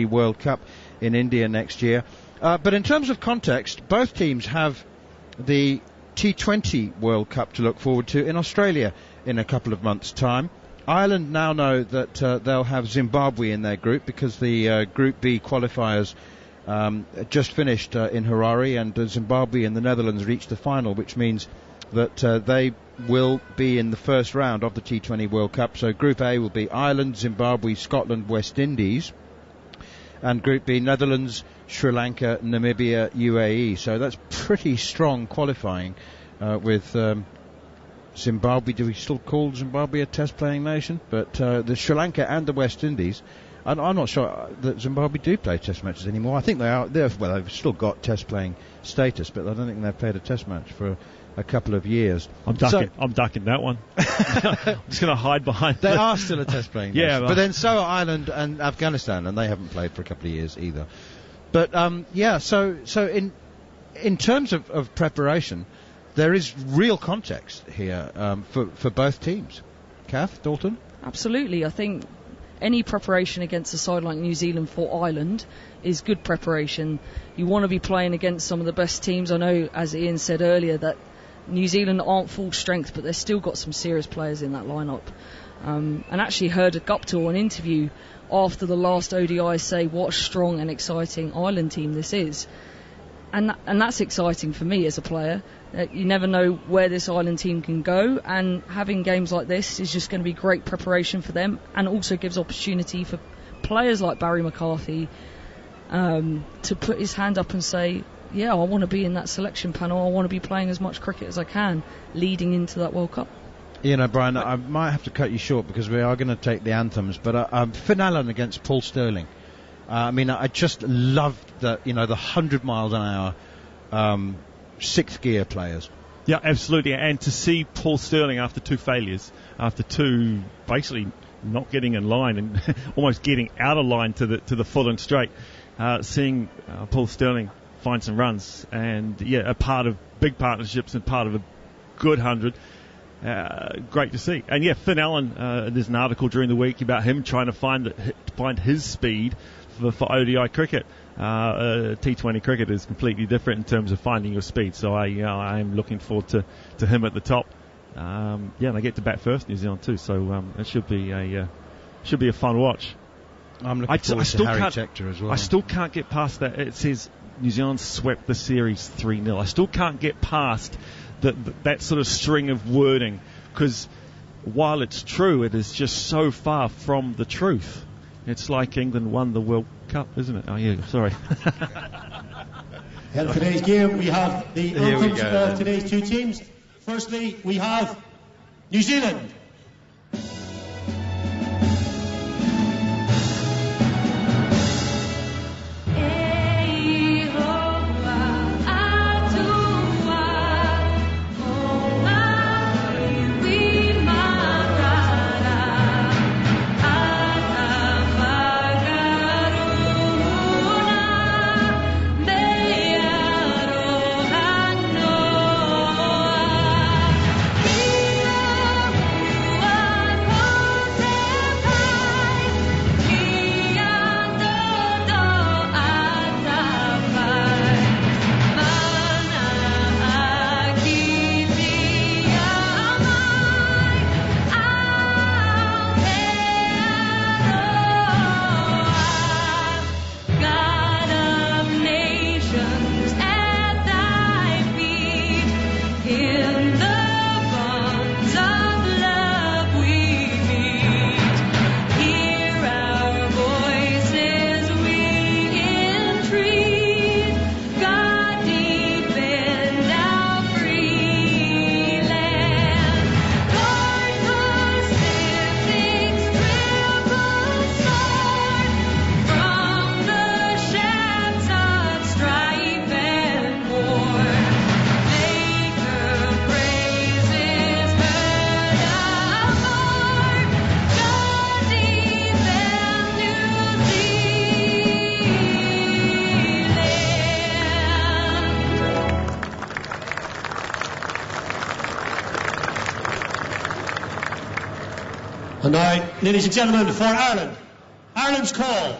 World Cup in India next year. But in terms of context, both teams have the T20 World Cup to look forward to in Australia in a couple of months' time. Ireland now know that they'll have Zimbabwe in their group because the Group B qualifiers just finished in Harare, and Zimbabwe and the Netherlands reached the final, which means that they will be in the first round of the T20 World Cup. So Group A will be Ireland, Zimbabwe, Scotland, West Indies, and Group B, Netherlands, Sri Lanka, Namibia, UAE. So that's pretty strong qualifying with Zimbabwe. Do we still call Zimbabwe a test-playing nation? But the Sri Lanka and the West Indies, I'm not sure that Zimbabwe do play test matches anymore. I think they are. Well, they've still got test-playing status, but I don't think they've played a test match for a couple of years. I'm ducking that one. I'm just going to hide behind. They are still a test-playing nation. Yeah, but then so are Ireland and Afghanistan, and they haven't played for a couple of years either. But so in terms of preparation, there is real context here for both teams. Kath, Dalton? Absolutely. I think any preparation against a side like New Zealand for Ireland is good preparation. You want to be playing against some of the best teams. I know, as Ian said earlier, that New Zealand aren't full strength, but they've still got some serious players in that lineup. And actually heard Guptill an interview after the last ODI say what a strong and exciting Ireland team this is. And that's exciting for me as a player. You never know where this Ireland team can go, and having games like this is just going to be great preparation for them, and also gives opportunity for players like Barry McCarthy to put his hand up and say, yeah, I want to be in that selection panel, I want to be playing as much cricket as I can leading into that World Cup. You know, Brian, I might have to cut you short because we are going to take the anthems, but Finn Allen against Paul Stirling. I just loved the 100 miles an hour sixth gear players. Yeah, absolutely. And to see Paul Stirling after two failures, after two basically not getting in line and almost getting out of line to the full and straight, seeing Paul Stirling find some runs and a part of big partnerships and part of a good 100. Great to see. And Finn Allen, there's an article during the week about him trying to find his speed for ODI cricket. T20 cricket is completely different in terms of finding your speed, so I am looking forward to him at the top. And they get to bat first, New Zealand too, so it should be a fun watch. I'm looking forward to Harry Tector as well. I still can't get past that. It says New Zealand swept the series 3-0. I still can't get past that sort of string of wording, because while it's true, it is just so far from the truth. It's like England won the World Cup, isn't it? Oh, yeah, sorry. In today's game, we have the outcomes of today's two teams. Firstly, we have New Zealand. And now, ladies and gentlemen, for Ireland, Ireland's call.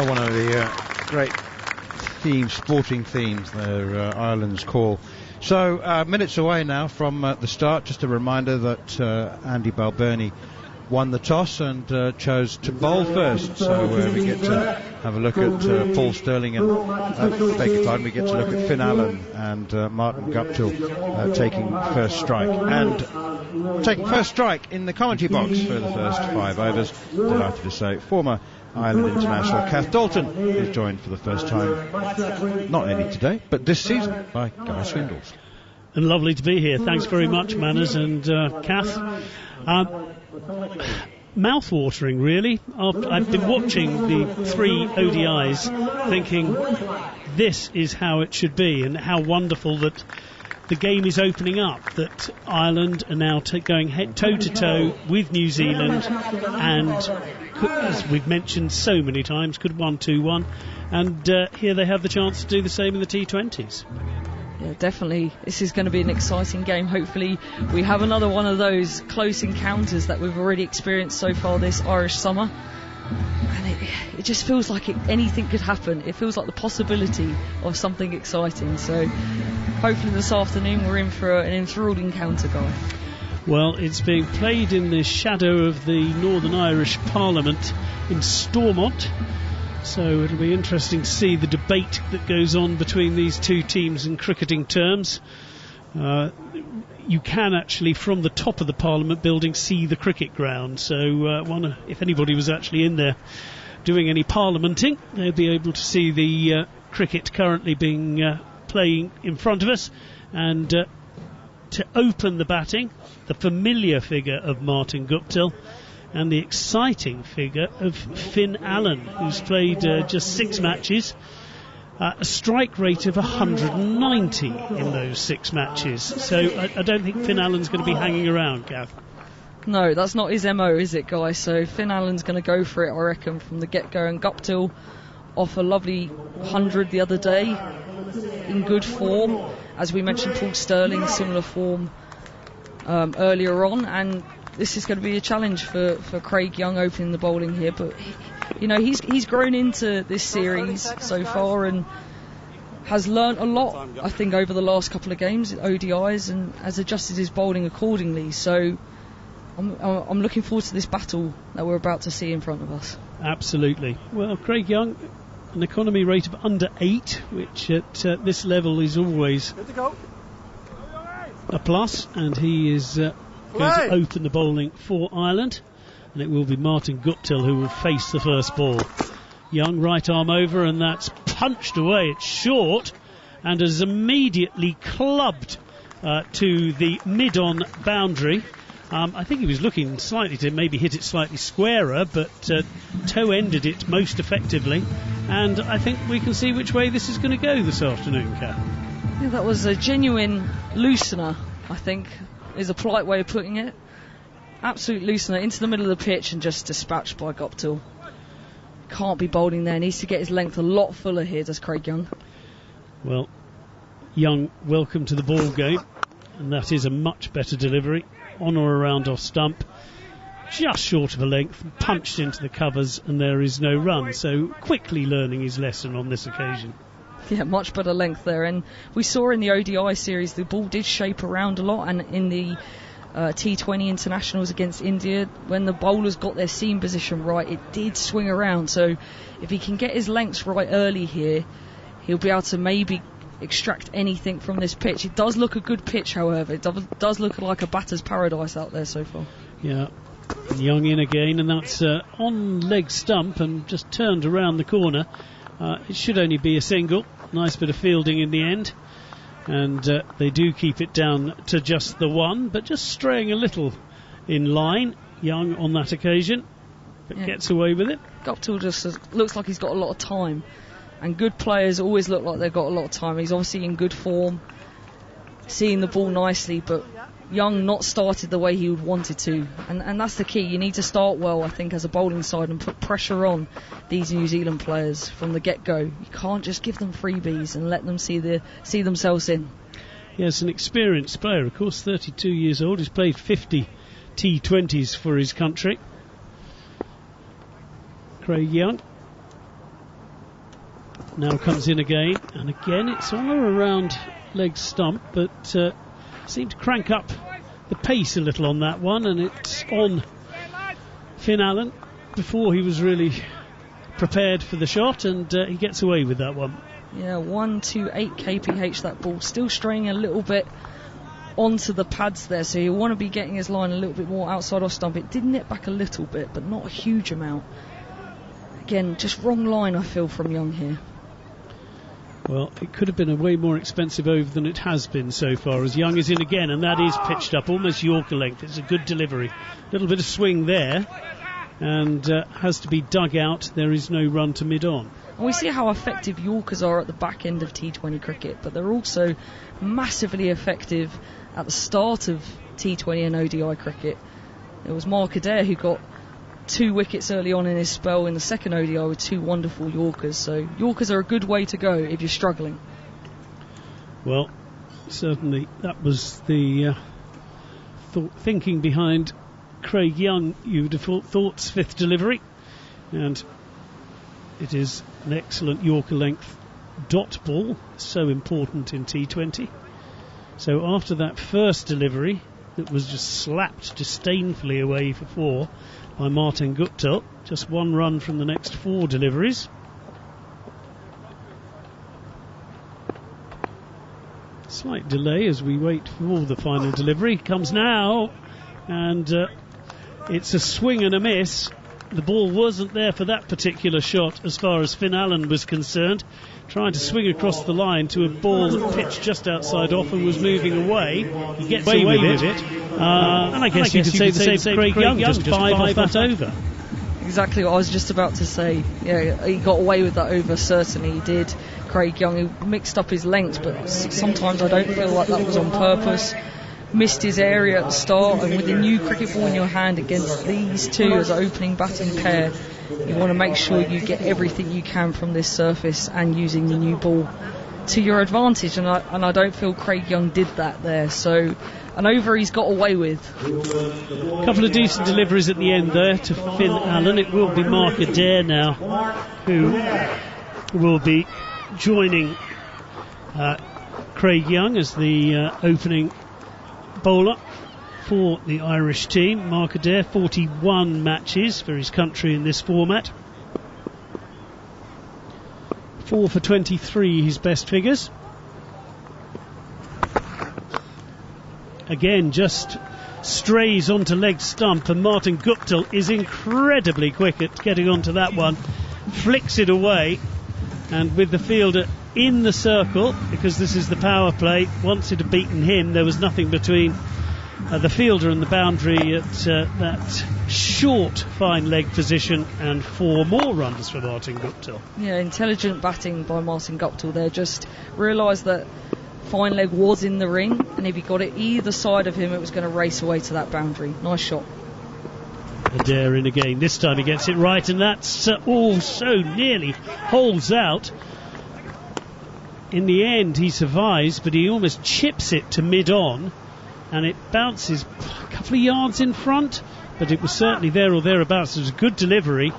Oh, one of the great themes, sporting themes, Ireland's call. So, minutes away now from the start. Just a reminder that Andy Balbirnie won the toss and chose to bowl first. So we get to have a look at Paul Stirling and, beg your pardon, we get to look at Finn Allen and Martin Guptill taking first strike. And taking first strike in the commentary box for the first 5 overs, delighted to say, former Ireland international Kath Dalton is joined for the first time, not only today, but this season, by Guy Swindells. And lovely to be here. Thanks very much, Manners and Kath. Mouth-watering, really. I've been watching the 3 ODIs thinking this is how it should be, and how wonderful that the game is opening up, that Ireland are now going toe-to-toe with New Zealand, and as we've mentioned so many times, could 1-2-1, and here they have the chance to do the same in the T20s. Yeah, definitely. This is going to be an exciting game. Hopefully we have another one of those close encounters that we've already experienced so far this Irish summer. And it just feels like anything could happen. It feels like the possibility of something exciting. So hopefully this afternoon we're in for an enthralled encounter, Guy. Well, it's being played in the shadow of the Northern Irish Parliament in Stormont. So it'll be interesting to see the debate that goes on between these two teams in cricketing terms. You can actually, from the top of the Parliament building, see the cricket ground. So if anybody was actually in there doing any parliamenting, they'd be able to see the cricket currently being playing in front of us. And to open the batting, the familiar figure of Martin Guptill, and the exciting figure of Finn Allen, who's played just 6 matches, a strike rate of 190 in those 6 matches. So I don't think Finn Allen's going to be hanging around, Gav. No, that's not his MO, is it, Guy? So Finn Allen's going to go for it, I reckon, from the get-go. And Guptill off a lovely 100 the other day, in good form. As we mentioned, Paul Stirling, similar form earlier on, and this is going to be a challenge for Craig Young opening the bowling here, but he's grown into this series so far and has learnt a lot, I think, over the last couple of games at ODIs, and has adjusted his bowling accordingly. So I'm looking forward to this battle that we're about to see in front of us. Absolutely. Well, Craig Young, an economy rate of under 8, which at this level is always a plus, and he is going to open the bowling for Ireland, and it will be Martin Guptill who will face the first ball. Young right arm over, and that's punched away. It's short and is immediately clubbed to the mid-on boundary. I think he was looking slightly to maybe hit it slightly squarer, but toe-ended it most effectively, and I think we can see which way this is going to go this afternoon, Kat. Yeah, that was a genuine loosener, I think, is a polite way of putting it. Absolute loosener into the middle of the pitch and just dispatched by Guptill. Can't be bowling there. Needs to get his length a lot fuller here, does Craig Young. Well, Young, welcome to the ball game, and that is a much better delivery. On or around off stump, just short of a length, punched into the covers, and there is no run. So quickly learning his lesson on this occasion. Yeah, much better length there. And we saw in the ODI series the ball did shape around a lot, and in the T20 internationals against India, when the bowlers got their seam position right, it did swing around. So if he can get his lengths right early here, he'll be able to maybe extract anything from this pitch. It does look a good pitch, however. It does look like a batter's paradise out there so far. Yeah, Young in again, and that's on leg stump and just turned around the corner. It should only be a single. Nice bit of fielding in the end, and they do keep it down to just the one, but just straying a little in line. Young on that occasion, but gets away with it. Guptill just looks like he's got a lot of time, and good players always look like they've got a lot of time. He's obviously in good form, seeing the ball nicely, but Young not started the way he would wanted to, and that's the key. You need to start well, I think, as a bowling side, and put pressure on these New Zealand players from the get-go. You can't just give them freebies and let them see themselves in. Yes, an experienced player, of course, 32 years old. He's played 50 T20s for his country. Craig Young. now comes in again, and again it's on or around leg stump, but seemed to crank up the pace a little on that one, and it's on Finn Allen before he was really prepared for the shot, and he gets away with that one. Yeah, 128 kph that ball, still straying a little bit onto the pads there, so you want to be getting his line a little bit more outside off stump. It did nip back a little bit, but not a huge amount. Again, just wrong line, I feel, from Young here. Well, it could have been a way more expensive over than it has been so far, as Young is in again, and that is pitched up almost Yorker length. It's a good delivery. A little bit of swing there, and has to be dug out. There is no run to mid-on. And we see how effective Yorkers are at the back end of T20 cricket, but they're also massively effective at the start of T20 and ODI cricket. It was Mark Adair who got 2 wickets early on in his spell in the second ODI with 2 wonderful Yorkers. So Yorkers are a good way to go if you're struggling. Well, certainly that was the thinking behind Craig Young, you would have thought's 5th delivery, and it is an excellent Yorker length dot ball, so important in T20. So after that first delivery that was just slapped disdainfully away for 4 by Martin Guptill, just 1 run from the next 4 deliveries. Slight delay as we wait for the final delivery. Comes now, and it's a swing and a miss. The ball wasn't there for that particular shot as far as Finn Allen was concerned. Trying to swing across the line to a ball that pitched just outside off and was moving away. He gets away with it. And I guess you could say the same for Craig Young, just 5 off that over. Exactly what I was just about to say. Yeah, he got away with that over, certainly he did. Craig Young, he mixed up his lengths, but sometimes I don't feel like that was on purpose. Missed his area at the start, and with the new cricket ball in your hand against these two as an opening batting pair, you want to make sure you get everything you can from this surface and using the new ball to your advantage, and I don't feel Craig Young did that there. So an over he's got away with. A couple of decent deliveries at the end there to Finn Allen. It will be Mark Adair now who will be joining Craig Young as the opening bowler for the Irish team. Mark Adair, 41 matches for his country in this format. 4 for 23, his best figures. Again, just strays onto leg stump, and Martin Guptill is incredibly quick at getting onto that one. Flicks it away, and with the fielder in the circle, because this is the power play, once it had beaten him, there was nothing between the fielder and the boundary at that short fine leg position, and 4 more runs for Martin Guptill. Yeah, intelligent batting by Martin Guptill there. Just realised that fine leg was in the ring, and if he got it either side of him, it was going to race away to that boundary. Nice shot. Adair in again. This time he gets it right, and that's all so nearly holes out. In the end, he survives, but he almost chips it to mid-on, and it bounces a couple of yards in front, but it was certainly there or thereabouts. It was a good delivery,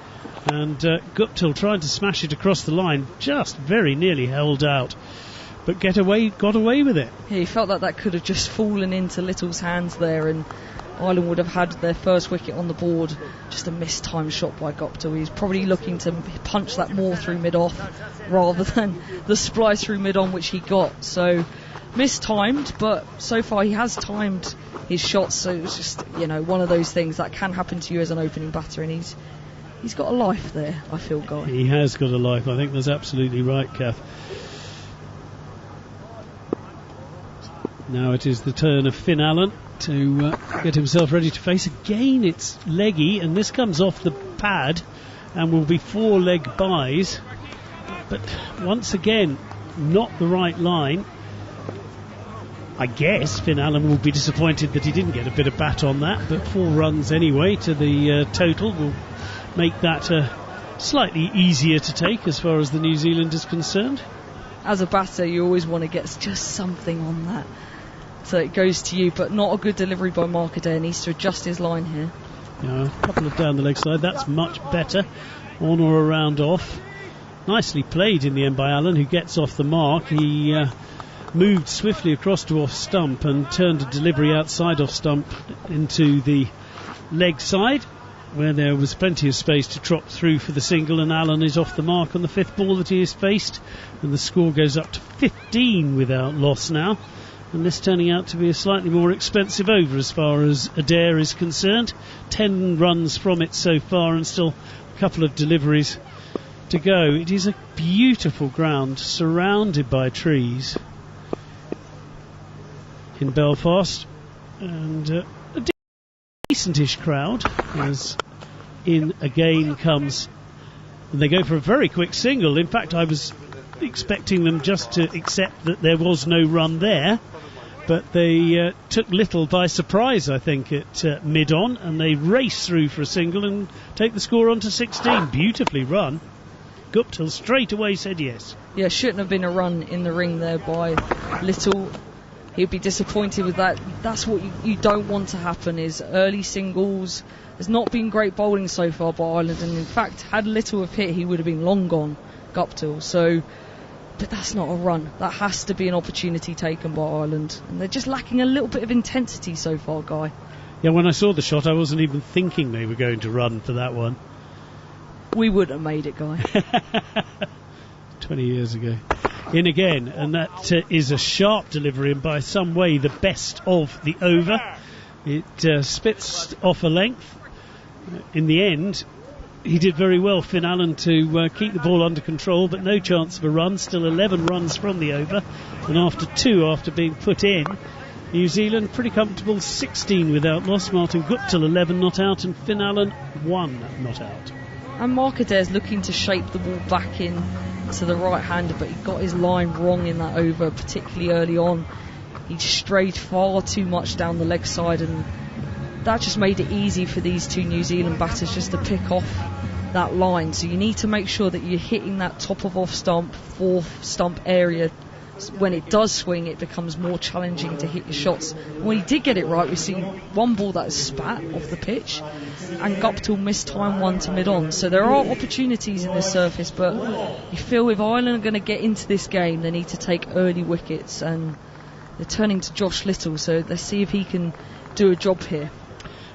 and Guptill trying to smash it across the line, just very nearly held out, but got away with it. Yeah, he felt like that could have just fallen into Little's hands there, and Ireland would have had their first wicket on the board. Just a mistimed shot by Guptill. He's probably looking to punch that more through mid-off rather than the splice through mid-on, which he got. So mistimed, but so far he has timed his shots, so it's just, one of those things that can happen to you as an opening batter, and he's got a life there, I feel, Guy. He has got a life. I think that's absolutely right, Kath. Now it is the turn of Finn Allen to get himself ready to face. Again, it's leggy, and this comes off the pad and will be 4 leg byes, but once again not the right line. I guess Finn Allen will be disappointed that he didn't get a bit of bat on that, but 4 runs anyway to the total will make that slightly easier to take as far as the New Zealand is concerned. As a batter, you always want to get just something on that, so it goes to you, but not a good delivery by Mark Adair. Needs to adjust his line here. Yeah, a couple of down the leg side, that's much better. On or around off. Nicely played in the end by Allen, who gets off the mark. He moved swiftly across to off stump and turned a delivery outside off stump into the leg side, where there was plenty of space to trot through for the single, and Allen is off the mark on the 5th ball that he has faced, and the score goes up to 15 without loss now, and this turning out to be a slightly more expensive over as far as Adair is concerned. 10 runs from it so far and still a couple of deliveries to go. It is a beautiful ground surrounded by trees in Belfast, and a decentish crowd as in again comes, and they go for a very quick single. In fact, I was expecting them just to accept that there was no run there, but they took Little by surprise, I think, at mid-on, and they race through for a single and take the score on to 16. Beautifully run. Guptill straight away said yes. Yeah, shouldn't have been a run in the ring there by Little. He'd be disappointed with that. That's what you don't want to happen, is early singles. There's not been great bowling so far by Ireland, and in fact, had Little have hit, he would have been long gone, Guptill. So, but that's not a run. That has to be an opportunity taken by Ireland, and they're just lacking a little bit of intensity so far, Guy. Yeah, when I saw the shot, I wasn't even thinking they were going to run for that one. We would have made it, Guy. 20 years ago. In again, and that is a sharp delivery, and by some way the best of the over. It spits off a length. In the end, he did very well, Finn Allen, to keep the ball under control, but no chance of a run. Still 11 runs from the over, and after being put in, New Zealand pretty comfortable, 16 without loss. Martin Guptill 11 not out, and Finn Allen 1 not out. And Mark Adair's looking to shape the ball back in to the right-hander, but he got his line wrong in that over, particularly early on. He strayed far too much down the leg side, and that just made it easy for these two New Zealand batters just to pick off that line. So you need to make sure that you're hitting that top of off stump, 4th stump area. When it does swing, it becomes more challenging to hit your shots. When he did get it right, we see one ball that is spat off the pitch, and Guptill missed time 1 to mid-on. So there are opportunities in this surface, but you feel if Ireland are going to get into this game, they need to take early wickets, and they're turning to Josh Little, so let's see if he can do a job here.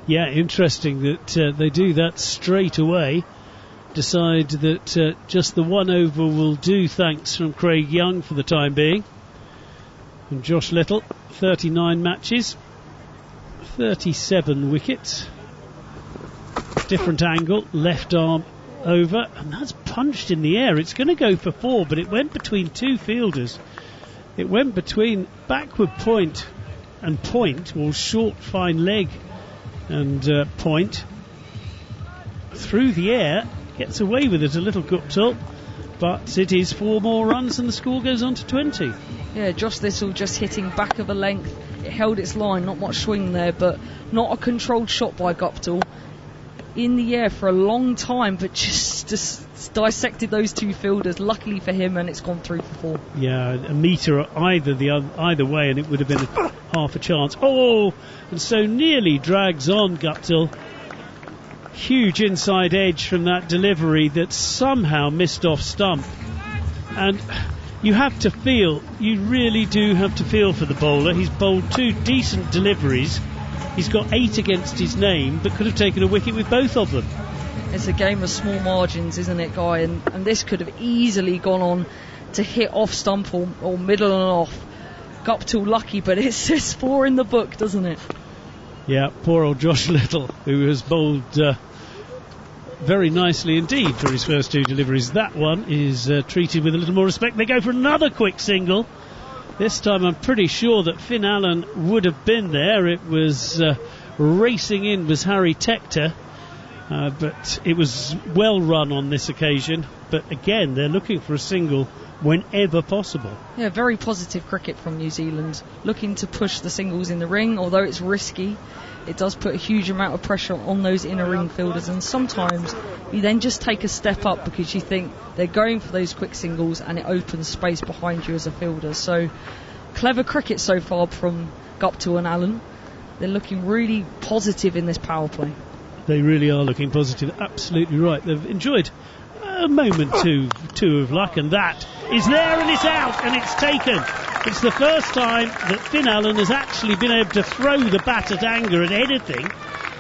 Yeah, interesting that they do that straight away. Decide that just the 1 over will do, thanks from Craig Young for the time being. And Josh Little, 39 matches, 37 wickets. Different angle, left arm over, and that's punched in the air. It's going to go for 4, but it went between 2 fielders. It went between backward point and point, or short fine leg and point, through the air. Gets away with it a little, Guptill, but it is 4 more runs and the score goes on to 20. Yeah, Josh Little just hitting back of a length. It held its line, not much swing there, but not a controlled shot by Guptill. In the air for a long time, but just dissected those 2 fielders. Luckily for him, and it's gone through for 4. Yeah, a metre either way, and it would have been half a chance. Oh, and so nearly drags on Guptill. Huge inside edge from that delivery that somehow missed off stump. And you really do have to feel for the bowler. He's bowled 2 decent deliveries. He's got 8 against his name, but could have taken a wicket with both of them. It's a game of small margins, isn't it, Guy? And this could have easily gone on to hit off stump or middle and off. Guptill lucky, but it says 4 in the book, doesn't it? Yeah, poor old Josh Little, who has bowled very nicely indeed for his first 2 deliveries. That one is treated with a little more respect. They go for another quick single. This time I'm pretty sure that Finn Allen would have been there. It was racing in was Harry Tector, but it was well run on this occasion. But again, they're looking for a single whenever possible. Yeah, very positive cricket from New Zealand, looking to push the singles in the ring. Although it's risky, it does put a huge amount of pressure on those inner ring fielders, and sometimes you then just take a step up because you think they're going for those quick singles and it opens space behind you as a fielder. So clever cricket so far from Guptill and Allen. They're looking really positive in this power play. They really are looking positive, absolutely right. They've enjoyed a moment two of luck, and that is there, and it's out, and it's taken. It's the first time that Finn Allen has actually been able to throw the bat at anger at anything,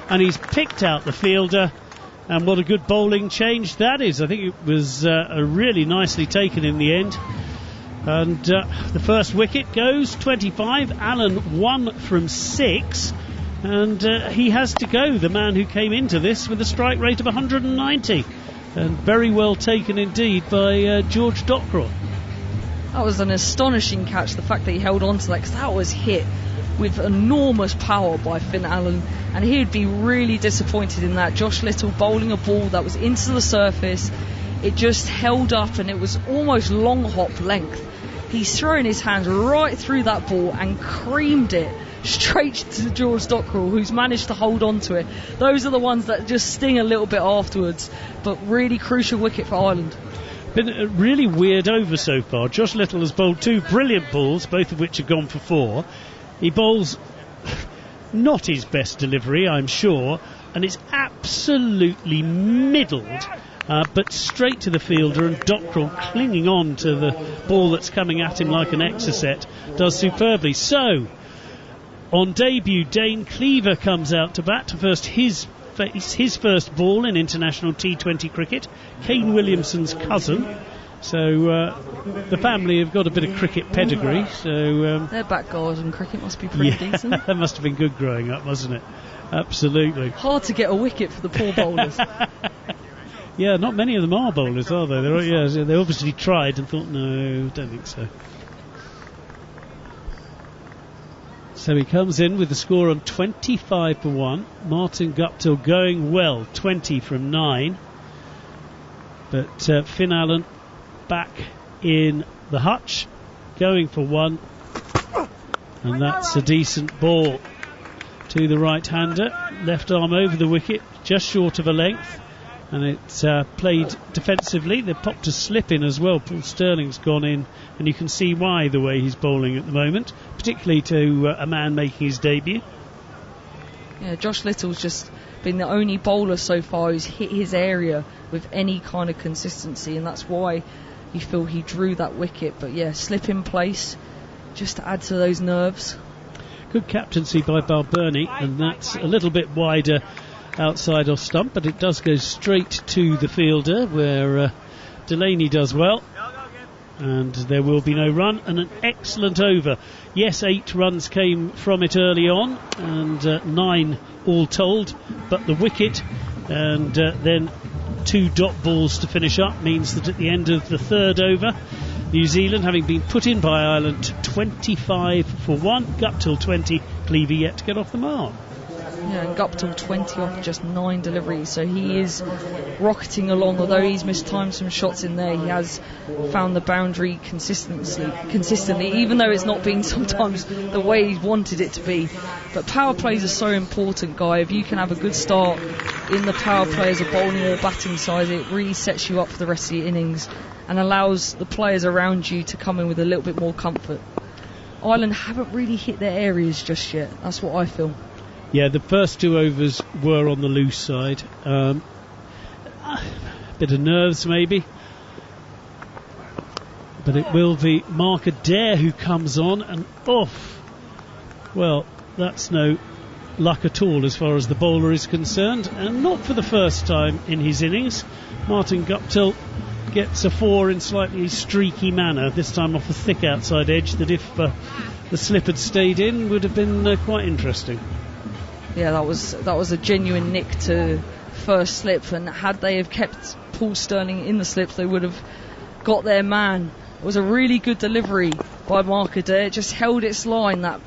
and he's picked out the fielder. And what a good bowling change that is. I think it was really nicely taken in the end. And the first wicket goes 25. Allen 1 from 6. And he has to go, the man who came into this with a strike rate of 190. And very well taken indeed by George Dockrell. That was an astonishing catch, the fact that he held on to that, because that was hit with enormous power by Finn Allen, and he'd be really disappointed in that. Josh Little bowling a ball that was into the surface, it just held up, and it was almost long hop length. He's thrown his hands right through that ball and creamed it straight to George Dockrell, who's managed to hold on to it. Those are the ones that just sting a little bit afterwards, but really crucial wicket for Ireland. Been a really weird over so far. Josh Little has bowled 2 brilliant balls, both of which have gone for 4. He bowls not his best delivery, I'm sure, and it's absolutely middled, but straight to the fielder, and Dockrell, clinging on to the ball that's coming at him like an exocet, does superbly. So, on debut, Dane Cleaver comes out to bat to face his first ball in international T20 cricket, Kane Williamson's cousin. So the family have got a bit of cricket pedigree. So their back garden cricket must be pretty decent. That must have been good growing up, wasn't it? Absolutely. Hard to get a wicket for the poor bowlers. Yeah, not many of them are bowlers, are they? They obviously tried and thought, no, don't think so. So he comes in with the score on 25 for 1. Martin Guptill going well, 20 from 9. But Finn Allen back in the hutch, going for 1. And that's a decent ball to the right-hander. Left arm over the wicket, just short of a length. And it's played defensively. They popped a slip in as well. Paul Stirling's gone in, and you can see why, the way he's bowling at the moment, particularly to a man making his debut. Yeah, Josh Little's just been the only bowler so far who's hit his area with any kind of consistency, and that's why you feel he drew that wicket. But yeah, slip in place just to add to those nerves. Good captaincy by Balbirnie, and that's a little bit wider outside off stump, but it does go straight to the fielder, where Delaney does well, and there will be no run, and an excellent over. Yes, 8 runs came from it early on, and 9 all told, but the wicket and then 2 dot balls to finish up means that at the end of the third over, New Zealand, having been put in by Ireland, 25 for 1, Guptill 20, Cleaver yet to get off the mark. Yeah, and Guptill 20 off just 9 deliveries, so he is rocketing along. Although he's mistimed some shots in there, he has found the boundary consistently, even though it's not been sometimes the way he wanted it to be. But power plays are so important, Guy. If you can have a good start in the power play as a bowling or batting side, it really sets you up for the rest of your innings and allows the players around you to come in with a little bit more comfort. Ireland haven't really hit their areas just yet. That's what I feel. Yeah, the first 2 overs were on the loose side. A bit of nerves maybe. But it will be Mark Adair who comes on and off. Well, that's no luck at all as far as the bowler is concerned. And not for the first time in his innings. Martin Guptill gets a 4 in slightly streaky manner. This time off a thick outside edge that if the slip had stayed in would have been quite interesting. Yeah, that was a genuine nick to first slip, and had they have kept Paul Stirling in the slips, they would have got their man. It was a really good delivery by Mark Adair. It just held its line, that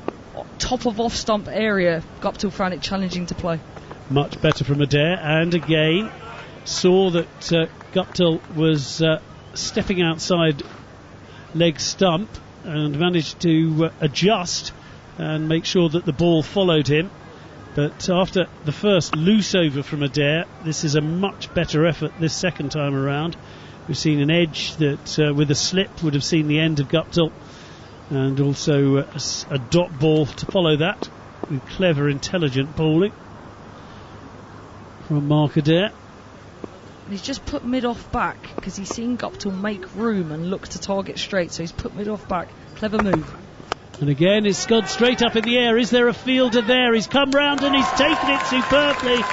top of off stump area. Guptill found it challenging to play. Much better from Adair, and again saw that Guptill was stepping outside leg stump and managed to adjust and make sure that the ball followed him. But after the first loose over from Adair, this is a much better effort this second time around. We've seen an edge that with a slip would have seen the end of Guptill, and also a dot ball to follow that with clever, intelligent bowling from Mark Adair. And he's just put mid-off back because he's seen Guptill make room and look to target straight, so he's put mid-off back. Clever move. And again, it's gone straight up in the air. Is there a fielder there? He's come round and he's taken it superbly.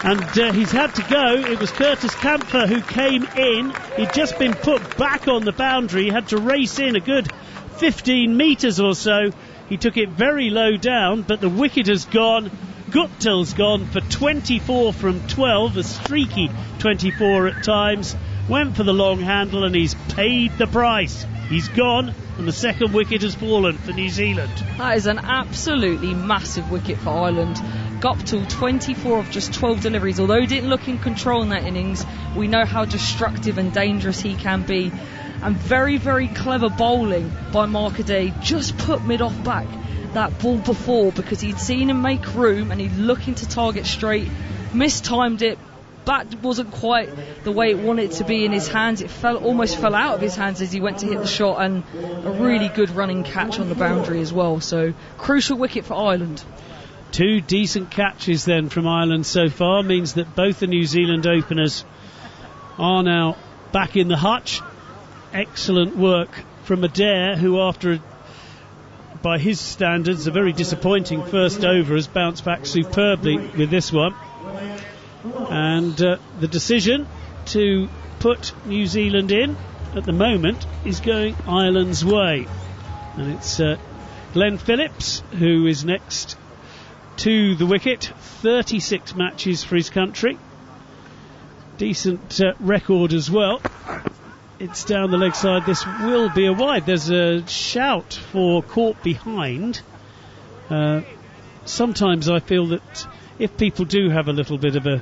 And he's had to go. It was Curtis Kampfer who came in. He'd just been put back on the boundary. He had to race in a good 15 metres or so. He took it very low down, but the wicket has gone. Guptill's gone for 24 from 12, a streaky 24 at times. Went for the long handle and he's paid the price. He's gone, and the second wicket has fallen for New Zealand. That is an absolutely massive wicket for Ireland. Guptill, 24 of just 12 deliveries. Although he didn't look in control in that innings, we know how destructive and dangerous he can be. And very, very clever bowling by Markaday. Just put mid-off back that ball before because he'd seen him make room and he'd looking to target straight. Mistimed it. Bat wasn't quite the way it wanted to be in his hands. It almost fell out of his hands as he went to hit the shot, and a really good running catch on the boundary as well. So crucial wicket for Ireland. 2 decent catches then from Ireland so far means that both the New Zealand openers are now back in the hutch. Excellent work from Adair, who after by his standards a very disappointing first over has bounced back superbly with this one. And the decision to put New Zealand in at the moment is going Ireland's way. And it's Glenn Phillips who is next to the wicket. 36 matches for his country. Decent record as well. It's down the leg side. This will be a wide. There's a shout for caught behind. Sometimes I feel that if people do have a little bit of a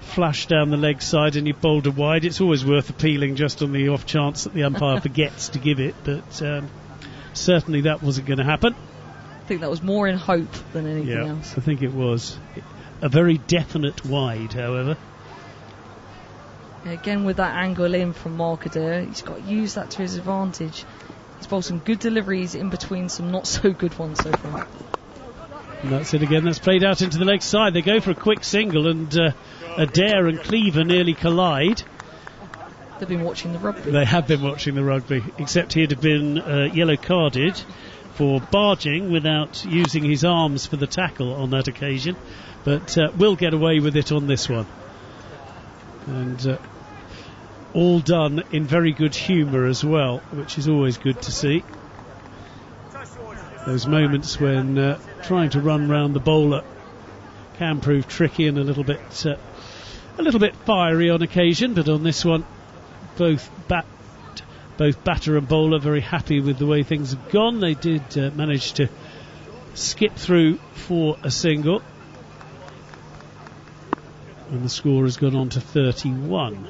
flash down the leg side and you bowled a wide, it's always worth appealing just on the off chance that the umpire forgets to give it, but certainly that wasn't going to happen. I think that was more in hope than anything else. I think it was a very definite wide, however. Again with that angle in from Markaday, he's got to use that to his advantage. He's bowled some good deliveries in between some not so good ones so far. And that's it again. That's played out into the leg side. They go for a quick single, and Adair and Cleaver nearly collide. They've been watching the rugby. They have been watching the rugby, except he'd have been yellow carded for barging without using his arms for the tackle on that occasion. But will get away with it on this one. And all done in very good humour as well, which is always good to see. Those moments when trying to run round the bowler can prove tricky and a little bit fiery on occasion, but on this one, both batter and bowler very happy with the way things have gone. They did manage to skip through for a single, and the score has gone on to 31.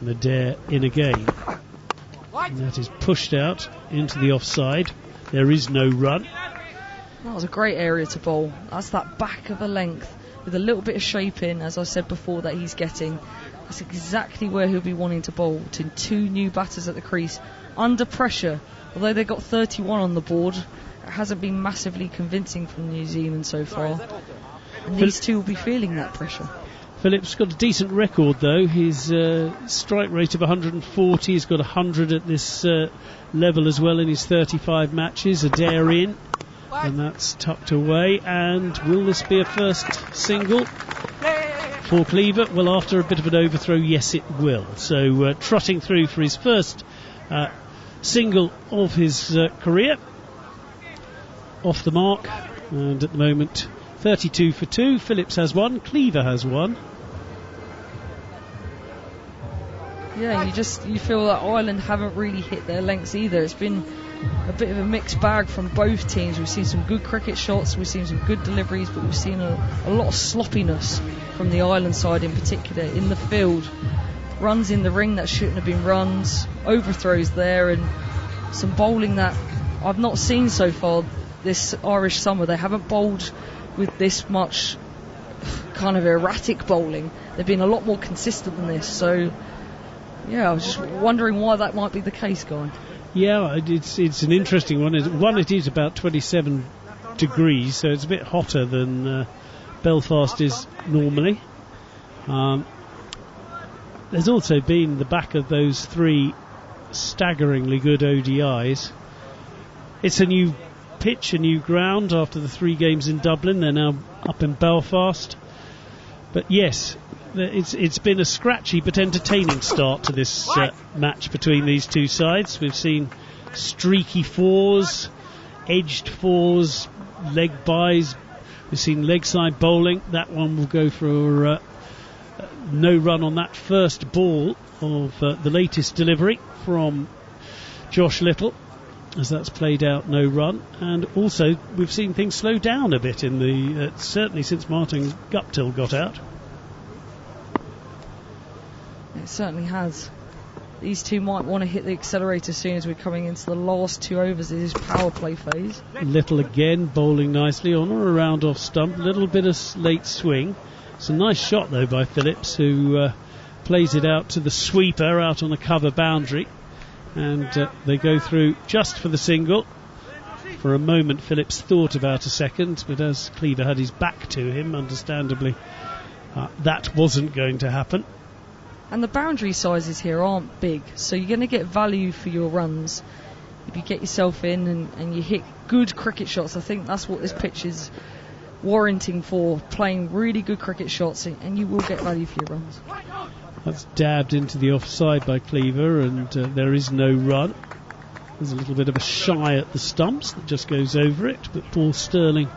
And Adair in again. And that is pushed out into the offside. There is no run. That was a great area to bowl. That's that back of a length with a little bit of shape in, as I said before, that he's getting. That's exactly where he'll be wanting to bowl, to 2 new batters at the crease under pressure. Although they got 31 on the board, it hasn't been massively convincing from New Zealand so far. And these two will be feeling that pressure. Phillips got a decent record though. His strike rate of 140. He's got 100 at this level as well in his 35 matches. Adair in, and that's tucked away. And will this be a first single for Cleaver? Well, after a bit of an overthrow, yes it will. So trotting through for his first single of his career. Off the mark, and at the moment 32 for 2. Phillips has 1, Cleaver has 1. Yeah, you feel that Ireland haven't really hit their lengths either. It's been a bit of a mixed bag from both teams. We've seen some good cricket shots, we've seen some good deliveries, but we've seen a lot of sloppiness from the Ireland side in particular in the field. Runs in the ring that shouldn't have been runs, overthrows there, and some bowling that I've not seen so far this Irish summer. They haven't bowled with this much kind of erratic bowling. They've been a lot more consistent than this. So yeah, I was just wondering why that might be the case, Guy. Yeah, it's an interesting one. It is about 27 degrees, so it's a bit hotter than Belfast is normally. There's also been the back of those 3 staggeringly good ODIs. It's a new pitch, a new ground after the 3 games in Dublin. They're now up in Belfast. But yes, it's been a scratchy but entertaining start to this match between these two sides. We've seen streaky 4s, edged 4s, leg byes. We've seen leg side bowling. That one will go for no run on that first ball of the latest delivery from Josh Little, as that's played out, no run. And also we've seen things slow down a bit in the certainly since Martin Guptill got out. It certainly has. These two might want to hit the accelerator as soon as we're coming into the last 2 overs of this power play phase. Little again bowling nicely on or around off stump, a little bit of late swing. It's a nice shot though by Phillips, who plays it out to the sweeper out on the cover boundary, and they go through just for the single. For a moment Phillips thought about a second, but as Cleaver had his back to him, understandably that wasn't going to happen. And the boundary sizes here aren't big, so you're going to get value for your runs if you get yourself in and you hit good cricket shots. I think that's what this pitch is warranting for, playing really good cricket shots, and you will get value for your runs. That's dabbed into the offside by Cleaver, and there is no run. There's a little bit of a shy at the stumps that just goes over it, but Paul Stirling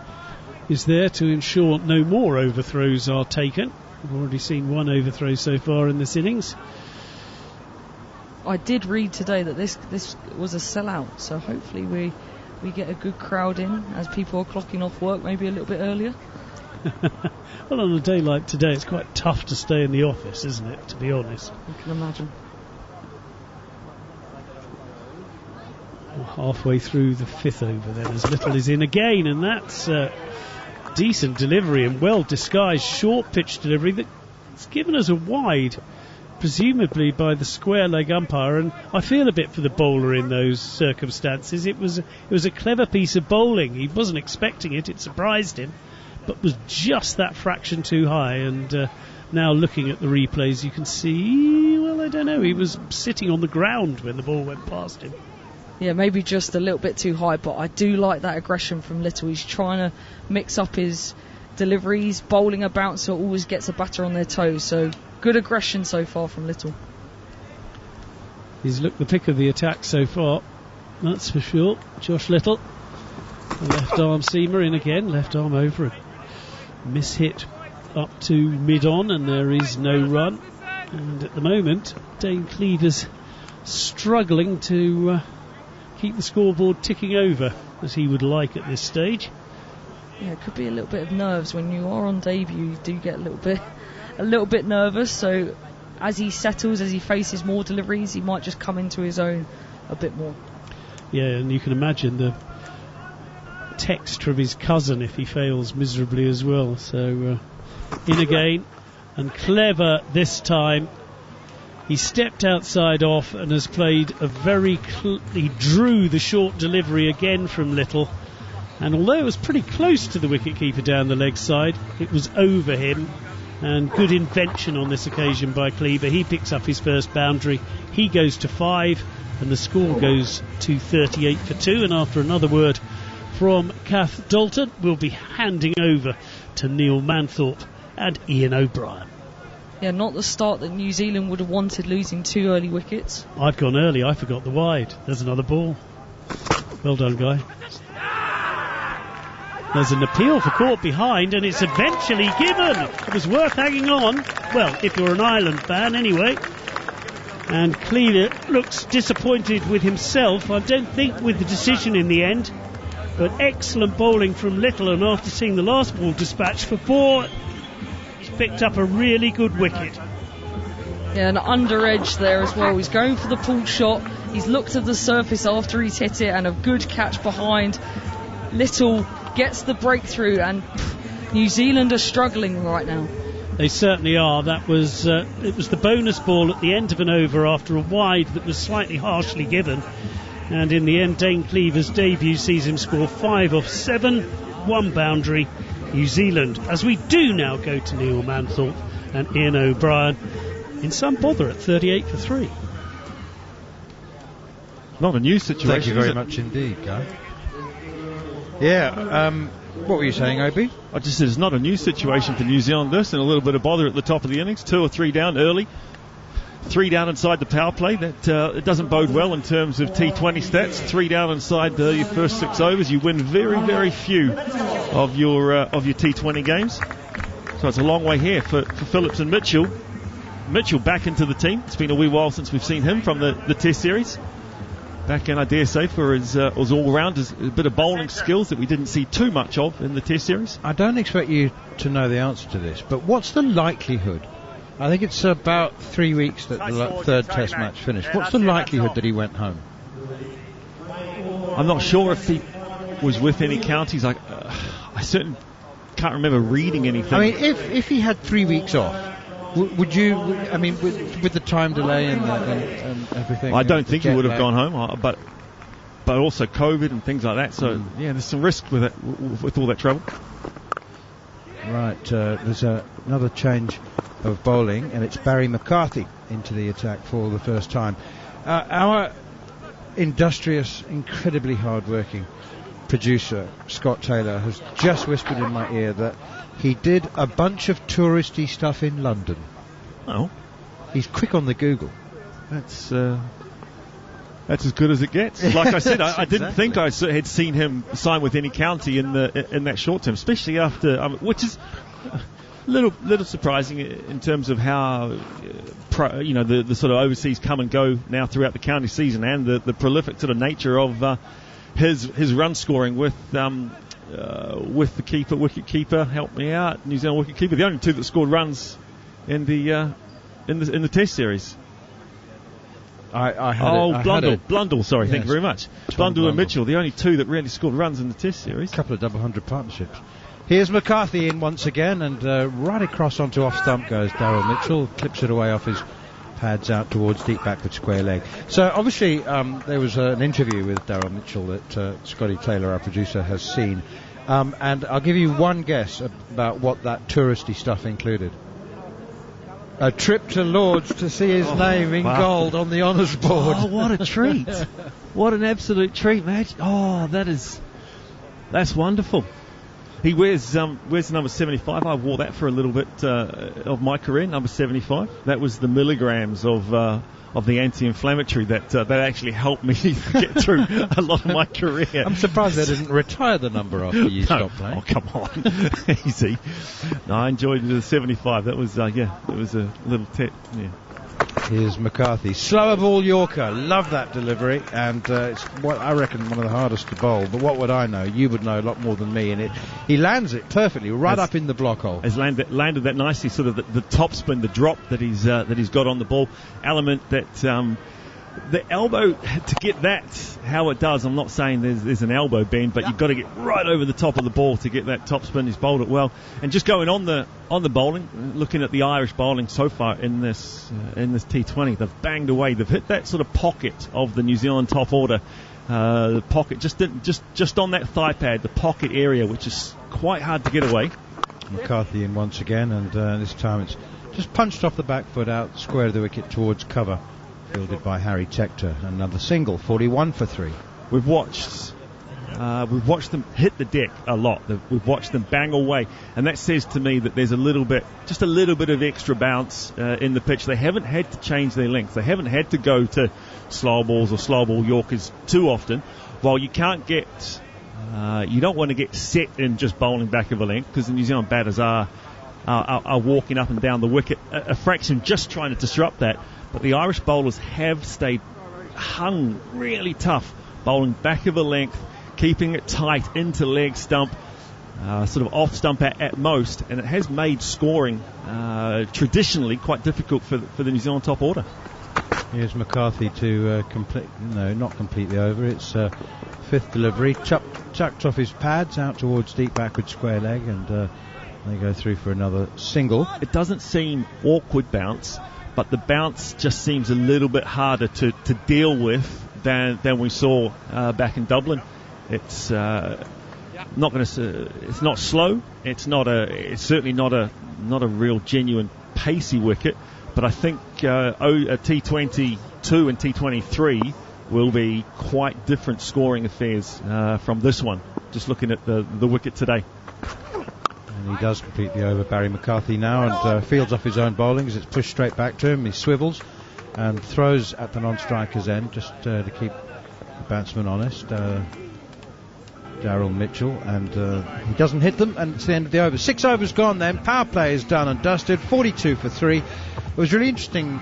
is there to ensure no more overthrows are taken. We've already seen 1 overthrow so far in this innings. I did read today that this was a sellout, so hopefully we get a good crowd in as people are clocking off work maybe a little bit earlier. Well, on a day like today it's quite tough to stay in the office, isn't it, to be honest? I can imagine. Well, halfway through the 5th over then, as Little is in again, and that's decent delivery and well disguised short pitch delivery that's given us a wide, presumably by the square leg umpire. And I feel a bit for the bowler in those circumstances. It was a clever piece of bowling. He wasn't expecting it. It surprised him, but was just that fraction too high. And now looking at the replays, you can see, well, I don't know, he was sitting on the ground when the ball went past him. Yeah, maybe just a little bit too high, but I do like that aggression from Little. He's trying to mix up his deliveries. Bowling a bouncer always gets a batter on their toes, so good aggression so far from Little. He's looked the pick of the attack so far, that's for sure. Josh Little, the left arm seamer in again, left arm over it. Miss-hit up to mid-on, and there is no run. And at the moment, Dane Cleaver's struggling to keep the scoreboard ticking over as he would like at this stage. Yeah, it could be a little bit of nerves when you are on debut. You do get a little bit nervous. So as he settles, as he faces more deliveries, he might just come into his own a bit more. Yeah, and you can imagine the text from his cousin if he fails miserably as well. So in again, and clever this time. He stepped outside off and has played a he drew the short delivery again from Little, and although it was pretty close to the wicketkeeper down the leg side, it was over him. And good invention on this occasion by Cleaver. He picks up his first boundary, he goes to 5, and the score goes to 38 for 2. And after another word from Kath Dalton, we'll be handing over to Neil Manthorpe and Ian O'Brien. Yeah, not the start that New Zealand would have wanted, losing 2 early wickets. I've gone early, I forgot the wide. There's another ball. Well done, Guy. There's an appeal for caught behind, and it's eventually given. It was worth hanging on. Well, if you're an Ireland fan, anyway. And Cleaver looks disappointed with himself, I don't think with the decision in the end. But excellent bowling from Little, and after seeing the last ball dispatched for 4, picked up a really good wicket. Yeah, an under edge there as well. He's going for the pull shot. He's looked at the surface after he's hit it, and a good catch behind. Little gets the breakthrough, and New Zealand are struggling right now. They certainly are. That was it was the bonus ball at the end of an over after a wide that was slightly harshly given, and in the end Dane Cleaver's debut sees him score 5 off 7, 1 boundary. New Zealand, as we do now go to Neil Manthorpe and Ian O'Brien in some bother at 38 for 3. Not a new situation. Thank you very much indeed, Guy. Yeah, what were you saying, Obi? I just said it's not a new situation for New Zealand this, and a little bit of bother at the top of the innings. 2 or 3 down early. 3 down inside the power play. That it doesn't bode well in terms of T20 stats. 3 down inside your first 6 overs. You win very, very few of your T20 games. So it's a long way here for Phillips and Mitchell. Mitchell back into the team. It's been a wee while since we've seen him from the Test series. Back in, I dare say, for his all-round, a bit of bowling skills that we didn't see too much of in the Test series. I don't expect you to know the answer to this, but what's the likelihood? I think it's about 3 weeks that the third Test match finished. What's the likelihood that he went home? I'm not sure if he was with any counties. I certainly can't remember reading anything. I mean, if he had 3 weeks off, would you? I mean, with the time delay and everything. I don't think he would have gone home, but also COVID and things like that. So yeah, there's some risk with it, with all that travel. Right, there's another change of bowling, and it's Barry McCarthy into the attack for the first time. Our industrious, incredibly hard-working producer, Scott Taylor, has just whispered in my ear that he did a bunch of touristy stuff in London. Oh. He's quick on the Google. That's as good as it gets. Like I said, I didn't think I had seen him sign with any county in that short term, especially after, which is a little surprising in terms of how the sort of overseas come and go now throughout the county season, and the prolific sort of nature of his run scoring with the keeper, wicket keeper, help me out, New Zealand wicket keeper, the only two that scored runs in the Test series. Blundell, sorry, yes. Thank you very much. Blundell and Mitchell, the only two that really scored runs in the Test series. A couple of double hundred partnerships. Here's McCarthy in once again, and right across onto off stump goes Darryl Mitchell, clips it away off his pads out towards deep backward square leg. So obviously there was an interview with Darryl Mitchell that Scotty Taylor, our producer, has seen, and I'll give you one guess about what that touristy stuff included. A trip to Lord's to see his name in gold on the honours board. Oh, what a treat. What an absolute treat, mate. Oh, that's wonderful. He wears number 75. I wore that for a little bit of my career, number 75. That was the milligrams of the anti-inflammatory that actually helped me get through a lot of my career. I'm surprised they didn't retire the number after you stopped playing. Oh, come on. Easy. No, I enjoyed the 75. That was, it was a little tip. Yeah. Here's McCarthy. Slower ball Yorker. Love that delivery. And it's what I reckon one of the hardest to bowl. But what would I know? You would know a lot more than me. And he lands it perfectly, right up in the block hole. Has landed that nicely, sort of the top spin, the drop that he's got on the ball. Element that the elbow, to get that how it does, I'm not saying there's an elbow bend, but you've got to get right over the top of the ball to get that top spin. He's bowled it well. And just going on the bowling, looking at the Irish bowling so far in this T20, they've banged away. They've hit that sort of pocket of the New Zealand top order. The pocket just on that thigh pad, the pocket area, which is quite hard to get away. McCarthy in once again, and this time it's just punched off the back foot out square of the wicket towards cover. Fielded by Harry Tector. Another single, 41 for 3. We've watched them hit the deck a lot. We've watched them bang away, and that says to me that there's just a little bit of extra bounce in the pitch. They haven't had to change their length. They haven't had to go to slow balls or slow ball Yorkers too often. While you can't get, you don't want to get set in just bowling back of a length, because the New Zealand batters are walking up and down the wicket a fraction, just trying to disrupt that. But the Irish bowlers have stayed hung really tough, bowling back of a length, keeping it tight into leg stump, sort of off stump at most, and it has made scoring traditionally quite difficult for the New Zealand top order. Here's McCarthy to not completely over. It's fifth delivery, chucked off his pads out towards deep backward square leg, and they go through for another single. It doesn't seem awkward bounce, but the bounce just seems a little bit harder to deal with than we saw back in Dublin. It's it's not slow. It's certainly not a real genuine pacey wicket, but I think T22 and T23 will be quite different scoring affairs from this one, just looking at the wicket today. And he does complete the over, Barry McCarthy now, and fields off his own bowling as it's pushed straight back to him. He swivels and throws at the non-striker's end just to keep the batsman honest, Daryl Mitchell, and he doesn't hit them, and it's the end of the over. 6 overs gone then, power play is done and dusted, 42 for 3. It was really interesting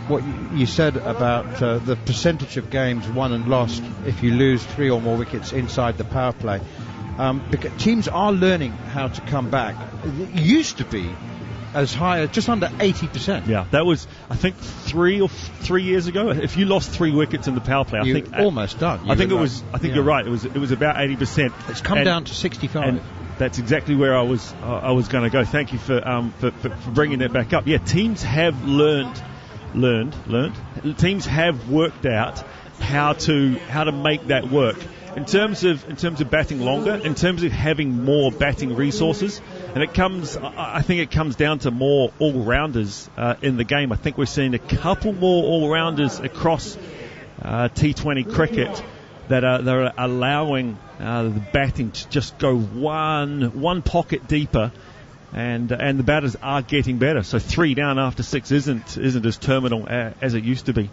what you said about the percentage of games won and lost if you lose 3 or more wickets inside the power play. Because teams are learning how to come back. It used to be as high as just under 80%. Yeah, that was, I think, 3 years ago. If you lost 3 wickets in the power play, I think almost done. I think it was. I think you're right. It was about 80%. It's come down to 65. And that's exactly where I was going to go. Thank you for bringing that back up. Yeah, teams have learned. Teams have worked out how to make that work. In terms of batting longer, in terms of having more batting resources, and I think it comes down to more all-rounders in the game. I think we're seeing a couple more all-rounders across T20 cricket that are allowing the batting to just go one pocket deeper, and the batters are getting better. So 3 down after 6 isn't as terminal as it used to be.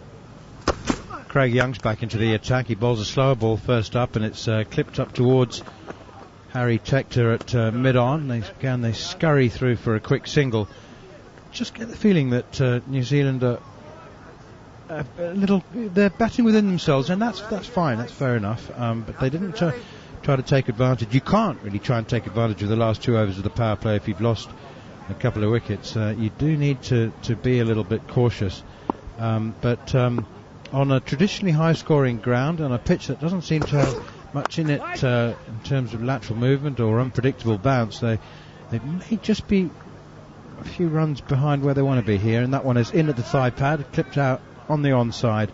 Craig Young's back into the attack. He bowls a slower ball first up, and it's clipped up towards Harry Tector at mid-on. They scurry through for a quick single. Just get the feeling that New Zealand are they're batting within themselves, and that's fine, that's fair enough. But they didn't try to take advantage. You can't really try and take advantage of the last 2 overs of the power play if you've lost a couple of wickets. You do need to be a little bit cautious. But on a traditionally high-scoring ground, on a pitch that doesn't seem to have much in it in terms of lateral movement or unpredictable bounce, they may just be a few runs behind where they want to be here, and that one is in at the thigh pad, clipped out on the onside,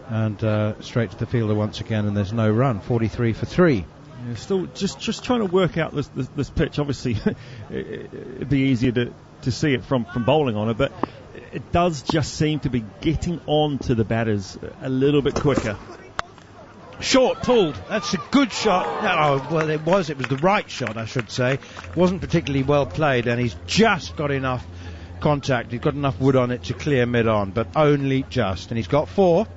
and straight to the fielder once again, and there's no run. 43 for 3. Yeah, still just trying to work out this pitch. Obviously, it'd be easier to see it from bowling on it, but it does just seem to be getting on to the batters a little bit quicker. Short pulled. That's a good shot. Oh, well, it was the right shot, I should say. It wasn't particularly well played, and he's just got enough contact. He's got enough wood on it to clear mid-on, but only just. And he's got 4.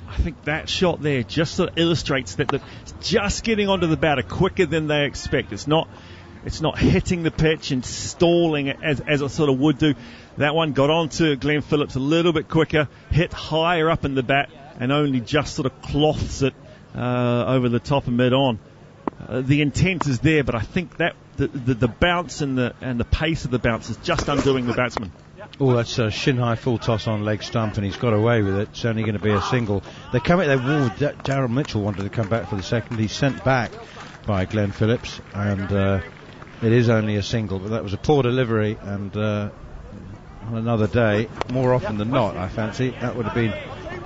I think that shot there just sort of illustrates that it's just getting onto the batter quicker than they expect. It's not hitting the pitch and stalling as it sort of would do. That one got onto Glenn Phillips a little bit quicker, hit higher up in the bat, and only just sort of cloths it over the top of mid-on. The intent is there, but I think that the bounce and the pace of the bounce is just undoing the batsman. Oh, that's a shin-high full toss on leg stump, and he's got away with it. It's only going to be a single. Darren Mitchell wanted to come back for the second. He's sent back by Glenn Phillips, and it is only a single, but that was a poor delivery, and on another day, more often than not, I fancy, that would have been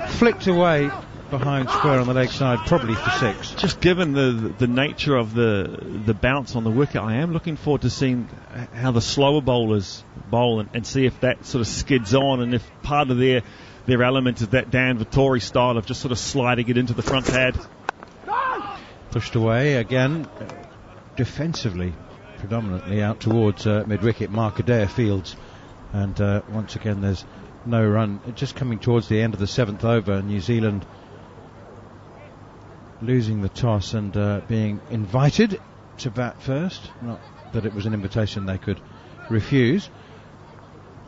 flicked away behind square on the leg side, probably for 6. Just given the nature of the bounce on the wicket, I am looking forward to seeing how the slower bowlers bowl and see if that sort of skids on, and if part of their element is that Dan Vettori style of just sort of sliding it into the front pad. Pushed away again, defensively, predominantly out towards mid-wicket. Mark Adair fields, and once again there's no run. Just coming towards the end of the 7th over, New Zealand losing the toss and being invited to bat first. Not that it was an invitation they could refuse.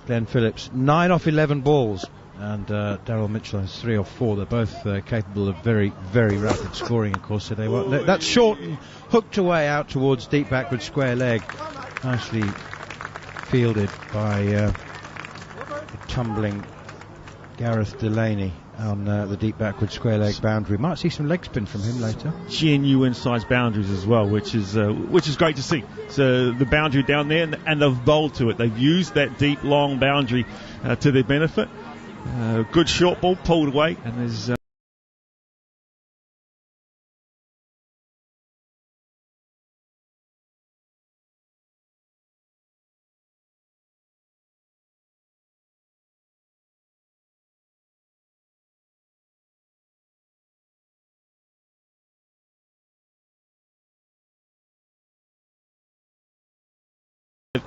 Glenn Phillips, 9 off 11 balls, and Daryl Mitchell has 3 or 4. They're both capable of very, very rapid scoring, of course. So they were. That's short and hooked away out towards deep backward square leg. Nicely fielded by the tumbling Gareth Delaney on the deep backward square leg boundary. Might see some leg spin from him later. Genuine size boundaries as well, which is great to see. So the boundary down there, and they've bowled to it. They've used that deep, long boundary to their benefit. Good short ball pulled away, and there's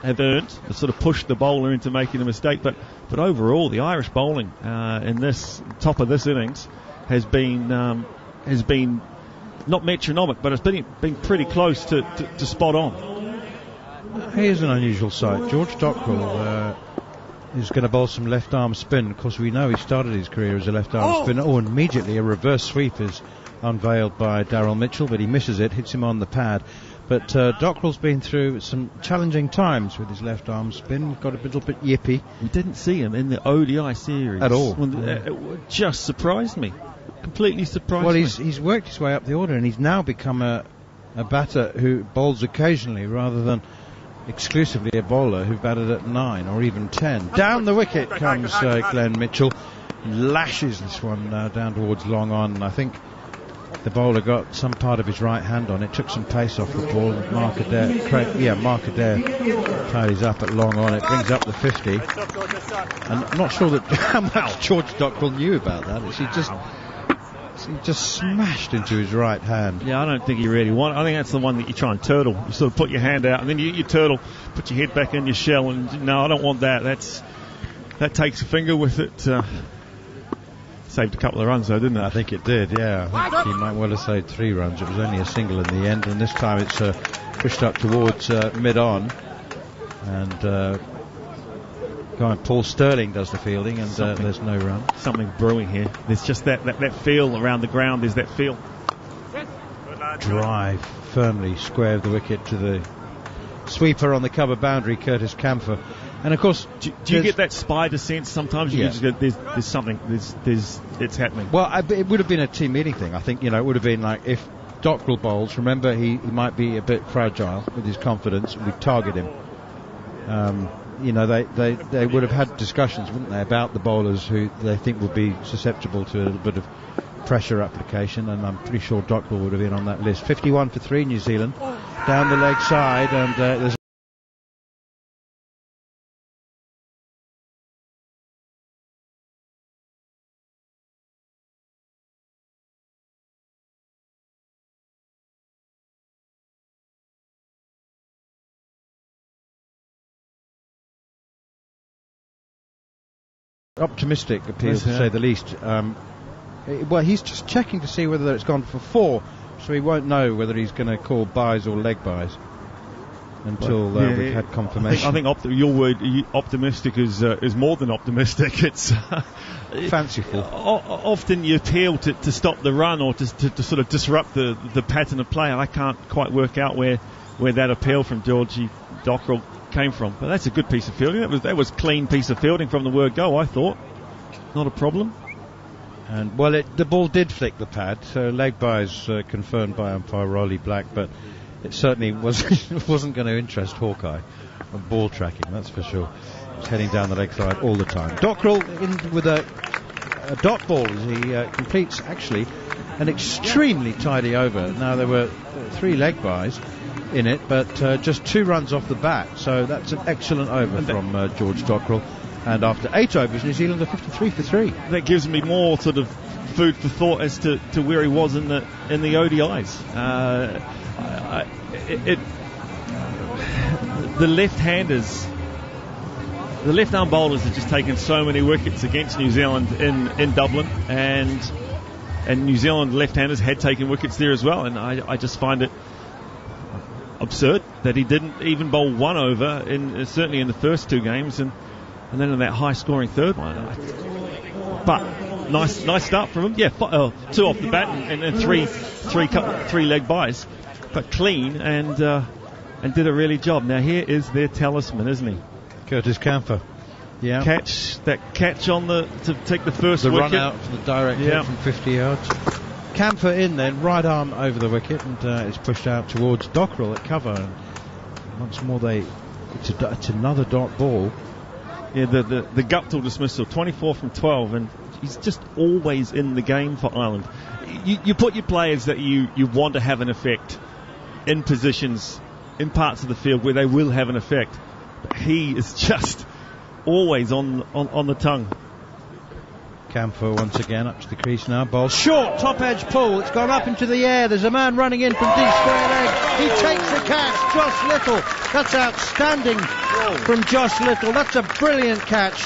have earned, have sort of pushed the bowler into making a mistake. But overall, the Irish bowling in this top of this innings has been not metronomic, but it's been pretty close to spot on. Here's an unusual sight. George Dockrell is going to bowl some left-arm spin. Of course, we know he started his career as a left-arm spinner. And immediately a reverse sweep is unveiled by Daryl Mitchell, but he misses it, hits him on the pad. But Dockrell's been through some challenging times with his left-arm spin. Got a little bit yippy. We didn't see him in the ODI series at all. It just surprised me. Completely surprised me. Well, he's worked his way up the order, and he's now become a batter who bowls occasionally rather than exclusively a bowler who batted at 9 or even 10. Down the wicket comes Glenn Mitchell. Lashes this one down towards long on. I think the bowler got some part of his right hand on it, took some pace off the ball. Mark Adair tidies up at long on. It brings up the 50. And I'm not sure how much George Dockrell knew about that. He just smashed into his right hand. Yeah, I don't think he really wanted. I think that's the one that you try and turtle. You sort of put your hand out and then you turtle, put your head back in your shell, and no, I don't want that. That takes a finger with it. Saved a couple of runs though, didn't it? I think it did, yeah. I think he might well have saved 3 runs. It was only a single in the end, and this time it's pushed up towards mid-on. And Paul Sterling does the fielding, and there's no run. Something brewing here. There's just that feel around the ground. There's that feel. Drive firmly square of the wicket to the sweeper on the cover boundary, Curtis Camphor. And of course, do you get that spider sense sometimes? You just get, there's something. It's happening. Well, it would have been a team meeting thing. I think it would have been like if Dockrell bowls. Remember, he might be a bit fragile with his confidence. We target him. They would have had discussions, wouldn't they, about the bowlers who they think would be susceptible to a little bit of pressure application, and I'm pretty sure Dockrell would have been on that list. 51 for 3 New Zealand, down the leg side, and there's optimistic appeal, to say the least. He's just checking to see whether it's gone for 4, so he won't know whether he's going to call buys or leg buys until we've had confirmation. I think your word optimistic is more than optimistic. It's fanciful. Often you appeal to stop the run or to sort of disrupt the pattern of play. I can't quite work out where that appeal from Georgie Dockrell came from, but that's a good piece of fielding. That was clean piece of fielding from the word go, I thought. Not a problem. And the ball did flick the pad, so leg buys confirmed by umpire Rolly Black, but it certainly wasn't going to interest Hawkeye on ball tracking, that's for sure. It's heading down the leg side all the time. Dockrell in with a dot ball as he completes actually an extremely tidy over. Now there were 3 leg buys in it, but just 2 runs off the bat, so that's an excellent over from George Dockrell. And after 8 overs, New Zealand are 53 for 3. That gives me more sort of food for thought as to where he was in the ODIs. The left-handers, the left-arm bowlers have just taken so many wickets against New Zealand in Dublin, and New Zealand left-handers had taken wickets there as well, and I just find it absurd that he didn't even bowl 1 over certainly in the first 2 games, and then in that high-scoring third one. But nice start from him. Yeah, 2 off the bat and 3 leg buys, but clean and did a really job. Now here is their talisman, isn't he? Curtis Camphor. Yeah. Catch on to take the first wicket. The run out for the direct hit from 50 yards. Camphor in then, right arm over the wicket, and it's pushed out towards Dockrell at cover. And once more it's another dot ball. Yeah, the Guptill dismissal, 24 from 12, and he's just always in the game for Ireland. You put your players that you want to have an effect in positions, in parts of the field where they will have an effect. But he is just always on the tongue. Camphor once again up to the crease now. Ball short, top edge pull. It's gone up into the air. There's a man running in from deep square leg. He takes the catch. Josh Little. That's outstanding from Josh Little. That's a brilliant catch.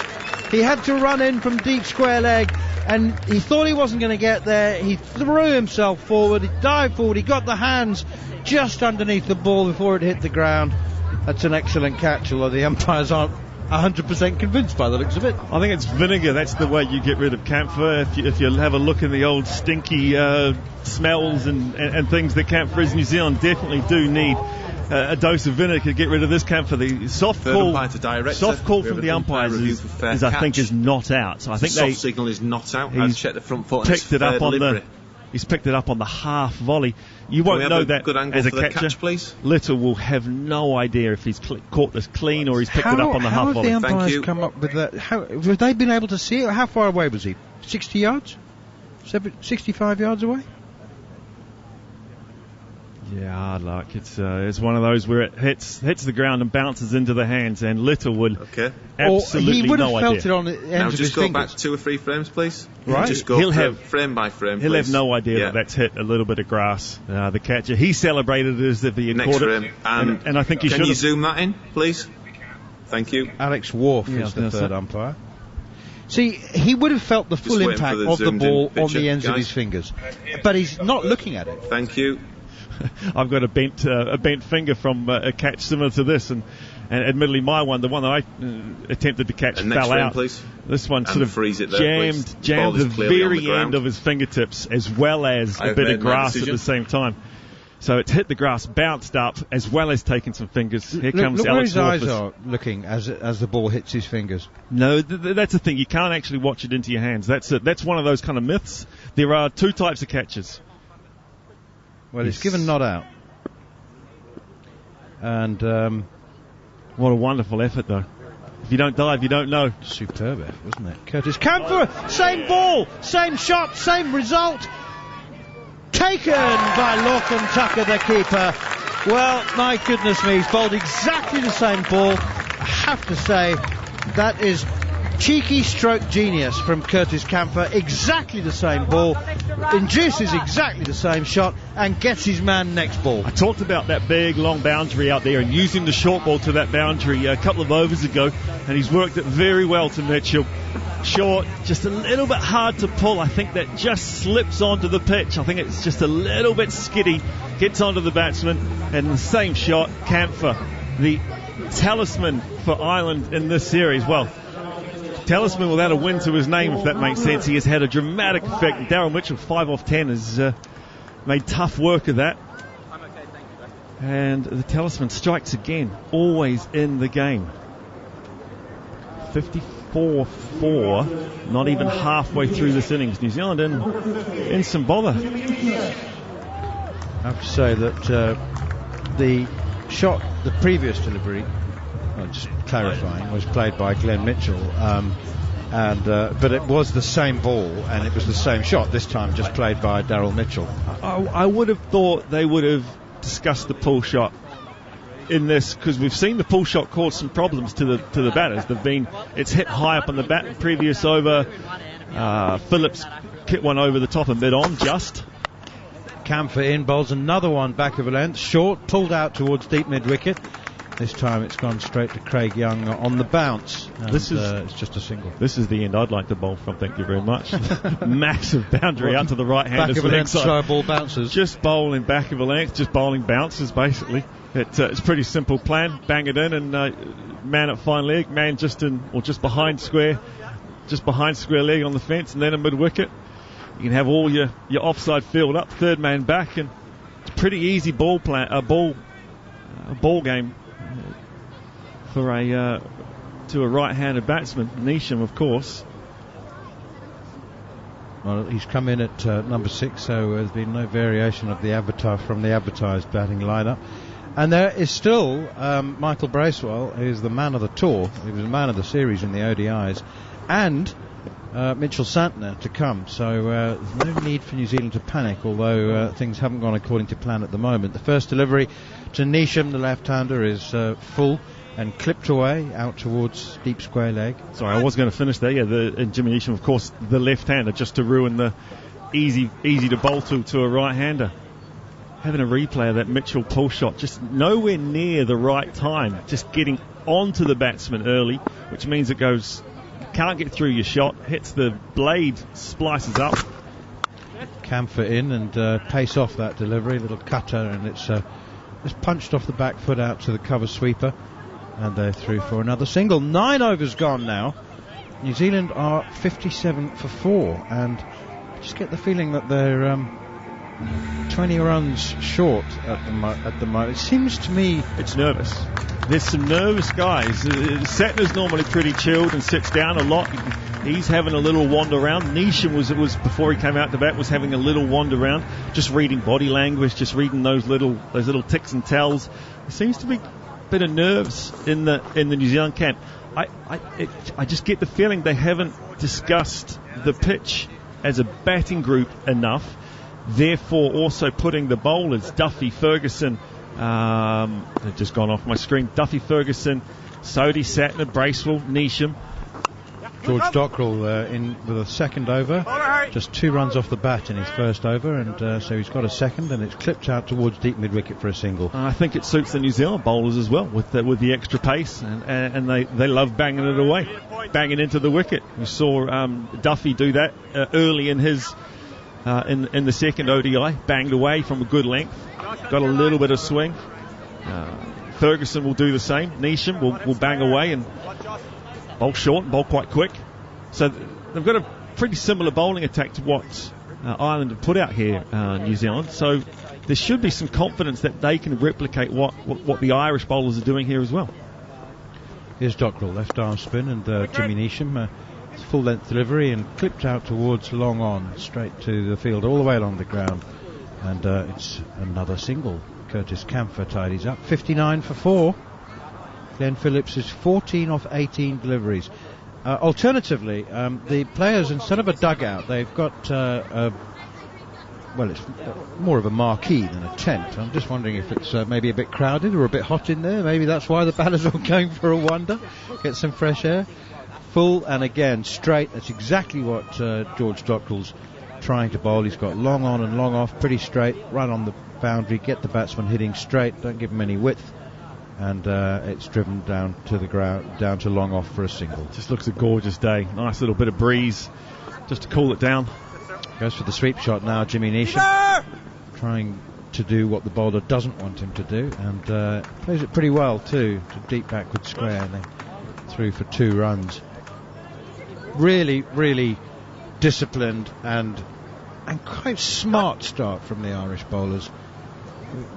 He had to run in from deep square leg, and he thought he wasn't going to get there. He threw himself forward. He dived forward. He got the hands just underneath the ball before it hit the ground. That's an excellent catch, although the umpires aren't 100% convinced by the looks of it. I think it's vinegar. That's the way you get rid of camphor. If you have a look in the old stinky smells and things that camphor is, New Zealand definitely do need a dose of vinegar to get rid of this camphor. The soft call from the umpires is I think is not out. So I think soft signal is not out. I've checked the front foot. Picked it up on He's picked it up on the half volley. You won't know that as a catcher. Catch, please? Little will have no idea if he's caught this clean or he's picked it up on the half volley. How have the umpires come up with that? Have they been able to see it? How far away was he? 60 yards? 65 yards away? Yeah, like it's one of those where it hits the ground and bounces into the hands, and Little would absolutely he would have no felt idea. It on the ends now of just his go fingers. back 2 or 3 frames, please. Right. Just go frame by frame. He'll please. have no idea that's hit a little bit of grass. The catcher, he celebrated it as if he had Next caught frame. it, and I think he should. Can you zoom that in, please? Thank you. Alex Wharf is the third umpire. See, he would have felt the full impact of the ball on the ends of his fingers, but he's not looking at it. Thank you. I've got a bent finger from a catch similar to this, and admittedly the one that I attempted to catch fell out. Please. This one sort of jammed the very end of his fingertips as well as a bit of grass at the same time. So it hit the grass, bounced up, as well as taking some fingers. Here comes Alex where Wharf. his eyes are looking as the ball hits his fingers. No, that's the thing. You can't actually watch it into your hands. That's one of those kind of myths. There are 2 types of catches. Well, it's given not out. And what a wonderful effort, though. If you don't dive, you don't know. Superb effort, wasn't it? Curtis Camphor, same ball, same shot, same result. Taken by Lorcan Tucker, the keeper. Well, my goodness me, he's bowled exactly the same ball. I have to say, that is cheeky stroke genius from Curtis Camphor. Exactly the same ball, induces exactly the same shot, and gets his man next ball. I talked about that big long boundary out there and using the short ball to that boundary a couple of overs ago, and he's worked it very well to Mitchell. Short, just a little bit hard to pull. I think that just slips onto the pitch. I think it's just a little bit skiddy, gets onto the batsman, and the same shot, Camphor, the talisman for Ireland in this series. Well, talisman without a win to his name, if that makes sense. He has had a dramatic effect. Darren Mitchell, 5 off 10, has made tough work of that. And the talisman strikes again, always in the game. 54-4, not even halfway through this innings. New Zealand in some bother. I have to say that the shot, the previous delivery, just clarifying, was played by Glenn Mitchell, but it was the same ball and it was the same shot, this time just played by Darryl Mitchell. I would have thought they would have discussed the pull shot in this, because we've seen the pull shot cause some problems to the batters. It's hit high up on the bat. Previous over, Phillips hit one over the top of mid-on just. Camphor in, bowls another one back of a length, short, pulled out towards deep mid-wicket. This time it's gone straight to Craig Young on the bounce. It's just a single. This is the end I'd like to bowl from, thank you very much. Massive boundary out to the right hand. Back of a length, slow ball bounces. Just bowling back of a length, just bowling bounces basically. It's a pretty simple plan. Bang it in and man at fine leg, man just behind square leg on the fence, and then a mid wicket. You can have all your offside field up, third man back, and it's a pretty easy ball game for a right-handed batsman. Neesham, of course. Well, he's come in at number 6, so there's been no variation of the advertised batting lineup. And there is still Michael Bracewell, who's the man of the tour. He was the man of the series in the ODIs, and Mitchell Santner to come. So there's no need for New Zealand to panic, although things haven't gone according to plan at the moment. The first delivery to Neesham, the left-hander, is full. and clipped away out towards deep square leg. Sorry, I was going to finish there. Yeah, and Jimmy Neesham, of course, the left-hander, just to ruin the easy to bowl to a right-hander. Having a replay of that Mitchell pull shot, just nowhere near the right time, just getting onto the batsman early, which means it goes, can't get through your shot, hits the blade, splices up. Camphor in and pace off that delivery, little cutter, and it's punched off the back foot out to the cover sweeper, and they're through for another single. 9 overs gone now. New Zealand are 57 for 4, and I just get the feeling that they're 20 runs short at the moment. It seems to me it's nervous. There's some nervous guys. Satner's normally pretty chilled and sits down a lot. He's having a little wander around. Neesham was before he came out to bat, was having a little wander around, just reading body language, just reading those little ticks and tells. There seems to be a bit of nerves in the New Zealand camp. I just get the feeling they haven't discussed the pitch as a batting group enough. Therefore, also putting the bowlers, Duffy, Ferguson, they've just gone off my screen. Duffy, Ferguson, Sodhi, Satner, Bracewell, Neesham. George Dockrell in with a second over, just 2 runs off the bat in his first over, and so he's got a second, and it's clipped out towards deep mid-wicket for a single. I think it suits the New Zealand bowlers as well with the extra pace, and they love banging it away, banging into the wicket. We saw Duffy do that early in his in the second ODI, banged away from a good length, got a little bit of swing. Ferguson will do the same. Neesham will bang away and bowl short and bowl quite quick. So they've got a pretty similar bowling attack to what Ireland have put out here, New Zealand. So there should be some confidence that they can replicate what the Irish bowlers are doing here as well. Here's Dockrell, left arm spin, and Jimmy Neesham, full length delivery and clipped out towards long on, straight to the field, all the way along the ground. And it's another single. Curtis Camphor tidies up. 59 for 4. Glenn Phillips is 14 off 18 deliveries. Alternatively, the players, instead of a dugout, they've got it's more of a marquee than a tent. I'm just wondering if it's maybe a bit crowded or a bit hot in there. Maybe that's why the batters are going for a wander, get some fresh air. Full and again straight. That's exactly what George Dockrell's trying to bowl. He's got long on and long off, pretty straight, right on the boundary, get the batsman hitting straight, don't give him any width, and it's driven down to the ground, down to long off for a single. Just looks a gorgeous day. Nice little bit of breeze just to cool it down. Goes for the sweep shot now, Jimmy Neesham, trying to do what the bowler doesn't want him to do, and plays it pretty well too, to deep backward square, and they through for 2 runs. Really, really disciplined and quite smart start from the Irish bowlers.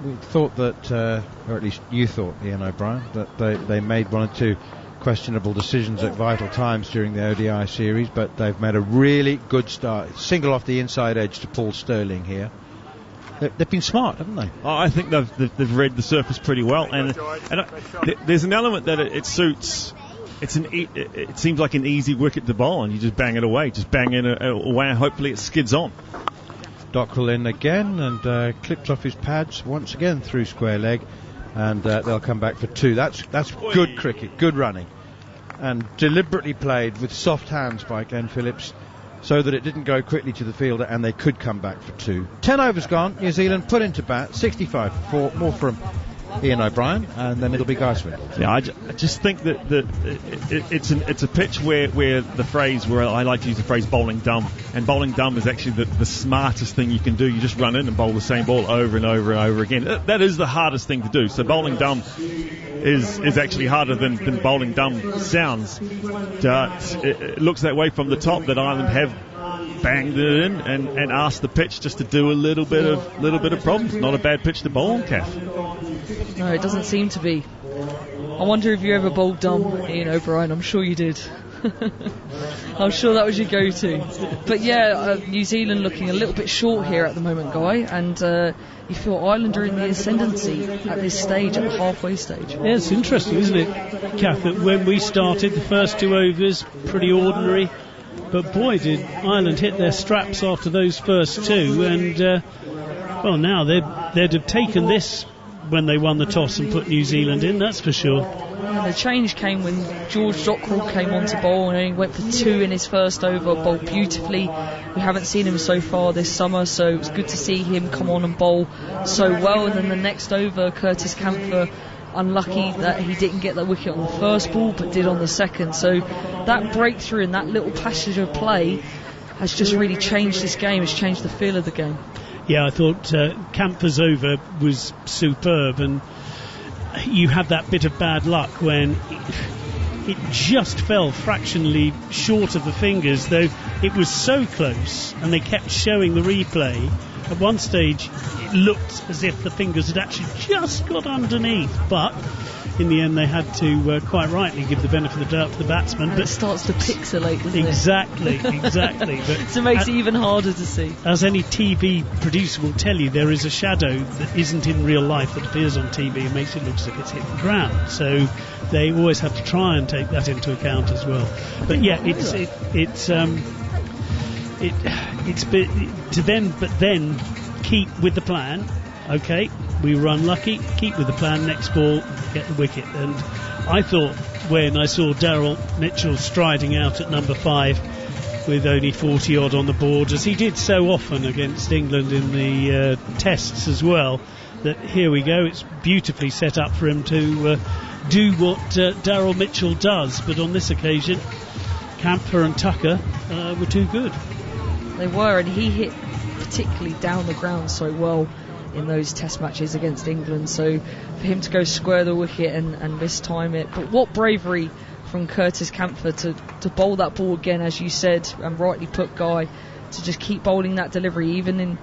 We thought that, or at least you thought, Ian O'Brien, that they made 1 or 2 questionable decisions at vital times during the ODI series, but they've made a really good start. Single off the inside edge to Paul Stirling here. They've been smart, haven't they? I think they've read the surface pretty well, and there's an element that it suits. It seems like an easy wicket to bowl, and you just bang it away, away, and hopefully it skids on. Dockrell in again and clipped off his pads once again through square leg, and they'll come back for 2. That's good cricket, good running, and deliberately played with soft hands by Glenn Phillips, so that it didn't go quickly to the fielder and they could come back for 2. 10 overs gone. New Zealand put into bat. 65 for 4. More from Ian O'Brien, and then it'll be Guy Swindle. Yeah, I just think that it's a pitch where the phrase, where I like to use the phrase bowling dumb, and bowling dumb is actually the smartest thing you can do. You just run in and bowl the same ball over and over and over again. That is the hardest thing to do. So bowling dumb is actually harder than bowling dumb sounds. It looks that way from the top, that Ireland have banged it in and asked the pitch just to do a little bit of problems. Not a bad pitch to bowl on, Kath. No, it doesn't seem to be. I wonder if you ever bowled dumb, Ian O'Brien. I'm sure you did. I'm sure that was your go-to. But yeah, New Zealand looking a little bit short here at the moment, Guy, and you feel Ireland are in the ascendancy at this stage, at the halfway stage. Yeah, it's interesting, isn't it, Kath, that when we started, the first 2 overs, pretty ordinary, but boy, did Ireland hit their straps after those first 2, and well, now they'd have taken this when they won the toss and put New Zealand in, that's for sure. And the change came when George Dockrell came on to bowl and he went for 2 in his first over, bowled beautifully. We haven't seen him so far this summer, so it was good to see him come on and bowl so well. And then the next over, Curtis Campher, unlucky that he didn't get that wicket on the first ball but did on the second. So that breakthrough and that little passage of play has just really changed this game, has changed the feel of the game. Yeah, I thought Campher's over was superb, and you had that bit of bad luck when it just fell fractionally short of the fingers, though it was so close and they kept showing the replay. At one stage it looked as if the fingers had actually just got underneath, but in the end they had to quite rightly give the benefit of the doubt to the batsman. And but it starts to pixelate, doesn't exactly, it? Exactly. But so it makes it even harder to see. As any TV producer will tell you, there is a shadow that isn't in real life that appears on TV and makes it look as if it's hit the ground. So they always have to try and take that into account as well. But yeah, but then keep with the plan. Okay, we were unlucky, keep with the plan, next ball, get the wicket. And I thought when I saw Darren Mitchell striding out at number 5 with only 40 odd on the board, as he did so often against England in the tests as well, that here we go, it's beautifully set up for him to do what Darren Mitchell does. But on this occasion, Campher and Tucker were too good. They were, and he hit particularly down the ground so well in those test matches against England, so for him to go square the wicket and mistime it. But what bravery from Curtis Campher to bowl that ball again, as you said, and rightly put, Guy, to just keep bowling that delivery, even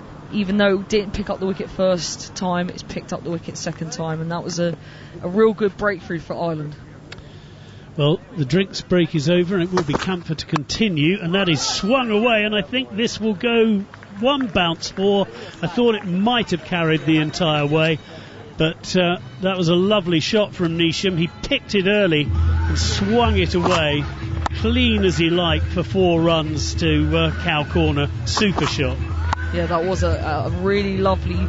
though it didn't pick up the wicket first time, it's picked up the wicket second time, and that was a real good breakthrough for Ireland. Well, the drinks break is over and it will be Campher to continue, and that is swung away, and I think this will go one bounce for. I thought it might have carried the entire way, but that was a lovely shot from Neesham. He picked it early and swung it away clean as he liked for 4 runs to Cow Corner. Super shot. Yeah, that was a really lovely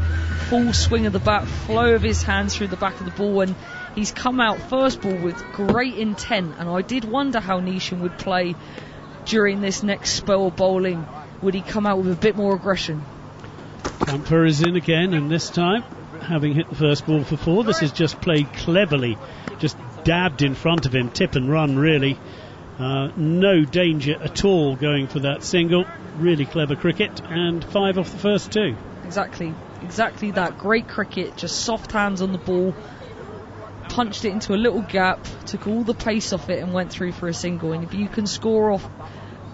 full swing of the bat, flow of his hands through the back of the ball, and he's come out first ball with great intent, and I did wonder how Neesham would play during this next spell of bowling. Would he come out with a bit more aggression? Campher is in again, and this time, having hit the first ball for 4, this is just played cleverly, just dabbed in front of him, tip and run really. No danger at all going for that single. Really clever cricket, and 5 off the first 2. Exactly that. Great cricket, just soft hands on the ball, punched it into a little gap, took all the pace off it and went through for a single. And if you can score off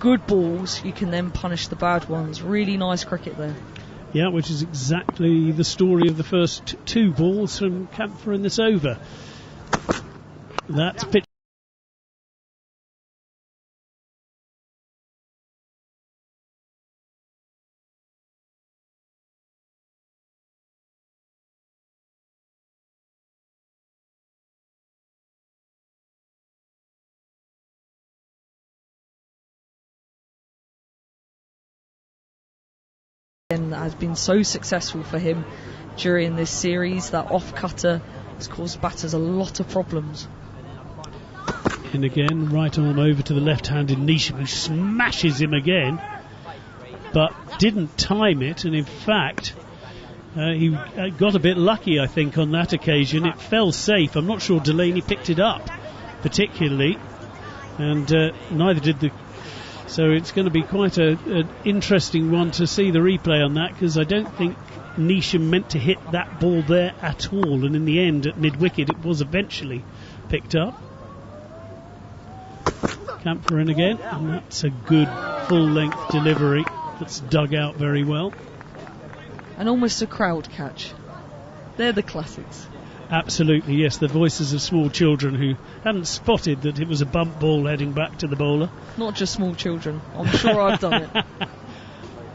good balls, you can then punish the bad ones. Really nice cricket there. Yeah, which is exactly the story of the first 2 balls from Campher in this over. That's pitch. That has been so successful for him during this series. That off-cutter has caused batters a lot of problems. In again, right arm over to the left-handed Neesham, who smashes him again, but didn't time it, and in fact he got a bit lucky, I think, on that occasion. It fell safe. I'm not sure Delaney picked it up particularly, and neither did the. So it's going to be quite an interesting one to see the replay on that, because I don't think Neesham meant to hit that ball there at all, and in the end at mid-wicket it was eventually picked up. Campher in again, and that's a good full-length delivery that's dug out very well. And almost a crowd catch. They're the classics. Absolutely, yes, the voices of small children who hadn't spotted that it was a bump ball heading back to the bowler. Not just small children, I'm sure I've done it.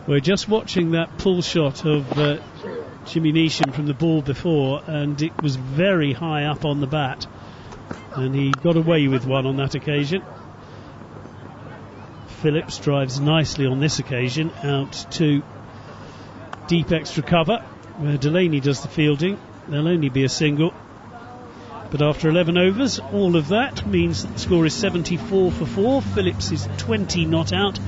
We're just watching that pull shot of Jimmy Neesham from the ball before, and it was very high up on the bat, and he got away with one on that occasion. Phillips drives nicely on this occasion out to deep extra cover, where Delaney does the fielding. there'll only be a single. But after 11 overs, all of that means that the score is 74 for 4. Phillips is 20 not out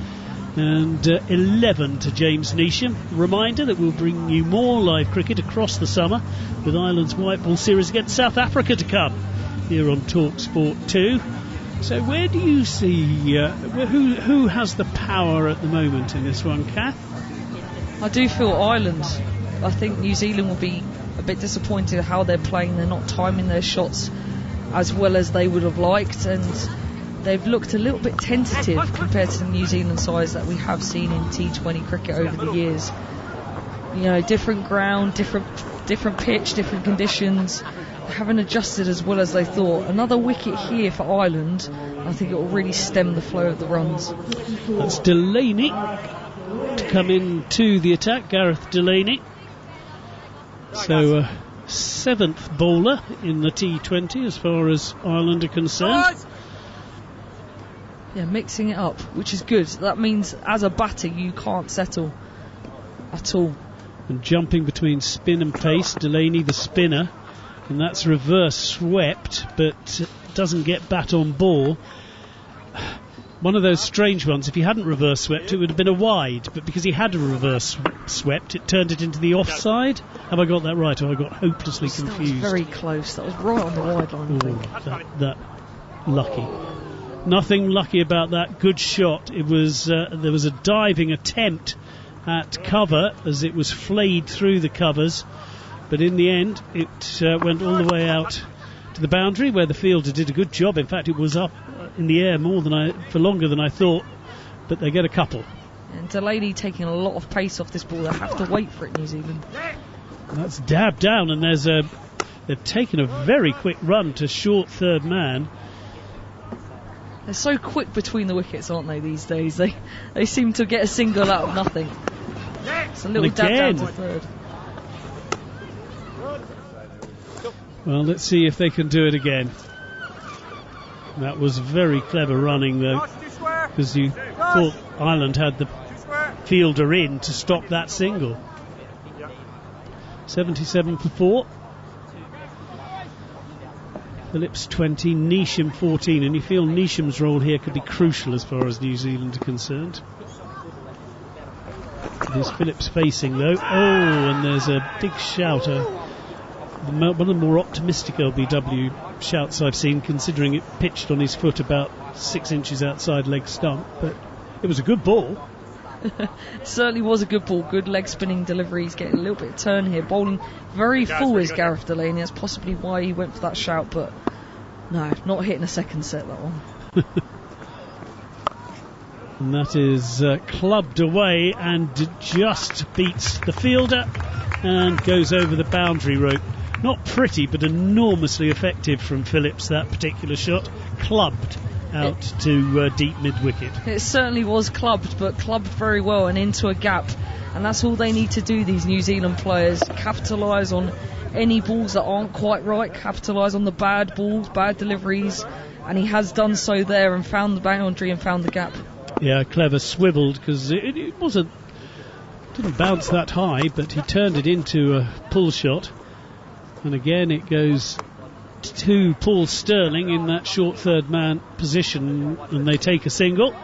and 11 to James Neesham. Reminder that we'll bring you more live cricket across the summer with Ireland's white ball series against South Africa to come here on talkSPORT 2. So where do you see who has the power at the moment in this one, Kath? I do feel Ireland. I think New Zealand will be a bit disappointed how they're playing. They're not timing their shots as well as they would have liked, and they've looked a little bit tentative compared to the New Zealand sides that we have seen in T20 cricket over the years. You know, different ground, different pitch, different conditions. They haven't adjusted as well as they thought. Another wicket here for Ireland, I think it will really stem the flow of the runs. That's Delaney to come into the attack, Gareth Delaney. So seventh bowler in the T20 as far as Ireland are concerned. Yeah, mixing it up, which is good. That means as a batter you can't settle at all. And jumping between spin and pace, Delaney the spinner, and that's reverse swept but doesn't get bat on ball. One of those strange ones. If he hadn't reverse swept, it would have been a wide, but because he had a reverse swept, it turned it into the offside. Have I got that right, or have I got hopelessly confused? That was very close. That was right on the wide line, I think. That lucky. Nothing lucky about that. Good shot. It was there was a diving attempt at cover as it was flayed through the covers, but in the end it went all the way out to the boundary where the fielder did a good job. In fact, it was up in the air for longer than I thought, but they get a couple. And Delaney taking a lot of pace off this ball. They have to wait for it, New Zealand. And that's dabbed down, and they've taken a very quick run to short third man. They're so quick between the wickets, aren't they, these days? They seem to get a single out of nothing. It's a little dab down to third. Well, let's see if they can do it again. That was very clever running, though, because you thought Ireland had the fielder in to stop that single. 77 for 4. Phillips 20, Neesham 14, and you feel Neesham's role here could be crucial as far as New Zealand are concerned. There's Phillips facing, though. Oh, and there's a big shout. One of the more optimistic LBW shouts I've seen, considering it pitched on his foot about 6 inches outside leg stump. But it was a good ball. It certainly was a good ball. Good leg spinning deliveries, getting a little bit of turn here. Bowling very full is Gareth Delaney. That's possibly why he went for that shout, but no, not hitting a second set, that one. And that is clubbed away and just beats the fielder and goes over the boundary rope. Not pretty, but enormously effective from Phillips, that particular shot. Clubbed out to deep mid-wicket. It certainly was clubbed, but clubbed very well and into a gap. And that's all they need to do, these New Zealand players. Capitalise on any balls that aren't quite right, capitalise on the bad balls, bad deliveries. And he has done so there and found the boundary and found the gap. Yeah, clever, swiveled, because it didn't bounce that high, but he turned it into a pull shot. And again it goes to Paul Stirling in that short third man position, and they take a single.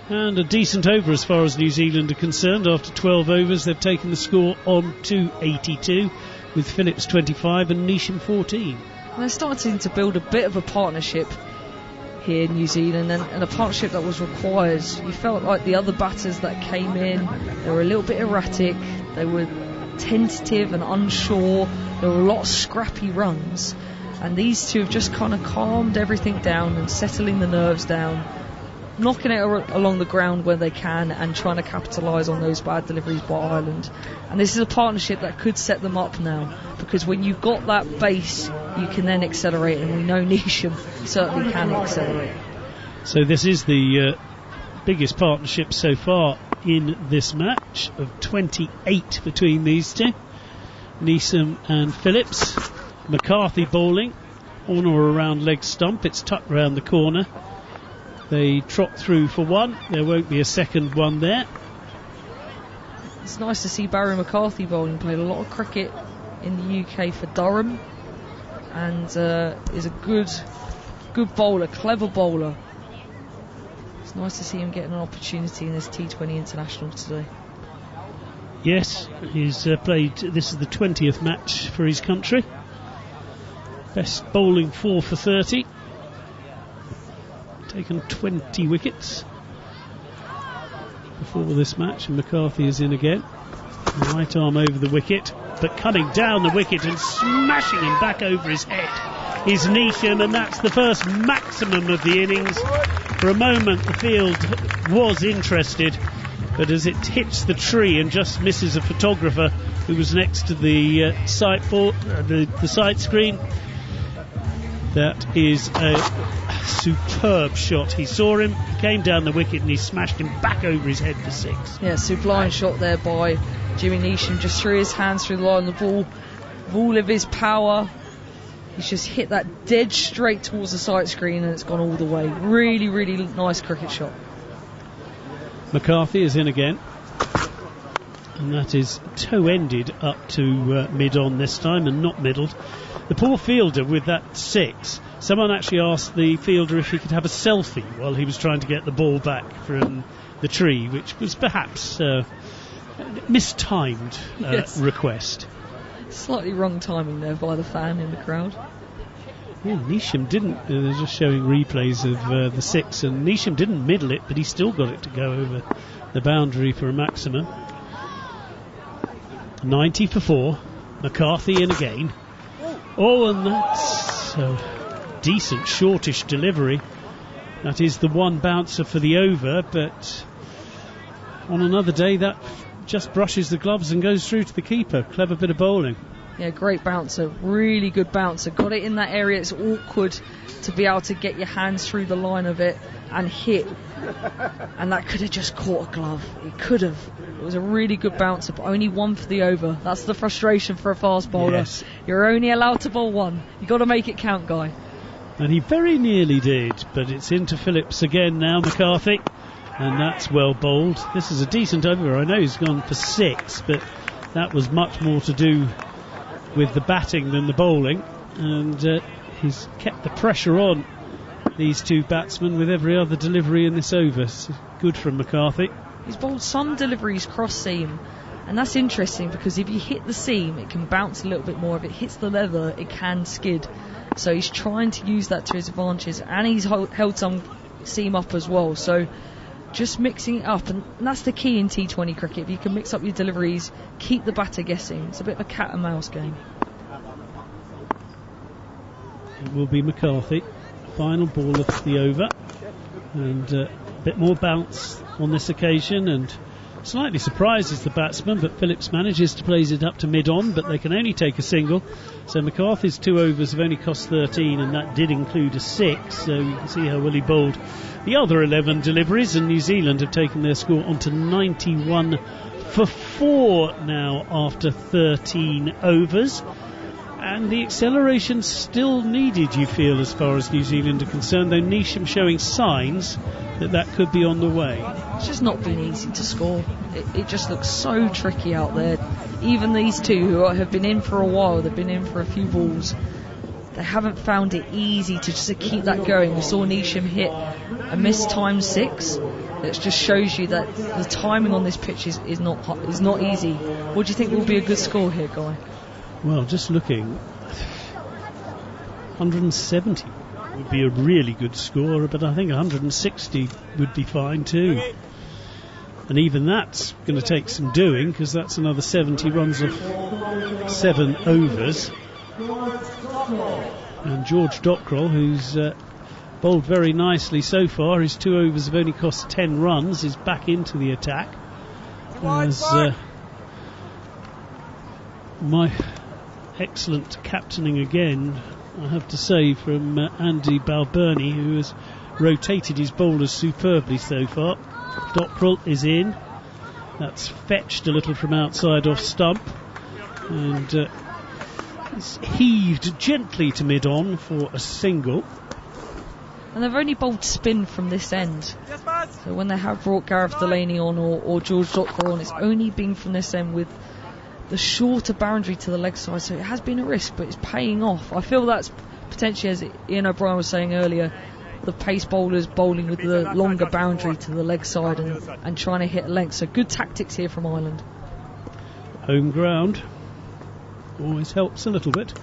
And a decent over as far as New Zealand are concerned. After 12 overs they've taken the score on to 82 with Phillips 25 and Neesham 14. And they're starting to build a bit of a partnership here in New Zealand, and a partnership that was required. You felt like the other batters that came in, they were a little bit erratic, they were tentative and unsure, there were a lot of scrappy runs, and these two have just kind of calmed everything down and settling the nerves down, knocking it along the ground where they can and trying to capitalise on those bad deliveries by Ireland. And this is a partnership that could set them up now, because when you've got that base you can then accelerate, and we know Neesham certainly can accelerate. So this is the biggest partnership so far in this match, of 28 between these two, Neesham and Phillips. McCarthy bowling on or around leg stump. It's tucked round the corner. They trot through for one. There won't be a second one there. It's nice to see Barry McCarthy bowling. Played a lot of cricket in the UK for Durham, and is a good bowler, clever bowler. It's nice to see him getting an opportunity in this T20 International today. Yes, he's played, this is the 20th match for his country. Best bowling 4 for 30. Taken 20 wickets before this match, and McCarthy is in again. Right arm over the wicket, but cutting down the wicket and smashing him back over his head is Neesham, and that's the first maximum of the innings. For a moment the field was interested, but as it hits the tree and just misses a photographer who was next to the the sight screen, that is a superb shot. He saw him, came down the wicket, and he smashed him back over his head for 6. Yeah, sublime shot there by Jimmy Neesham. Just threw his hands through the line of the ball. All of his power. He's just hit that dead straight towards the sight screen, and it's gone all the way. Really, really nice cricket shot. McCarthy is in again, and that is toe-ended up to mid-on this time, and not middled. The poor fielder with that 6, someone actually asked the fielder if he could have a selfie while he was trying to get the ball back from the tree, which was perhaps mistimed Yes. request. Slightly wrong timing there by the fan in the crowd. Yeah, Neesham didn't, they're just showing replays of the 6, and Neesham didn't middle it, but he still got it to go over the boundary for a maximum. 90 for 4, McCarthy in again. Oh, and that's a decent shortish delivery. That is the one bouncer for the over, but on another day that just brushes the gloves and goes through to the keeper. Clever bit of bowling. Yeah, great bouncer, really good bouncer. Got it in that area. It's awkward to be able to get your hands through the line of it and hit, and that could have just caught a glove. It could have. It was a really good bouncer, but only 1 for the over. That's the frustration for a fast bowler. Yes. You're only allowed to bowl 1. You got to make it count, guy. And he very nearly did, but it's into Phillips again now, McCarthy, and that's well bowled. This is a decent over. I know he's gone for 6, but that was much more to do with the batting than the bowling, and he's kept the pressure on these two batsmen with every other delivery in this over. So good from McCarthy. He's bowled some deliveries cross seam, and that's interesting because if you hit the seam it can bounce a little bit more. If it hits the leather it can skid, so he's trying to use that to his advantage, and he's held some seam up as well, so just mixing it up, and that's the key in T20 cricket. If you can mix up your deliveries, keep the batter guessing. It's a bit of a cat and mouse game. It will be McCarthy, final ball of the over, and a bit more bounce on this occasion, and slightly surprises the batsman, but Phillips manages to place it up to mid-on, but they can only take a single, so McCarthy's 2 overs have only cost 13, and that did include a 6, so you can see how well he bowled the other 11 deliveries, and New Zealand have taken their score onto 91 for 4 now after 13 overs. And the acceleration still needed, you feel, as far as New Zealand are concerned, though Neesham showing signs that could be on the way. It's just not been easy to score. It just looks so tricky out there. Even these two who have been in for a while, they've been in for a few balls, they haven't found it easy to just keep that going. We saw Neesham hit a missed time 6. It just shows you that the timing on this pitch is not easy. What do you think will be a good score here, Guy? Well, just looking, 170 would be a really good score, but I think 160 would be fine too. And even that's going to take some doing, because that's another 70 runs of 7 overs. And George Dockrell, who's bowled very nicely so far, his 2 overs have only cost 10 runs, is back into the attack. As my excellent captaining again, I have to say, from Andy Balbirnie, who has rotated his bowlers superbly so far. Dockrell is in. That's fetched a little from outside off stump, and it's heaved gently to mid-on for a single. And they've only bowled spin from this end. So when they have brought Gareth Delaney on or George Dockrell on, it's only been from this end with the shorter boundary to the leg side, so it has been a risk, but it's paying off. I feel that's potentially, as Ian O'Brien was saying earlier, the pace bowlers bowling with the longer boundary to the leg side and trying to hit a length. So good tactics here from Ireland. Home ground always helps a little bit.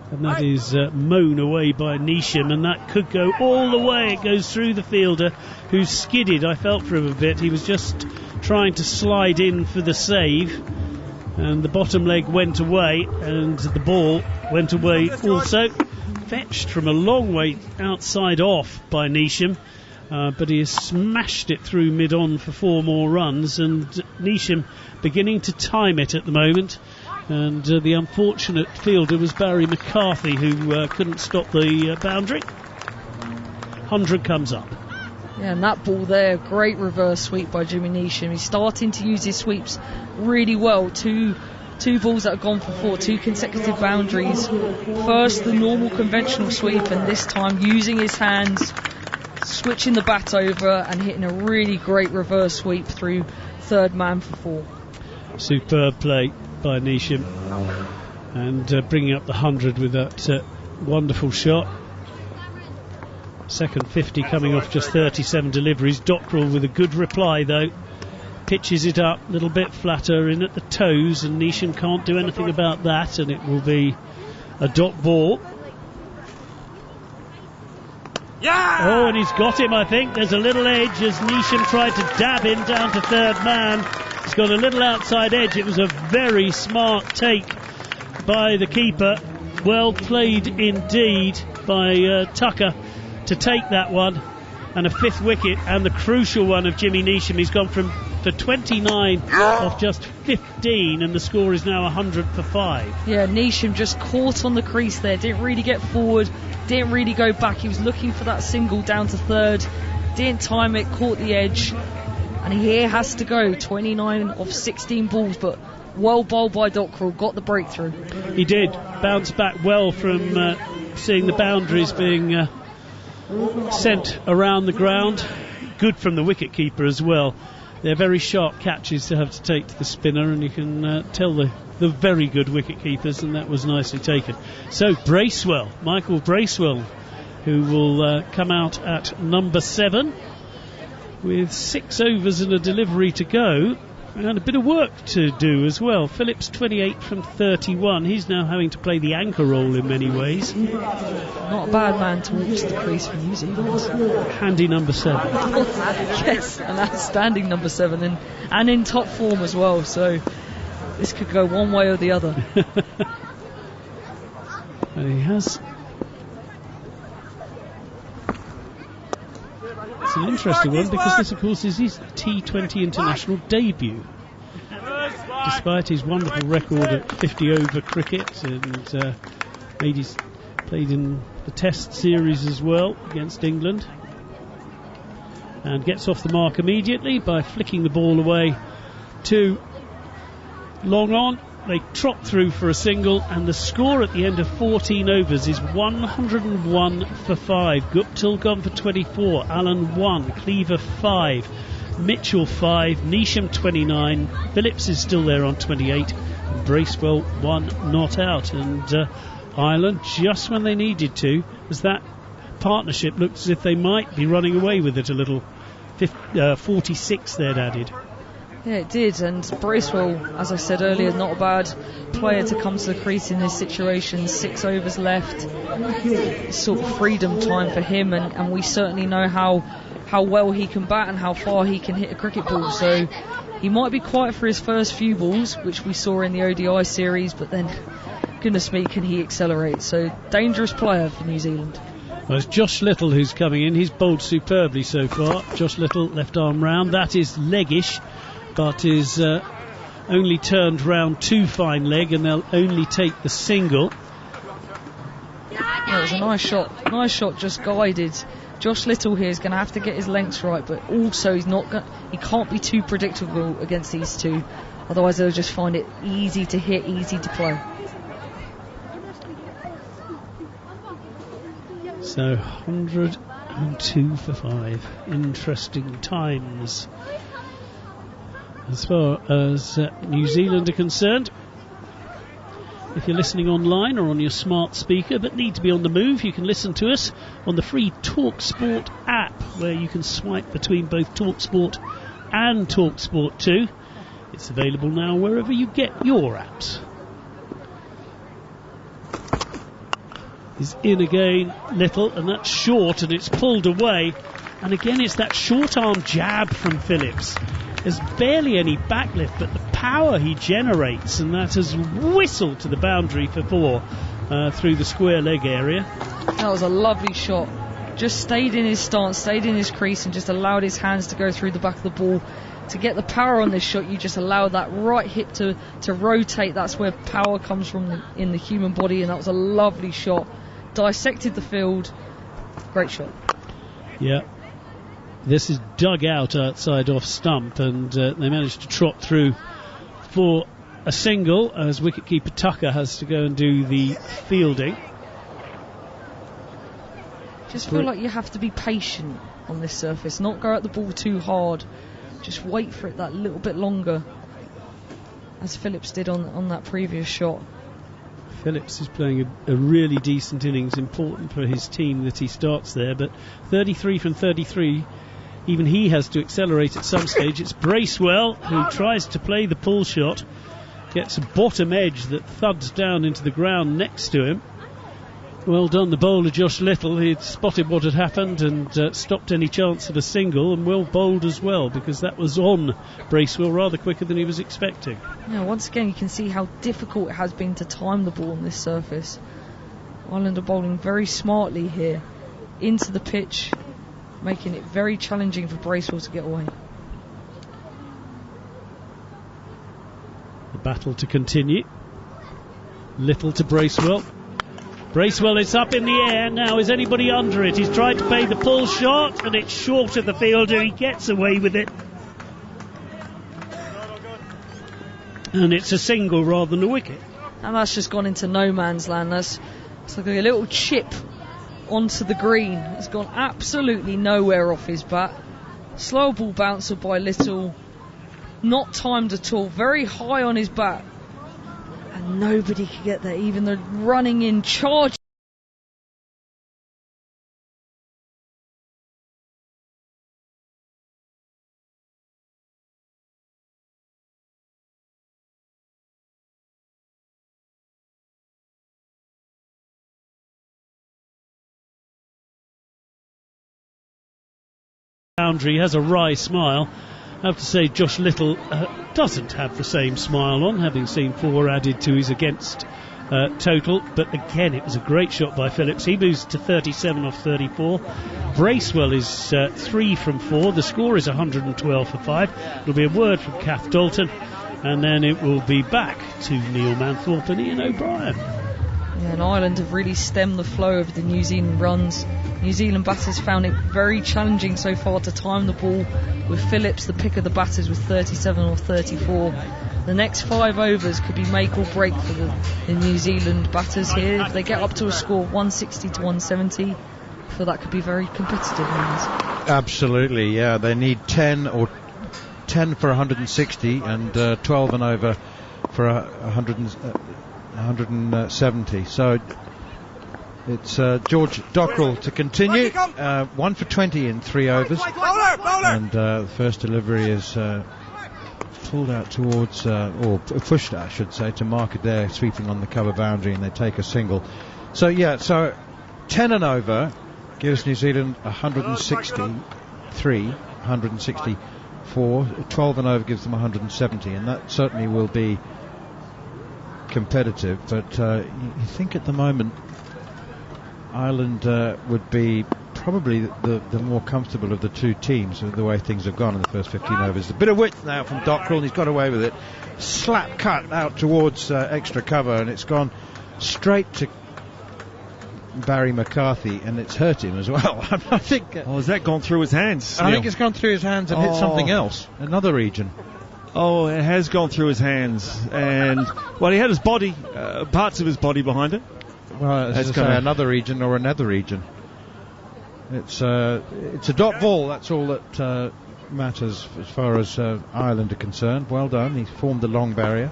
And that is mown away by Neesham, and that could go all the way. It goes through the fielder, who's skidded. I felt for him a bit. He was just trying to slide in for the save, and the bottom leg went away, and the ball went away also. Fetched from a long way outside off by Neesham, but he has smashed it through mid-on for 4 more runs, and Neesham beginning to time it at the moment. And the unfortunate fielder was Barry McCarthy, who couldn't stop the boundary. 100 comes up. Yeah, and that ball there, great reverse sweep by Jimmy Neesham. He's starting to use his sweeps really well. Two balls that have gone for 4, 2 consecutive boundaries. First, the normal conventional sweep, and this time using his hands, switching the bat over and hitting a really great reverse sweep through third man for 4. Superb play by Neesham, and bringing up the 100 with that wonderful shot. Second 50 coming off just 37 deliveries. Dockrell with a good reply though, pitches it up a little bit flatter in at the toes, and Neesham can't do anything about that, and it will be a dot ball. Yeah! Oh, and he's got him, I think. There's a little edge as Neesham tried to dab him down to third man. He's got a little outside edge. It was a very smart take by the keeper. Well played indeed by Tucker to take that one. And a 5th wicket, and the crucial one of Jimmy Neesham. He's gone for 29 off just 15, and the score is now 100 for 5. Yeah, Neesham just caught on the crease there. Didn't really get forward, didn't really go back. He was looking for that single down to third. Didn't time it, caught the edge. And here has to go, 29 of 16 balls, but well bowled by Dockrell, got the breakthrough. He did, bounced back well from seeing the boundaries being sent around the ground. Good from the wicket keeper as well. They're very sharp catches to have to take to the spinner, and you can tell the very good wicket keepers, and that was nicely taken. So Bracewell, Michael Bracewell, who will come out at number 7 with 6 overs and a delivery to go, and a bit of work to do as well. Phillips 28 from 31. He's now having to play the anchor role in many ways. Not a bad man to walk to the crease for New Zealand. Handy number 7. Yes, an outstanding number 7, and in top form as well, so this could go one way or the other. And he has. It's an interesting one, because this of course is his T20 international debut. Despite his wonderful record at 50 over cricket, and played in the Test series as well against England, and gets off the mark immediately by flicking the ball away to long on. They trot through for a single, and the score at the end of 14 overs is 101 for 5. Guptill gone for 24, Allen 1, Cleaver 5, Mitchell 5, Neesham 29, Phillips is still there on 28, and Bracewell 1 not out. And Ireland, just when they needed to, as that partnership looked as if they might be running away with it a little. 46 they'd added. Yeah, it did, and Bracewell, as I said earlier, not a bad player to come to the crease in this situation. 6 overs left, sort of freedom time for him, and we certainly know how well he can bat and how far he can hit a cricket ball. So he might be quiet for his first few balls, which we saw in the ODI series, but then, goodness me, can he accelerate. So dangerous player for New Zealand. Well, it's Josh Little who's coming in. He's bowled superbly so far. Josh Little, left arm round. That is leggish, but is only turned round 2 fine leg, and they'll only take the single. Yeah, it was a nice shot, just guided. Josh Little here is going to have to get his lengths right, but also he can't be too predictable against these two, otherwise they'll just find it easy to hit, easy to play. So 102 for 5. Interesting times as far as New Zealand are concerned. If you're listening online or on your smart speaker but need to be on the move, you can listen to us on the free talkSPORT app, where you can swipe between both talkSPORT and talkSPORT 2. It's available now wherever you get your apps. Is in again, Little, and that's short, and it's pulled away. And again, it's that short arm jab from Phillips. There's barely any backlift, but the power he generates, and that has whistled to the boundary for 4 through the square leg area. That was a lovely shot. Just stayed in his stance, stayed in his crease, and just allowed his hands to go through the back of the ball. To get the power on this shot, you just allow that right hip to rotate. That's where power comes from in the human body, and that was a lovely shot. Dissected the field. Great shot. Yeah. This is dug out outside off stump, and they managed to trot through for a single, as wicketkeeper Tucker has to go and do the fielding. Just feel like you have to be patient on this surface, not go at the ball too hard. Just wait for it that little bit longer, as Phillips did on that previous shot. Phillips is playing a really decent innings, important for his team that he starts there, but 33 from 33, even he has to accelerate at some stage. It's Bracewell who tries to play the pull shot, gets a bottom edge that thuds down into the ground next to him. Well done, the bowler Josh Little. He'd spotted what had happened and stopped any chance of a single, and well bowled as well, because that was on Bracewell rather quicker than he was expecting. Yeah, once again you can see how difficult it has been to time the ball on this surface. Ireland are bowling very smartly here into the pitch, making it very challenging for Bracewell to get away. The battle to continue. Little to Bracewell. Bracewell is up in the air now. Is anybody under it? He's tried to play the pull shot, and it's short of the fielder. He gets away with it, and it's a single rather than a wicket. And that's just gone into no man's land. It's like a little chip onto the green. It's gone absolutely nowhere off his bat. Slow ball bouncer by Little, not timed at all, very high on his bat. And nobody could get there, even the running in charge. Boundary has a wry smile. I have to say Josh Little doesn't have the same smile on, having seen 4 added to his against total, but again it was a great shot by Phillips. He moves to 37 off 34. Bracewell is 3 from 4. The score is 112 for 5. It'll be a word from Kath Dalton, and then it will be back to Neil Manthorpe and Ian O'Brien. Yeah, and Ireland have really stemmed the flow of the New Zealand runs. New Zealand batters found it very challenging so far to time the ball, with Phillips the pick of the batters with 37 or 34. The next 5 overs could be make or break for the New Zealand batters here. If they get up to a score of 160 to 170, I feel that could be very competitive. Absolutely, yeah. They need 10 for 160 and 12 and over for 170. So it's George Dockrell to continue. 1 for 20 in 3 overs. And the first delivery is pulled out towards, or pushed, I should say, to mark it there, sweeping on the cover boundary, and they take a single. So, yeah, so 10 and over gives New Zealand 163, 164. 12 and over gives them 170, and that certainly will be competitive. But you think at the moment Ireland would be probably the more comfortable of the two teams with the way things have gone in the first 15 overs. A bit of width now from Dockrell, and he's got away with it. Slap cut out towards extra cover, and it's gone straight to Barry McCarthy, and it's hurt him as well. I think. Has that gone through his hands? I think it's gone through his hands and hit something else, another region. Oh, it has gone through his hands, and well, he had his body, parts of his body behind it. Well, as I say, another region or another region. It's a dot ball. That's all that matters as far as Ireland are concerned. Well done. He's formed the long barrier.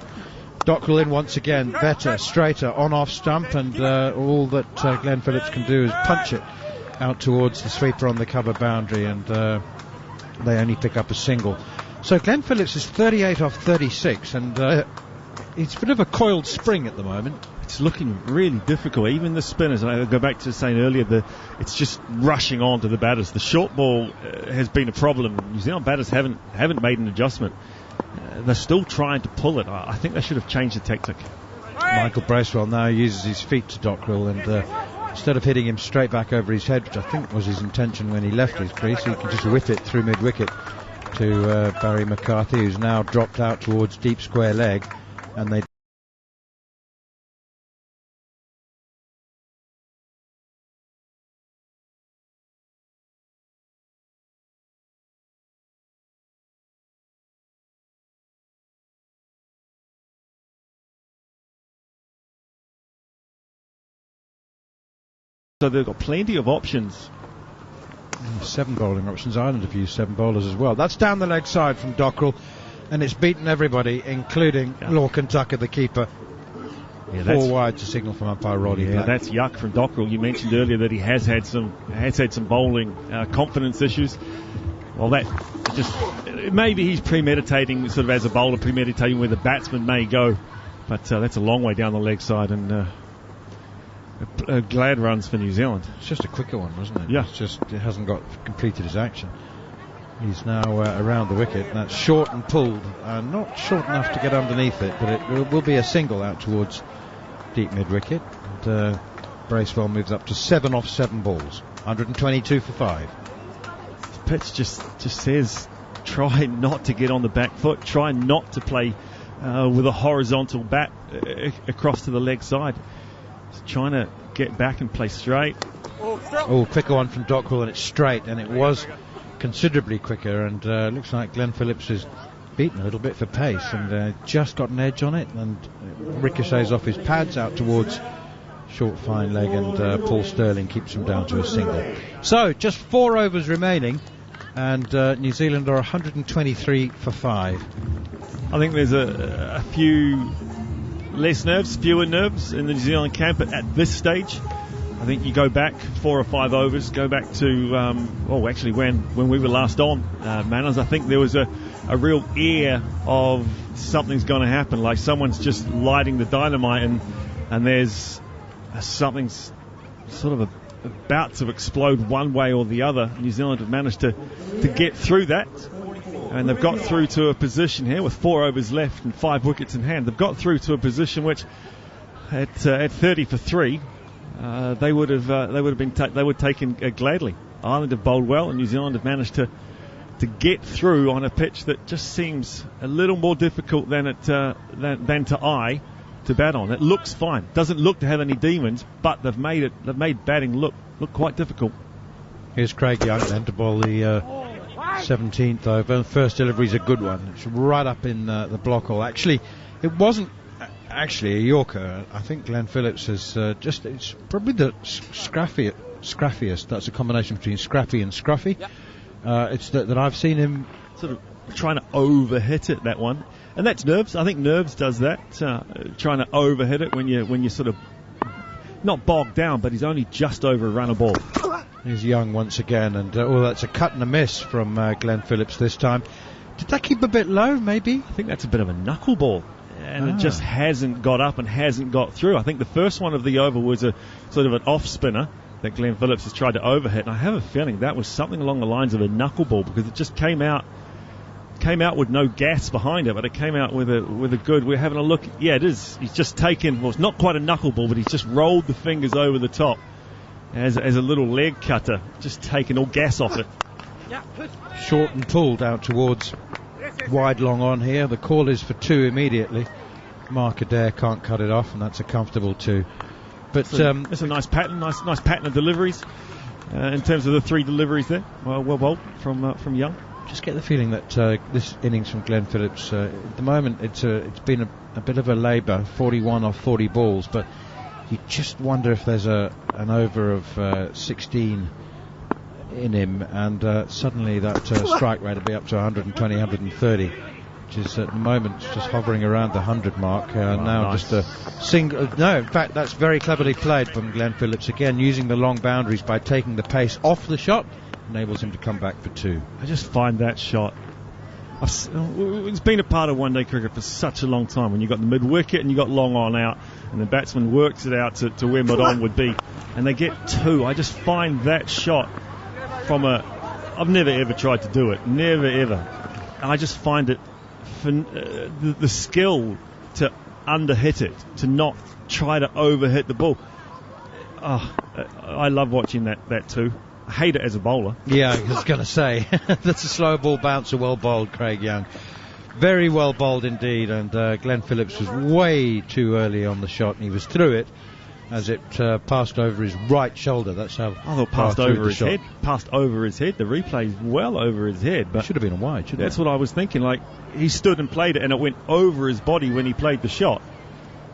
Dockrell in once again, better, straighter, on-off stump, and all that Glenn Phillips can do is punch it out towards the sweeper on the cover boundary, and they only pick up a single. So Glenn Phillips is 38 off 36, and it's a bit of a coiled spring at the moment. It's looking really difficult. Even the spinners, and I go back to saying earlier, it's just rushing on to the batters. The short ball has been a problem. New Zealand batters haven't made an adjustment. They're still trying to pull it. I think they should have changed the tactic. Michael Bracewell now uses his feet to Dockrell, and instead of hitting him straight back over his head, which I think was his intention when he left his crease, he can just whip it through mid-wicket to Barry McCarthy, who's now dropped out towards deep square leg, and they so they've got plenty of options. 7 bowling options. Ireland have used 7 bowlers as well. That's down the leg side from Dockrell, and it's beaten everybody, including Lorcan Tucker, the keeper. 4 wide to signal from umpire Roddy Black. That's yuck from Dockrell. You mentioned earlier that he has had some bowling confidence issues. Well, that just maybe he's premeditating, sort of as a bowler, premeditating where the batsman may go, but that's a long way down the leg side, and glad runs for New Zealand. It's just a quicker one, wasn't it? Yeah. It hasn't completed his action. He's now around the wicket. That's short and pulled. Not short enough to get underneath it, but it will be a single out towards deep mid-wicket. And Bracewell moves up to 7 off 7 balls. 122 for 5. The pitch just says try not to get on the back foot. Try not to play with a horizontal bat across to the leg side. Trying to get back and play straight. Oh, quicker one from Dockrell, and it's straight, and it was considerably quicker, and looks like Glenn Phillips is beaten a little bit for pace, and just got an edge on it, and ricochets off his pads out towards short fine leg, and Paul Stirling keeps him down to a single. So just 4 overs remaining, and New Zealand are 123 for 5. I think there's a few fewer nerves in the New Zealand camp at this stage. I think you go back 4 or 5 overs, go back to actually when we were last on, Manners, I think there was a real air of something's going to happen, like someone's just lighting the dynamite, and there's something's sort of about to explode one way or the other. New Zealand have managed to get through that, and they've got through to a position here with 4 overs left and 5 wickets in hand. They've got through to a position which at 30 for 3 they would have taken gladly. Ireland have bowled well, and New Zealand have managed to get through on a pitch that just seems a little more difficult than to eye to bat on. It looks fine, doesn't look to have any demons, but they've made batting look quite difficult. Here's Craig Young then to bowl the 17th over. The first delivery's a good one. It's right up in the block hole. Actually, it wasn't actually a Yorker. I think Glenn Phillips has it's probably the scraffiest. That's a combination between scrappy and scruffy. It's that I've seen him sort of trying to overhit it, that one. And that's nerves. I think nerves does that, trying to overhit it when you're sort of not bogged down, but he's only just over a run a ball. He's Young once again, and that's a cut and a miss from Glenn Phillips this time. Did that keep a bit low, maybe? I think that's a bit of a knuckleball, and it just hasn't got up and hasn't got through. I think the first one of the over was a sort of an off spinner that Glenn Phillips has tried to overhit, and I have a feeling that was something along the lines of a knuckleball, because it just came out with no gas behind it, but it came out with a good. We're having a look. Yeah, it is. He's just taken. Well, it's not quite a knuckleball, but he's just rolled the fingers over the top as a little leg cutter, just taken all gas off it. Short and pulled out towards wide long on here. The call is for 2 immediately. Mark Adair can't cut it off, and that's a comfortable 2. But it's a nice pattern, nice pattern of deliveries in terms of the 3 deliveries there. Well bowled from Young. Just get the feeling that this innings from Glenn Phillips, at the moment, it's been a bit of a labour, 41 off 40 balls, but you just wonder if there's an over of 16 in him, and suddenly that strike rate will be up to 120, 130. which is at the moment just hovering around the 100 mark. Now nice. just a single. No, in fact, that's very cleverly played from Glenn Phillips. Again, using the long boundaries by taking the pace off the shot, enables him to come back for 2. I just find that shot. It's been a part of one-day cricket for such a long time when you've got the mid-wicket and you've got long on out and the batsman works it out to where mid-on would be and they get 2. I just find that shot I've never ever tried to do it, never ever. And I just find it, the skill to underhit it, to not try to overhit the ball. I love watching that too. I hate it as a bowler. Yeah, I was going to say, that's a slow ball bouncer, well bowled, Craig Young. Very well bowled indeed, and Glenn Phillips was way too early on the shot, and he was through it as it passed over his right shoulder. That's how I thought passed over his head. Passed over his head. The replay's well over his head. But should have been a wide, shouldn't it? That's what I was thinking. Like, he stood and played it, and it went over his body when he played the shot.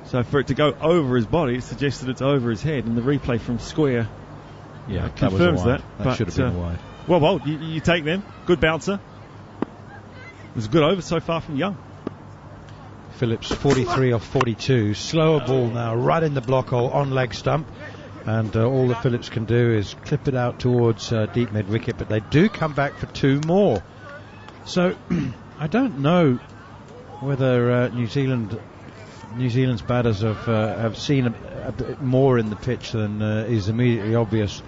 So for it to go over his body, it suggests that it's over his head, and the replay from square confirms that. That should have been a wide. Well, you take them. Good bouncer. It was a good over so far from Young. Phillips 43 off 42. Slower ball now, right in the block hole on leg stump. And all that Phillips can do is clip it out towards deep mid-wicket, but they do come back for 2 more. So I don't know whether New Zealand's batters have seen a bit more in the pitch than is immediately obvious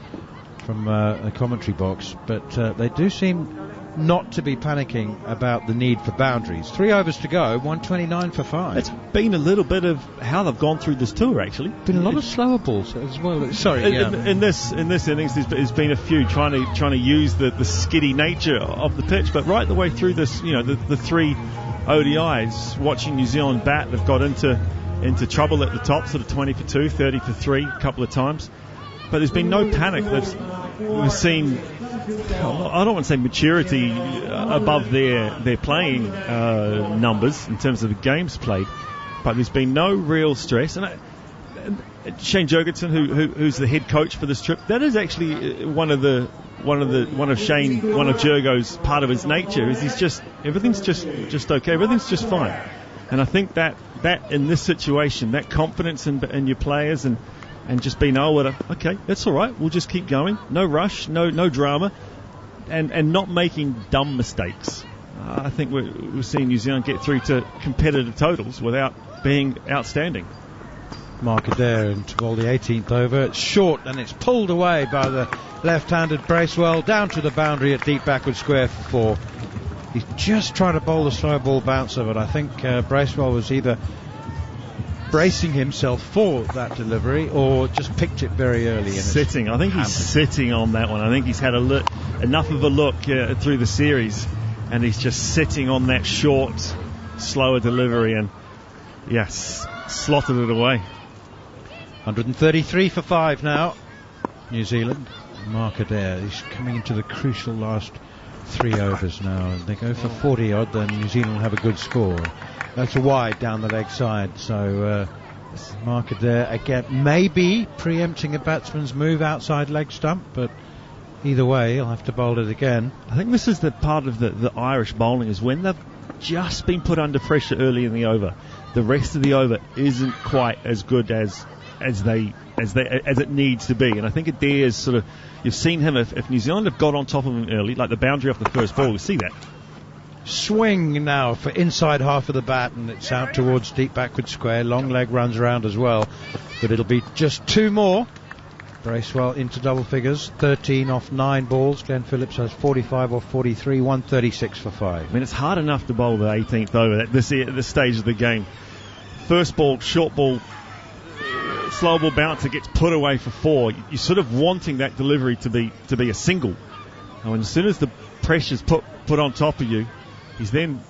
from the commentary box, but they do seem not to be panicking about the need for boundaries. 3 overs to go, 129 for 5. It's been a little bit of how they've gone through this tour, actually. Been a lot of slower balls as well. Sorry, in this innings, there's been a few trying to use the skiddy nature of the pitch, but right the way through this, the 3 ODIs, watching New Zealand bat, they've got into trouble at the top, sort of 20 for 2, 30 for 3 a couple of times. But there's been no panic. We've seen, I don't want to say maturity above their playing numbers in terms of the games played, but there's been no real stress. And Shane Jurgensen, who's the head coach for this trip, that is actually one of Jurgo's part of his nature is everything's just okay, everything's just fine. And I think that in this situation, that confidence in your players and just being able to, okay, that's all right, we'll just keep going, no rush, no drama, and not making dumb mistakes. I think we're seeing New Zealand get through to competitive totals without being outstanding. Marker there into ball the 18th over. It's short and it's pulled away by the left-handed Bracewell down to the boundary at deep backward square for 4. He's just trying to bowl the slow ball bouncer, but I think Bracewell was either bracing himself for that delivery or just picked it very early. Sitting. I think he's sitting on that one. I think he's had enough of a look through the series, and he's just sitting on that short, slower delivery, and yes, slotted it away. 133 for 5 now. New Zealand. Marker there. He's coming into the crucial last 3 overs now. If they go for 40 odd, then New Zealand will have a good score. That's a wide down the leg side. So Marker there again, maybe preempting a batsman's move outside leg stump, but either way he'll have to bowl it again. I think this is the part of the Irish bowling is when they've just been put under pressure early in the over. The rest of the over isn't quite as good as it needs to be, and I think Adair is sort of, you've seen him, if New Zealand have got on top of him early, like the boundary off the first ball, you see that. Swing now for inside half of the bat, and it's out towards deep backward square. Long leg runs around as well, but it'll be just 2 more. Bracewell into double figures, 13 off 9 balls. Glenn Phillips has 45 off 43, 136 for 5. I mean, it's hard enough to bowl the 18th over at this stage of the game. First ball, short ball, slow ball bouncer gets put away for 4. You're sort of wanting that delivery to be a single. And as soon as the pressure's put on top of you, he's then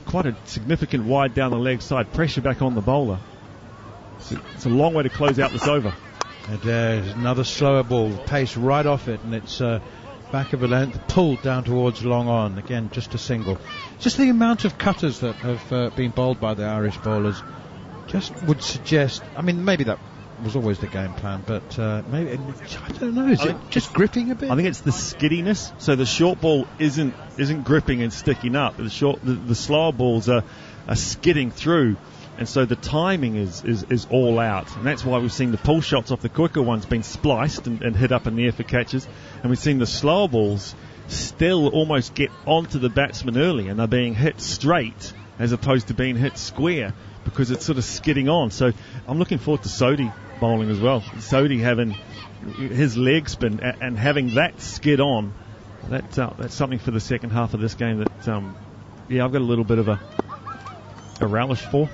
quite a significant wide down the leg side, pressure back on the bowler. It's a long way to close out this over. And there's another slower ball, pace right off it, and it's back of a length, pulled down towards long on. Again, just a single. Just the amount of cutters that have been bowled by the Irish bowlers just would suggest, I mean, maybe that was always the game plan, but maybe, I don't know, is it just gripping a bit? I think it's the skiddiness. So the short ball isn't gripping and sticking up. The slower balls are skidding through, and so the timing is all out, and that's why we've seen the pull shots off the quicker ones being spliced and hit up in the air for catches, and we've seen the slower balls still almost get onto the batsman early, and they're being hit straight as opposed to being hit square because it's sort of skidding on. So I'm looking forward to Sodhi bowling as well. Sodhi having his leg spin and having that skid on, that's something for the second half of this game that I've got a little bit of a relish for.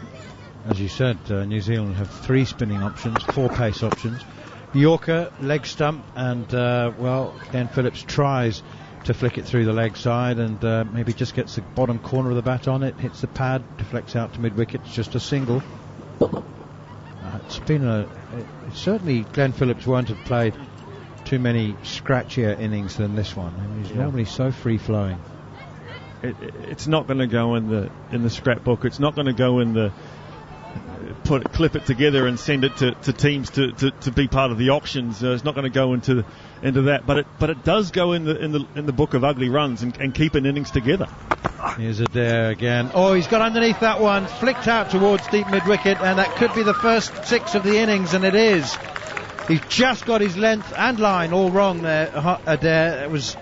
As you said, New Zealand have 3 spinning options, 4 pace options. Yorker, leg stump, and Glenn Phillips tries to flick it through the leg side and maybe just gets the bottom corner of the bat on it, hits the pad, deflects out to mid-wicket. It's just a single. It's been certainly Glenn Phillips won't have played too many scratchier innings than this one. I mean, he's normally so free-flowing. It's not going to go in the scrapbook. It's not going to go in the clip it together and send it to teams to be part of the auctions. It's not going to go into that, but it does go in the book of ugly runs and keep an innings together. Here's Adair again. Oh, he's got underneath that one, flicked out towards deep mid-wicket, and that could be the first 6 of the innings, and it is. He's just got his length and line all wrong there, Adair. It was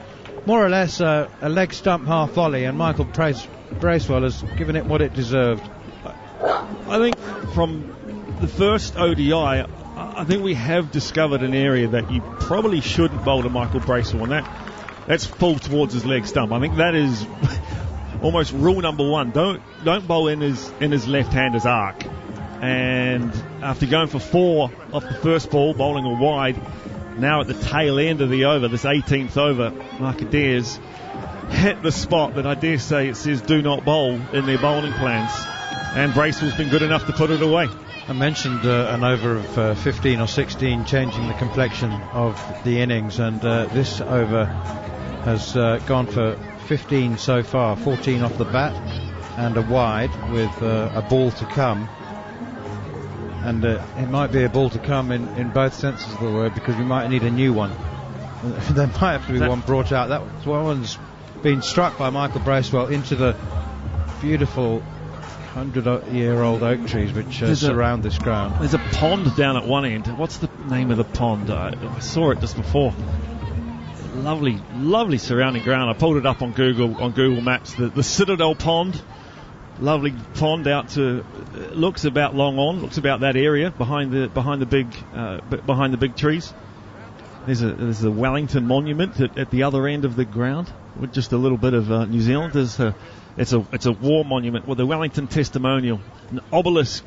more or less a leg stump half volley, and Michael Bracewell has given it what it deserved. I think from the first ODI, I think we have discovered an area that you probably shouldn't bowl to Michael Bracewell, and that's full towards his leg stump. I think that is almost rule number 1. Don't bowl in his left-hander's arc. And after going for 4 off the first ball, bowling a wide, now at the tail end of the over, this 18th over, Mark Adair's hit the spot that I dare say it says do not bowl in their bowling plans. And Bracewell's been good enough to put it away. I mentioned an over of 15 or 16 changing the complexion of the innings, and this over has gone for 15 so far, 14 off the bat and a wide with a ball to come. And it might be a ball to come in both senses of the word, because we might need a new one. There might have to be one brought out. That one's been struck by Michael Bracewell into the beautiful 100-year-old oak trees which surround this ground. There's a pond down at one end. What's the name of the pond? I saw it just before. Lovely surrounding ground. I pulled it up on Google Maps. The Citadel Pond. Lovely pond out to looks about Long On. Looks about that area behind the big trees. There's a Wellington monument at the other end of the ground with just a little bit of New Zealand. It's a war monument with a Wellington testimonial, an obelisk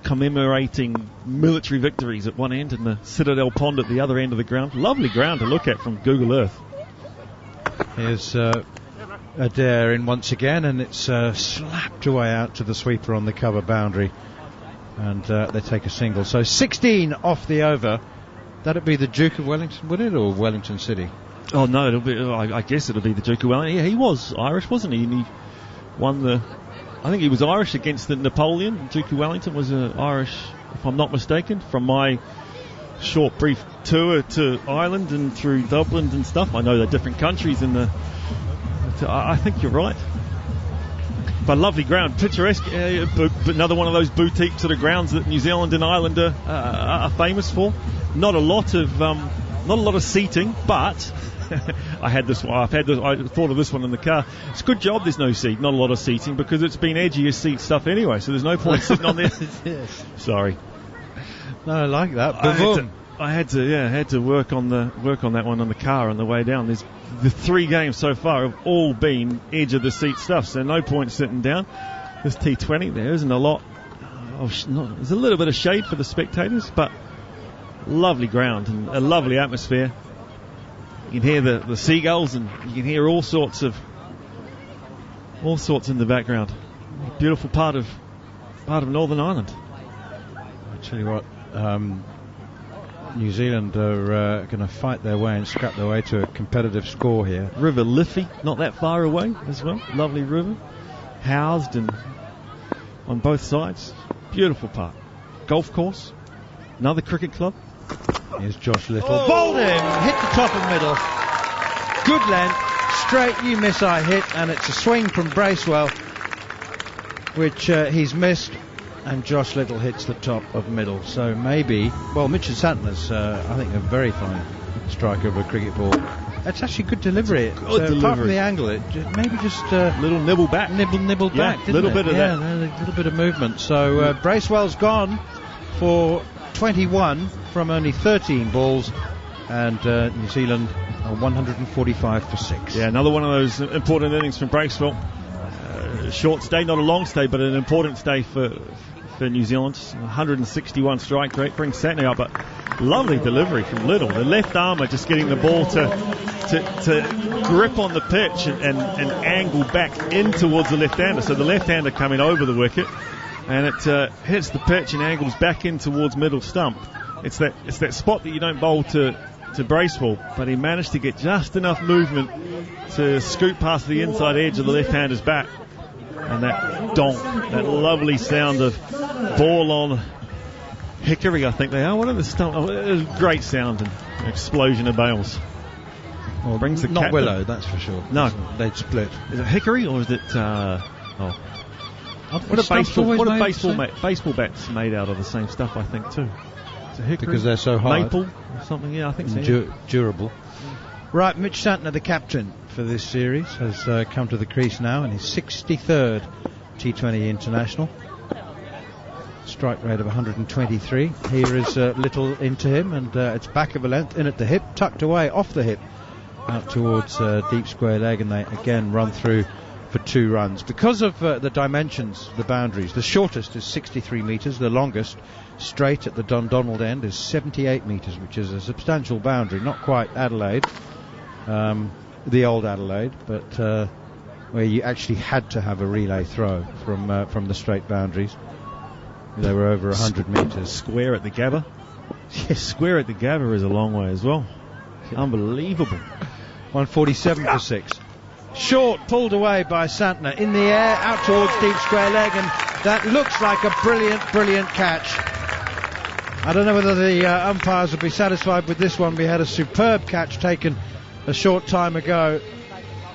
commemorating military victories at one end, and the Citadel Pond at the other end of the ground. Lovely ground to look at from Google Earth. Here's Adair in once again, and it's slapped away out to the sweeper on the cover boundary, and they take a single. So 16 off the over. That'd be the Duke of Wellington, would it, or Wellington City? Oh no, it'll be. I guess it'll be the Duke of Wellington. Yeah, he was Irish, wasn't he? And he won I think he was Irish against the Napoleon. Duke of Wellington was Irish, if I'm not mistaken, from my short brief tour to Ireland and through Dublin and stuff. I know they're different countries I think you're right. But lovely ground, picturesque, but another one of those boutique sort of grounds that New Zealand and Ireland are famous for. Not a lot of seating, but I thought of this one in the car. It's a good job there's no seat, not a lot of seating, because it's been edgier seat stuff anyway, so there's no point sitting on there. Yes. Sorry. No, I like that. I had to work on that one on the car on the way down. There's the 3 games so far have all been edge of the seat stuff, so no point sitting down. This T20, there isn't a lot. There's a little bit of shade for the spectators, but lovely ground and a lovely atmosphere. You can hear the seagulls, and you can hear all sorts in the background. Beautiful part of Northern Ireland. I tell you what, New Zealand are going to fight their way and scrap their way to a competitive score here. River Liffey, not that far away as well. Lovely river, housed and on both sides. Beautiful part. Golf course. Another cricket club. Here's Josh Little. Bowled him, hit the top of middle. Good length, straight, you miss, I hit, and it's a swing from Bracewell, which he's missed, and Josh Little hits the top of middle. So maybe, well, Mitchell Santner's, I think, a very fine striker of a cricket ball. It's actually good delivery. Apart from the angle, maybe just little nibble back. Nibble back, didn't little it? bit of that. A little bit of movement. So Bracewell's gone for 21 from only 13 balls, and New Zealand are 145 for 6. Yeah, another one of those important innings from Bracewell. Short stay, not a long stay, but an important stay for New Zealand. 161 strike rate, brings Santner up, but lovely delivery from Little. The left armour just getting the ball to grip on the pitch and angle back in towards the left-hander. So the left-hander coming over the wicket, and it hits the pitch and angles back in towards middle stump. It's that spot that you don't bowl to Bracewell, but he managed to get just enough movement to scoot past the inside edge of the left-hander's bat. And that donk, that lovely sound of ball on hickory, I think they are. What are the stump? Oh, it was great sound and explosion of bails. Well, brings the not captain. Willow, that's for sure. No, they'd split. Is it hickory or is it? What are baseball bats made out of? The same stuff, I think, too. Is it hickory? Because they're so hard. Maple or something? Yeah, I think so. Durable. Right, Mitch Santner, the captain for this series, has come to the crease now in his 63rd T20 international. Strike rate of 123. Here is Little into him, and it's back of a length, in at the hip, tucked away off the hip, out towards deep square leg, and they again run through for 2 runs. Because of the dimensions, the boundaries, the shortest is 63 metres, the longest, straight at the Dundonald end, is 78 metres, which is a substantial boundary, not quite Adelaide. The old Adelaide, but where you actually had to have a relay throw from the straight boundaries. They were over 100 metres. Square at the Gabba. Yes, square at the Gabba is a long way as well. Unbelievable. 147 for 6. Short, pulled away by Santner, in the air, out towards deep square leg, and that looks like a brilliant catch. I don't know whether the umpires will be satisfied with this one. We had a superb catch taken a short time ago,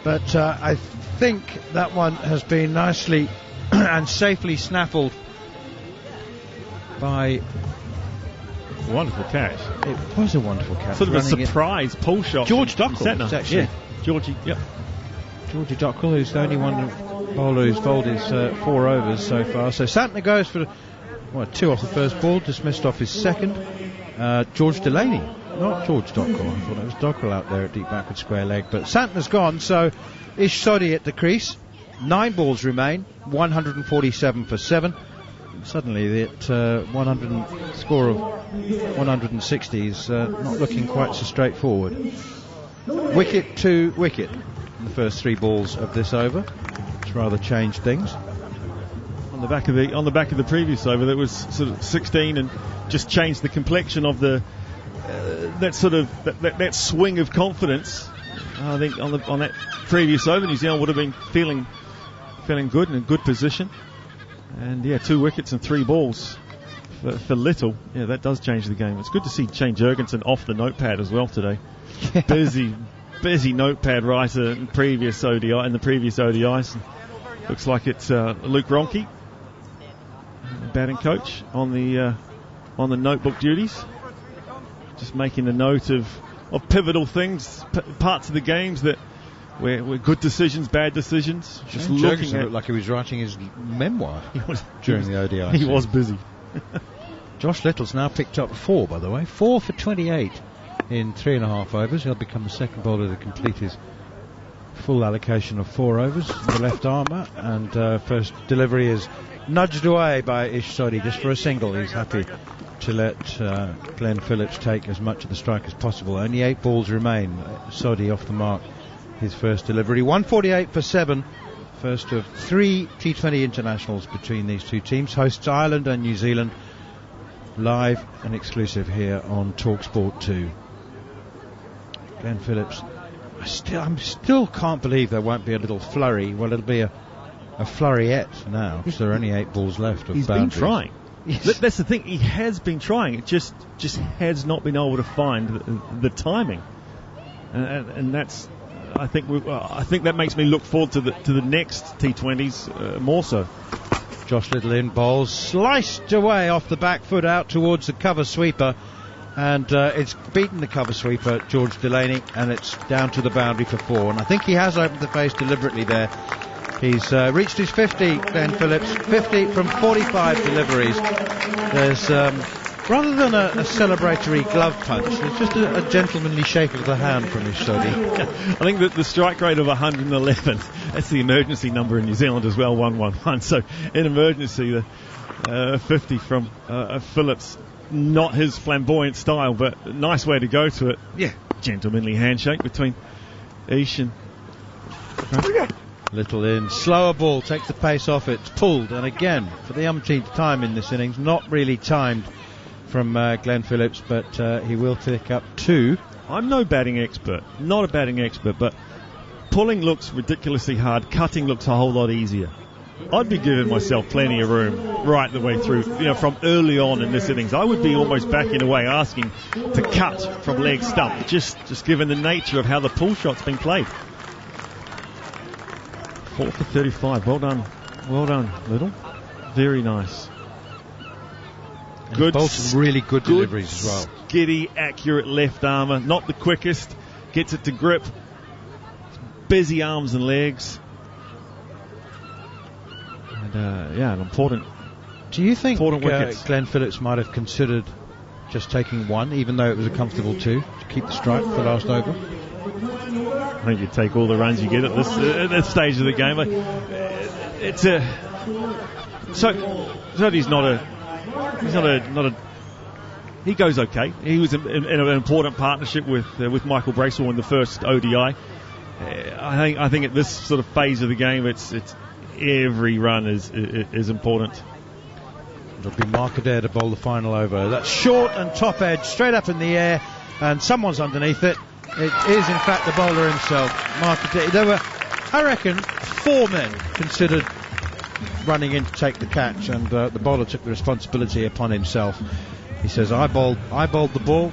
but I think that one has been nicely and safely snaffled by... Wonderful catch. It was a wonderful catch. Sort of a surprise pull shot. George Dockrell, actually. Yeah, Georgie, yep. Georgie Dockrell, who's the only one bowler who's bowled his 4 overs so far. So Santner goes for 2 off the first ball, dismissed off his second. George Delaney, not George Dockrell. I thought it was Dockrell out there at deep backward square leg. But Santner's gone, so Ish Sodhi at the crease. 9 balls remain, 147 for 7. Suddenly that 100 score of 160 is not looking quite so straightforward. Wicket to wicket in the first 3 balls of this over. It's rather changed things. On the back of the previous over, that was sort of 16 and just changed the complexion of the that swing of confidence. I think on that previous over, New Zealand would have been feeling good in a good position. And 2 wickets and 3 balls for Little. Yeah, that does change the game. It's good to see Shane Jurgensen off the notepad as well today. Busy notepad writer in the previous ODIs. Looks like it's Luke Ronke, batting coach, on the notebook duties. Just making a note of pivotal things, parts of the games that were good decisions, bad decisions. Just looking at, looked like he was writing his memoir during the ODI. He was busy. Josh Little's now picked up 4, by the way. 4 for 28 in 3.5 overs. He'll become the second bowler to complete his full allocation of 4 overs. The left armour, and first delivery is nudged away by Ish Sodhi just for a single. He's happy to let Glenn Phillips take as much of the strike as possible. Only 8 balls remain. Sodhi off the mark. His first delivery, 148 for 7. First of 3 T20 internationals between these 2 teams. Hosts Ireland and New Zealand. Live and exclusive here on talkSPORT 2. Glenn Phillips. I still can't believe there won't be a little flurry. Well, it'll be a flurriette now, because there are only 8 balls left of He's boundaries. been trying. Yes. That's the thing. He has been trying. It just has not been able to find the timing, and that's. I think that makes me look forward to the next T20s more so. Josh Little in bowls, sliced away off the back foot out towards the cover sweeper, and it's beaten the cover sweeper, George Delaney, and it's down to the boundary for 4. And I think he has opened the face deliberately there. He's reached his 50, Glenn Phillips, 50 from 45 deliveries. There's rather than a celebratory glove punch, it's just a gentlemanly shake of the hand from his Sodi. I think that the strike rate of 111, that's the emergency number in New Zealand as well, 111. So in emergency, the 50 from Phillips, not his flamboyant style, but a nice way to go to it. Yeah, gentlemanly handshake between Ish and... Little in, slower ball, takes the pace off, it's pulled, and again, for the umpteenth time in this innings, not really timed from Glenn Phillips, but he will pick up 2. I'm no batting expert, not a batting expert, but pulling looks ridiculously hard, cutting looks a whole lot easier. I'd be giving myself plenty of room right the way through, from early on in this innings. I would be almost backing away, asking to cut from leg stump, just given the nature of how the pull shot's been played. 4 for 35. Well done, Little. Very nice. Good, some really good deliveries as well. Skiddy, accurate left armour. Not the quickest. Gets it to grip. Busy arms and legs. And an important. Do you think wickets. Glenn Phillips might have considered just taking 1, even though it was a comfortable 2, to keep the strike for last over? I think you take all the runs you get at this stage of the game. He goes okay. He was in an important partnership with Michael Bracewell in the first ODI. I think at this sort of phase of the game, it's every run is important. It'll be Mark Adair to bowl the final over. That's short and top edge, straight up in the air, and someone's underneath it. It is, in fact, the bowler himself, Mark Adair. There were, I reckon, 4 men considered running in to take the catch, and the bowler took the responsibility upon himself. He says, I bowled the ball,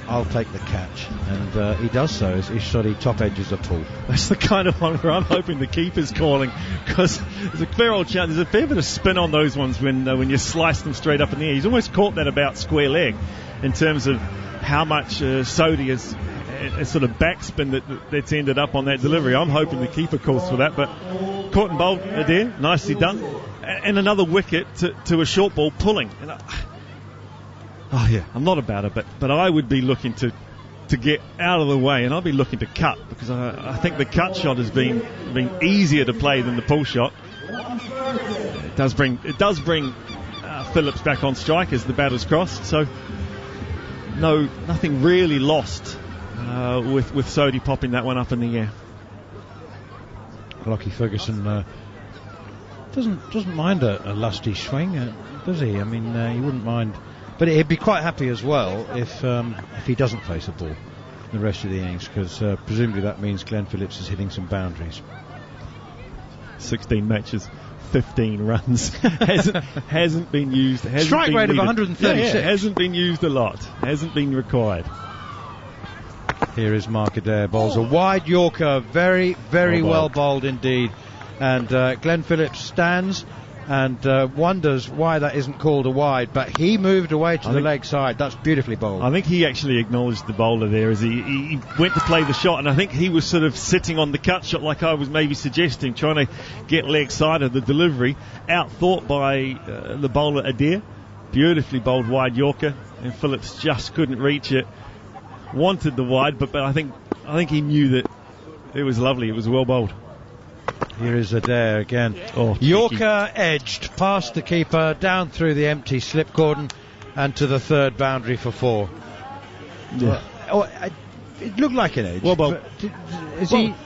I'll take the catch. And he does so as Ishodi top edges a pull. That's the kind of one where I'm hoping the keeper's calling, because there's a fair old chance, there's a fair bit of spin on those ones when you slice them straight up in the air. He's almost caught that about square leg in terms of how much Sodi has a sort of backspin that's ended up on that delivery. I'm hoping the keeper calls for that, but caught and bowled Adair, nicely done, and another wicket to a short ball pulling. And I'm not about it, but I would be looking to get out of the way, and I'll be looking to cut, because I think the cut shot has been easier to play than the pull shot. It does bring Phillips back on strike as the batter's crossed, so nothing really lost with Sodi popping that one up in the air. Lockie Ferguson doesn't mind a lusty swing, does he? I mean, he wouldn't mind, but he'd be quite happy as well if he doesn't face a ball the rest of the innings, because presumably that means Glenn Phillips is hitting some boundaries. 16 matches, 15 runs. hasn't been used. Strike rate of 136. Hasn't been used a lot. Hasn't been required. Here is Mark Adair, bowls a wide Yorker, very, very well bowled indeed. And Glenn Phillips stands and wonders why that isn't called a wide, but he moved away to the leg side. That's beautifully bowled. I think he actually acknowledged the bowler there as he went to play the shot, and I think he was sort of sitting on the cut shot like I was maybe suggesting, trying to get leg side of the delivery, outthought by the bowler Adair. Beautifully bowled wide Yorker, and Phillips just couldn't reach it. Wanted the wide, but I think he knew that it was lovely. It was well bowled. Here is Adair again. Yorker edged past the keeper, down through the empty slip cordon, and to the third boundary for 4. Yeah. It looked like an edge. Well,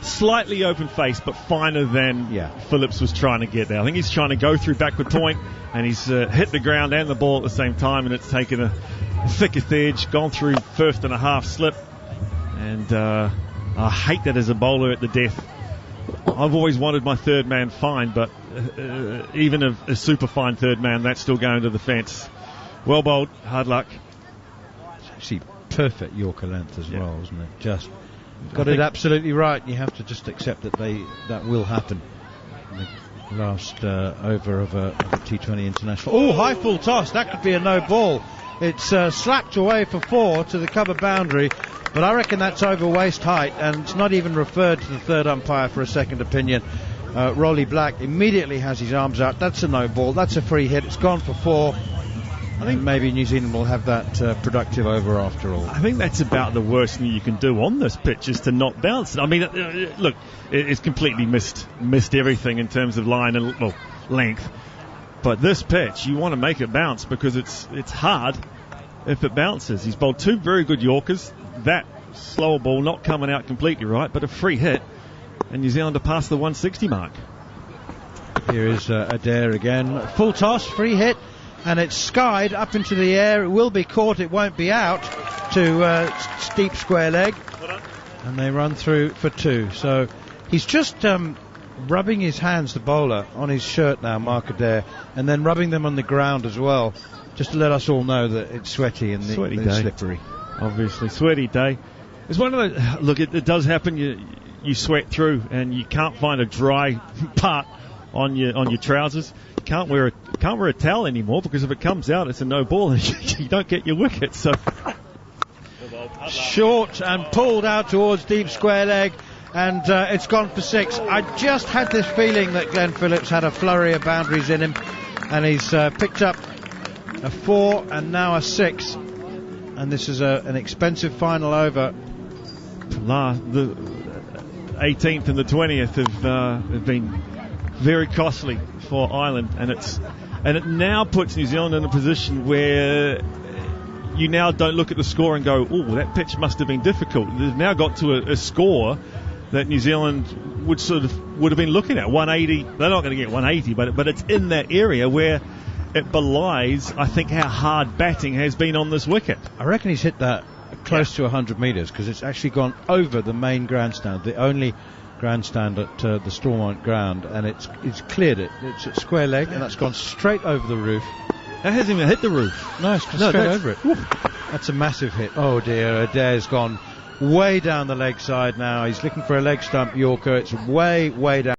slightly open face, but finer than Phillips was trying to get there. I think he's trying to go through backward point, and he's hit the ground and the ball at the same time, and it's taken a thickest edge, gone through first and a half slip, and I hate that as a bowler at the death. I've always wanted my third man fine, but even a super fine third man, that's still going to the fence. Well bowled, hard luck. It's actually perfect Yorker length as well, isn't it? Just got it absolutely right. You have to just accept that will happen. The last over of a T20 international. Oh, high full toss. That could be a no ball. It's slapped away for 4 to the cover boundary, but I reckon that's over waist height, and it's not even referred to the third umpire for a second opinion. Rolly Black immediately has his arms out. That's a no ball. That's a free hit. It's gone for 4. I think maybe New Zealand will have that productive over after all. I think that's about the worst thing you can do on this pitch, is to not bounce it. I mean, look, it's completely missed everything in terms of line and length. But this pitch, you want to make it bounce because it's hard if it bounces. He's bowled 2 very good Yorkers. That slower ball not coming out completely right, but a free hit, and New Zealand are past the 160 mark. Here is Adair again. Full toss, free hit, and it's skied up into the air. It will be caught, it won't be out to steep square leg, and they run through for 2. So he's just rubbing his hands, the bowler, on his shirt now, Mark Adair, and then rubbing them on the ground as well, just to let us all know that it's sweaty and slippery. Obviously, sweaty day. It's one of those. Look, it does happen. You sweat through, and you can't find a dry part on your trousers. You can't wear a towel anymore, because if it comes out, it's a no ball, and you don't get your wicket. So short and pulled out towards deep square leg, and it's gone for 6. I just had this feeling that Glenn Phillips had a flurry of boundaries in him, and he's picked up a 4 and now a 6, and this is an expensive final over. The 18th and the 20th have been very costly for Ireland, and it now puts New Zealand in a position where you now don't look at the score and go, oh, that pitch must have been difficult. They've now got to a score that New Zealand would have been looking at 180. They're not going to get 180, but it's in that area where it belies, I think, how hard batting has been on this wicket. I reckon he's hit that close to 100 metres, because it's actually gone over the main grandstand, the only grandstand at the Stormont ground, and it's cleared it. It's at square leg, and that's gone straight over the roof. That hasn't even hit the roof. No, it's straight over it. That's a massive hit. Oh dear, Adair's gone way down the leg side now. He's looking for a leg stump Yorker. It's way down.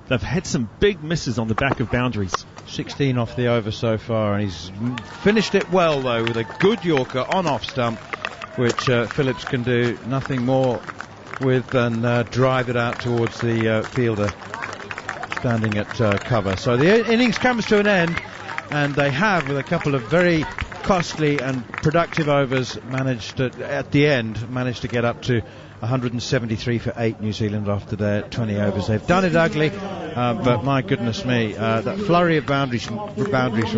They've had some big misses on the back of boundaries. 16 off the over so far, and he's finished it well though with a good Yorker on off stump, which Phillips can do nothing more with than drive it out towards the fielder standing at cover. So the innings comes to an end, and they have, with a couple of very costly and productive overs, managed to get up to 173 for 8 New Zealand after their 20 overs. They've done it ugly, but my goodness me, that flurry of boundaries from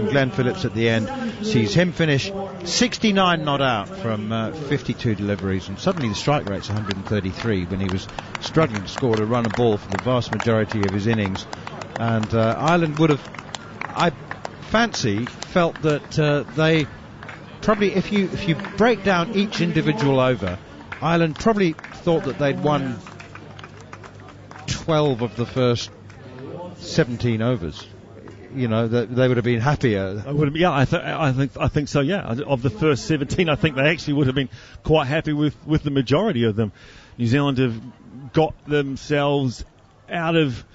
Glenn Phillips at the end sees him finish 69 not out from 52 deliveries, and suddenly the strike rate's 133 when he was struggling to score a run and ball for the vast majority of his innings. And Ireland would have, I fancy, felt that they probably, if you break down each individual over, Ireland probably thought that they'd won 12 of the first 17 overs. You know, that they would have been happier. I think so. Yeah, of the first 17, I think they actually would have been quite happy with the majority of them. New Zealand have got themselves out of,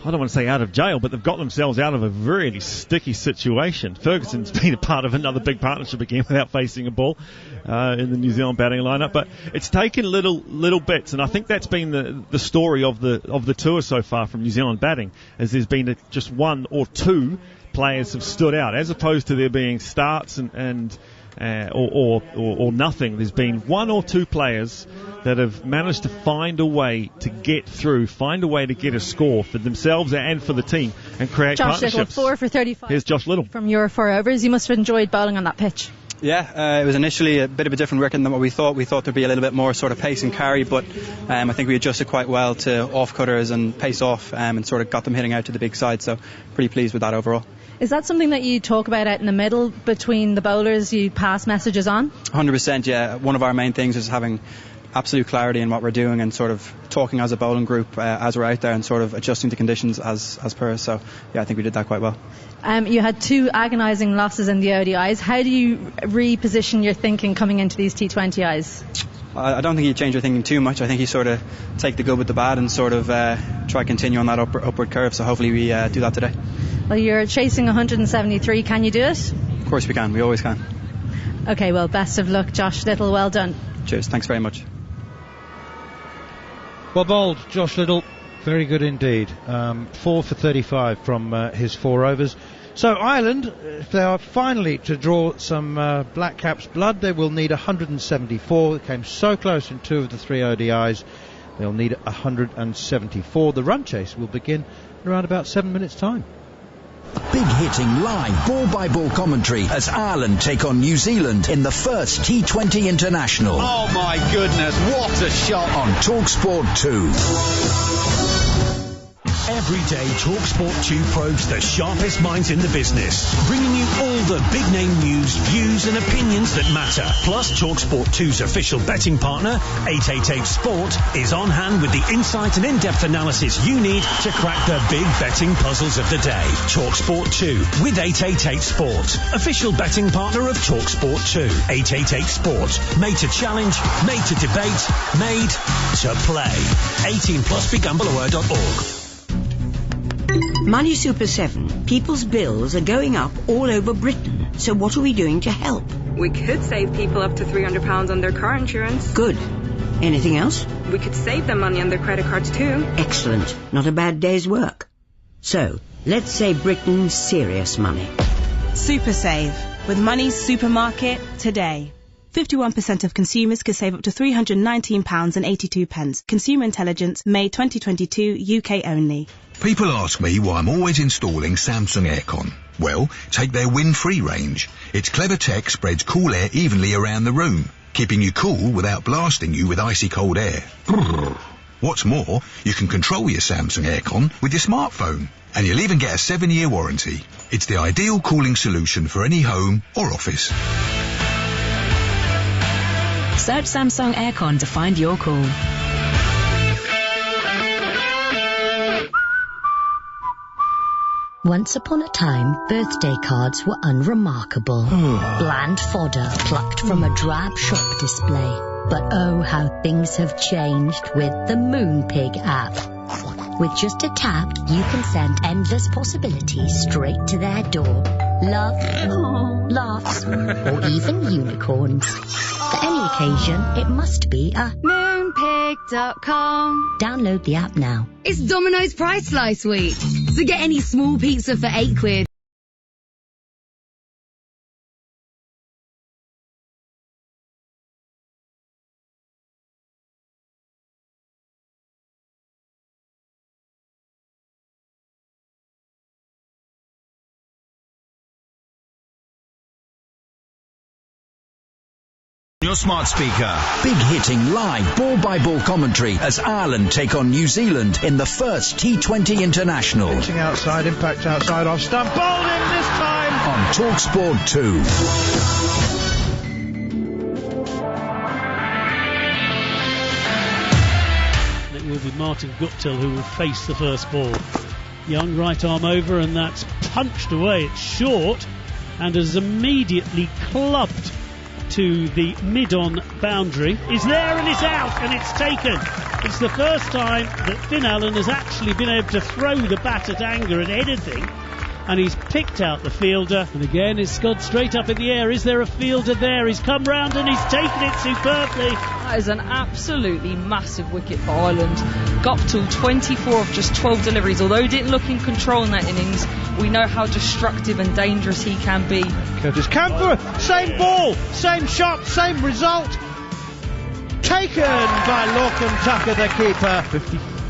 I don't want to say out of jail, but they've got themselves out of a really sticky situation. Ferguson's been a part of another big partnership again without facing a ball in the New Zealand batting lineup, but it's taken little bits, and I think that's been the story of the tour so far from New Zealand batting, as there's been just one or two players have stood out, as opposed to there being starts and or nothing. There's been one or two players that have managed to find a way to get through, find a way to get a score for themselves and for the team, and create partnerships. Josh Little, 4 for 35. Here's Josh Little. From your 4 overs, you must have enjoyed bowling on that pitch. Yeah, it was initially a bit of a different wicket than what we thought. We thought there'd be a little bit more sort of pace and carry, but I think we adjusted quite well to off-cutters and pace off, and sort of got them hitting out to the big side, so pretty pleased with that overall. Is that something that you talk about out in the middle between the bowlers, you pass messages on? 100%, yeah. One of our main things is having absolute clarity in what we're doing and sort of talking as a bowling group as we're out there and sort of adjusting to conditions as per. So, yeah, I think we did that quite well. You had 2 agonising losses in the ODIs. How do you reposition your thinking coming into these T20Is? I don't think you change your thinking too much. I think you sort of take the good with the bad and sort of try continue on that upward curve. So hopefully we do that today. Well, you're chasing 173. Can you do it? Of course we can. We always can. OK, well, best of luck, Josh Little. Well done. Cheers. Thanks very much. Well bowled, Josh Little. Very good indeed. 4 for 35 from his 4 overs. So Ireland, if they are finally to draw some Black Caps blood, they will need 174. They came so close in 2 of the 3 ODIs. They'll need 174. The run chase will begin in around about 7 minutes' time. Big hitting live ball-by-ball commentary as Ireland take on New Zealand in the first T20 International. Oh my goodness, what a shot! On talkSPORT 2. Every day, talkSPORT 2 probes the sharpest minds in the business, bringing you all the big-name news, views and opinions that matter. Plus, talkSPORT 2's official betting partner, 888sport, is on hand with the insight and in-depth analysis you need to crack the big betting puzzles of the day. talkSPORT 2 with 888sport, official betting partner of talkSPORT 2. 888sport, made to challenge, made to debate, made to play. 18 plus, begambleaware.org. Money Super 7. People's bills are going up all over Britain. So what are we doing to help? We could save people up to £300 on their car insurance. Good. Anything else? We could save them money on their credit cards too. Excellent. Not a bad day's work. So, let's save Britain serious money. Super Save. With Money's Supermarket today. 51% of consumers could save up to £319.82. Consumer Intelligence, May 2022, UK only. People ask me why I'm always installing Samsung Aircon. Well, take their Win-Free range. Its clever tech spreads cool air evenly around the room, keeping you cool without blasting you with icy cold air. What's more, you can control your Samsung Aircon with your smartphone, and you'll even get a 7-year warranty. It's the ideal cooling solution for any home or office. Search Samsung Aircon to find your cool. Once upon a time, birthday cards were unremarkable. Bland fodder plucked from a drab shop display. But oh, how things have changed with the Moonpig app. With just a tap, you can send endless possibilities straight to their door. Love, laughs, or even unicorns. For any occasion, it must be a Moonpig.com. Download the app now. It's Domino's Price Slice Week, so get any small pizza for £8. Your smart speaker. Big hitting live ball-by-ball commentary as Ireland take on New Zealand in the first T20 International. Pitching outside, impact outside, off stump, bowled in this time! On talkSPORT 2. It will be Martin Guptill who will face the first ball. Young right arm over, and that's punched away. It's short and has immediately clubbed to the mid-on boundary. Is there and it's out and it's taken. It's the first time that Finn Allen has actually been able to throw the bat at anger at anything, and he's picked out the fielder. And again, it's gone straight up in the air. Is there a fielder there? He's come round and he's taken it superbly. That is an absolutely massive wicket for Ireland. Guptill, 24 of just 12 deliveries. Although he didn't look in control in that innings, we know how destructive and dangerous he can be. Curtis Camphor, same ball, same shot, same result. Taken by Lorcan Tucker, the keeper.